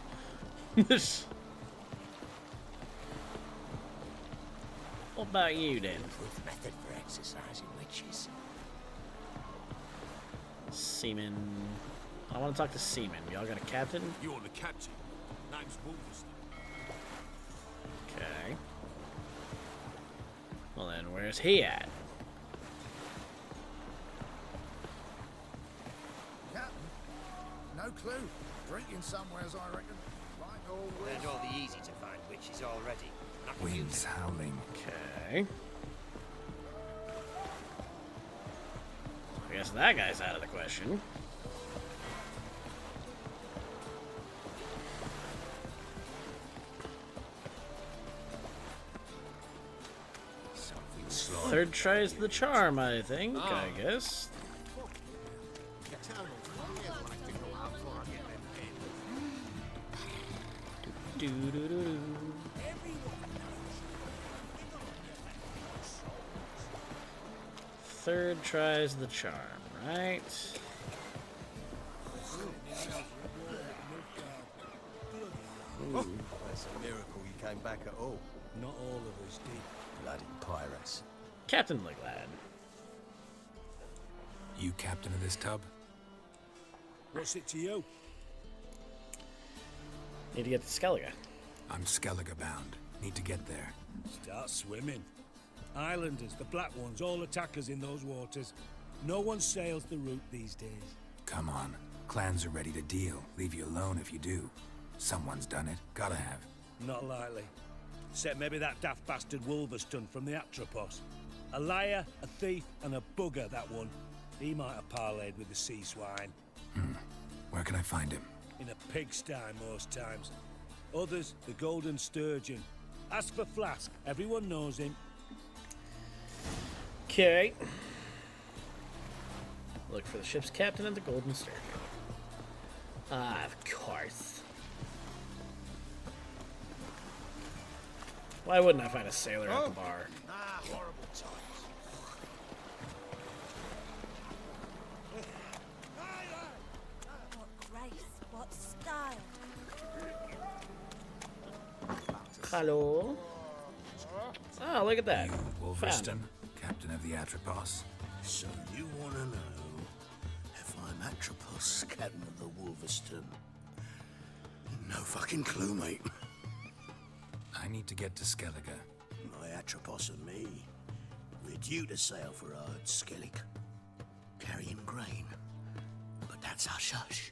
What about you then? With method for exercising witches. Seaman. I want to talk to Seaman. Y'all got a captain? You're the captain. Name's Wolverstone. Okay. Well then, where's he at? Captain? No clue. Drinking somewheres, I reckon. Like always. They're all the easy to find witches already. Winds howling. Okay. I guess that guy's out of the question. Third tries the charm, I think, I guess. Do, do, do, do. Third tries the charm, right? Oh, it's a miracle you came back at all. Not all of us did. Bloody pirates. Captain Leglad. You captain of this tub? What's it to you? Need to get to Skellige. I'm Skellige bound. Need to get there. Start swimming. Islanders, the black ones, all attackers in those waters. No one sails the route these days. Come on. Clans are ready to deal. Leave you alone if you do. Someone's done it. Gotta have. Not likely. Except maybe that daft bastard Wolverstone from the Atropos. A liar, a thief, and a bugger, that one. He might have parlayed with the sea swine. Where can I find him? In a pigsty most times. Others, the Golden Sturgeon. Ask for Flask. Everyone knows him. Okay. Look for the ship's captain and the Golden Sturgeon. Ah, of course. Why wouldn't I find a sailor at the bar? Ah, horrible times. What grace, what style. Hello. Oh, look at that. Wolverstone, captain of the Atropos. So you want to know if I'm Atropos, captain of the Wolverstone? No fucking clue, mate. I need to get to Skellige. My Atropos and me, we're due to sail for Ard Skellig, carrying grain. But that's hush-hush.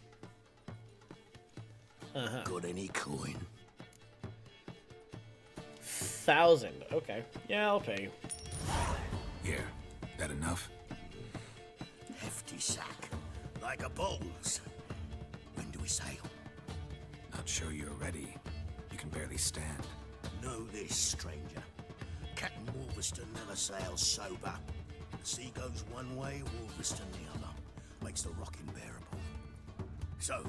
Got any coin? 1,000. Okay. Yeah, I'll pay you. Here. That enough? Hefty sack, like a bull's. When do we sail? Not sure you're ready. You can barely stand. Know this, stranger. Captain Wolverstone never sails sober. The sea goes one way, Wolverstone the other. Makes the rocking bearable. So,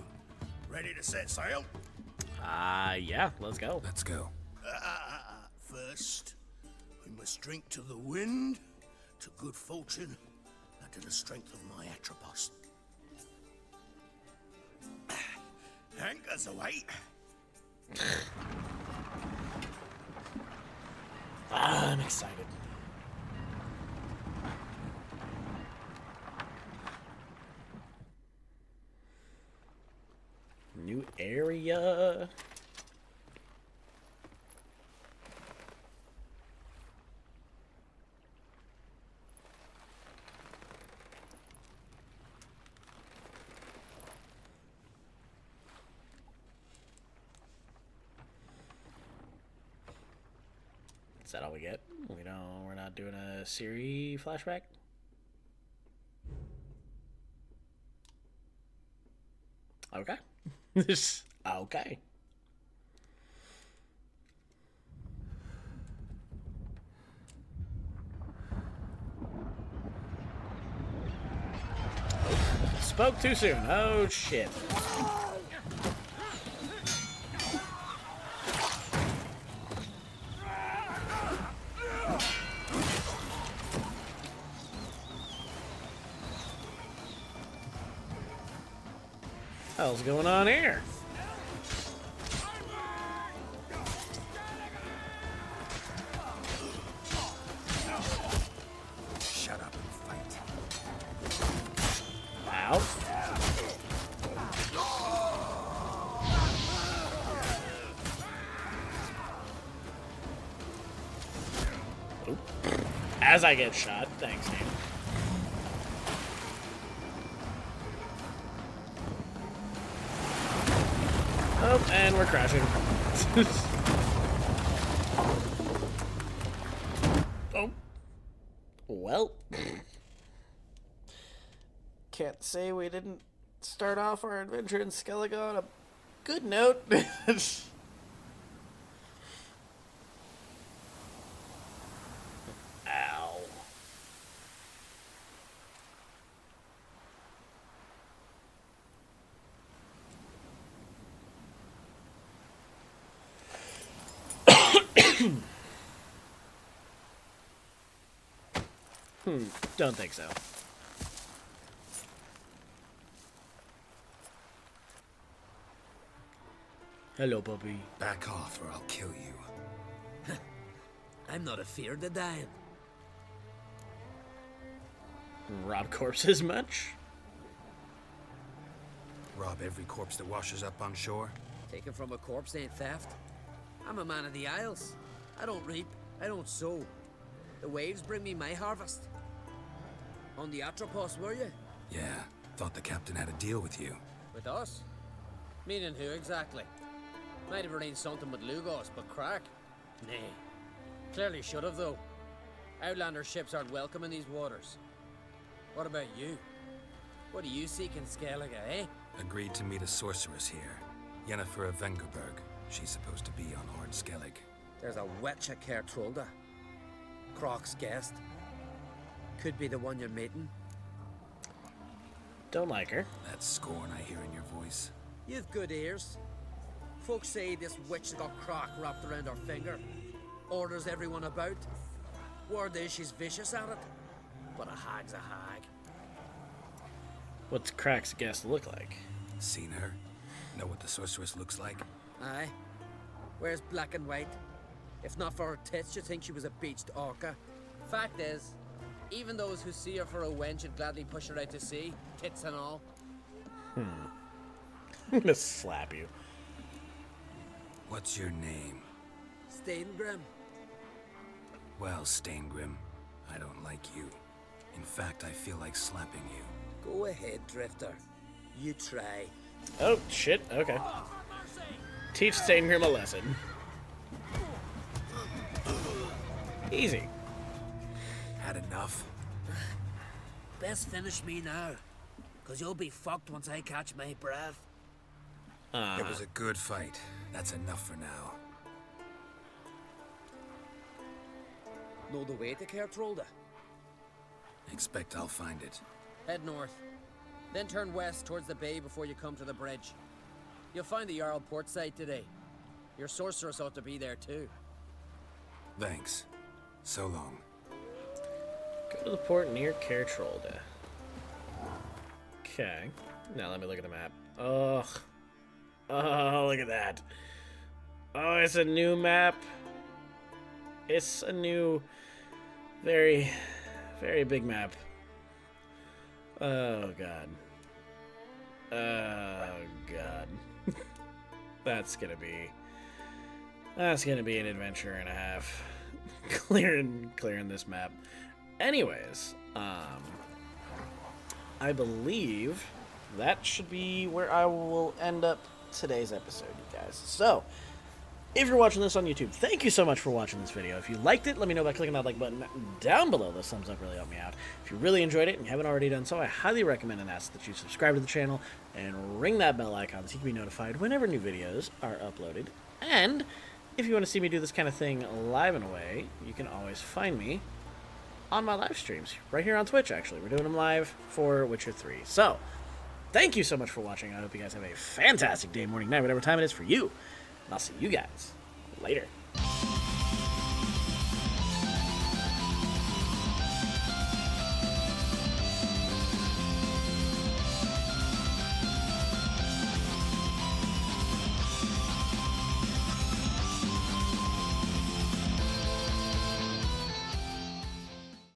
ready to set sail? Yeah, let's go. Let's go. First, we must drink to the wind, to good fortune, and to the strength of my Atropos. Anchors away. I'm excited. New area. Is that all we get? We're not doing a Siri flashback? Okay. Okay. Spoke too soon. Oh shit. Hell's going on here? As I get shot. Thanks, game. Oh, and we're crashing. Oh. Well. Can't say we didn't start off our adventure in Skellige on a good note. Ow. Don't think so. Hello, puppy. Back off or I'll kill you. I'm not afeard of dying. Rob corpses much? Rob every corpse that washes up on shore? Taken from a corpse ain't theft. I'm a man of the Isles. I don't reap, I don't sow. The waves bring me my harvest. On the Atropos, were you? Yeah, thought the captain had a deal with you. With us? Meaning who exactly? Might have arranged something with Lugos, but crack? Nay. Clearly should have, though. Outlander ships aren't welcome in these waters. What about you? What do you seek in Skellige, eh? Agreed to meet a sorceress here. Yennefer of Vengerberg. She's supposed to be on Hord Skellig. There's a witch at Kertrolda. Croc's guest. Could be the one you're meeting. Don't like her. That scorn I hear in your voice. You've good ears. Folks say this witch has got Croc wrapped around her finger. Orders everyone about. Word is she's vicious at it. But a hag's a hag. What's Croc's guest look like? Seen her? Know what the sorceress looks like? Aye. Wears black and white. If not for her tits, you'd think she was a beached orca. Fact is, even those who see her for a wench would gladly push her out to sea, tits and all. I'm gonna slap you. What's your name? Steingrim. Well, Steingrim, I don't like you. In fact, I feel like slapping you. Go ahead, Drifter. You try. Oh, shit. Okay. Teach Steingrim a lesson. Easy. Had enough? Best finish me now, because you'll be fucked once I catch my breath. It was a good fight. That's enough for now. Know the way to Kertrolda? Expect I'll find it. Head north. Then turn west towards the bay before you come to the bridge. You'll find the Jarl port site today. Your sorceress ought to be there too. Thanks. So long. Go to the port near Kertrolda. Okay. Now let me look at the map. Ugh. Oh, look at that. Oh, it's a new map. It's a new, very, very big map. Oh, God. Oh, God. That's gonna be an adventure and a half. clearing this map. Anyways, I believe that should be where I will end up today's episode, you guys. So, if you're watching this on YouTube, thank you so much for watching this video. If you liked it, let me know by clicking that like button down below. Those thumbs up really help me out. If you really enjoyed it and you haven't already done so, I highly recommend and ask that you subscribe to the channel and ring that bell icon so you can be notified whenever new videos are uploaded. And if you want to see me do this kind of thing live and away, you can always find me on my live streams right here on Twitch. Actually, we're doing them live for Witcher 3. So, thank you so much for watching. I hope you guys have a fantastic day, morning, night, whatever time it is for you. And I'll see you guys later.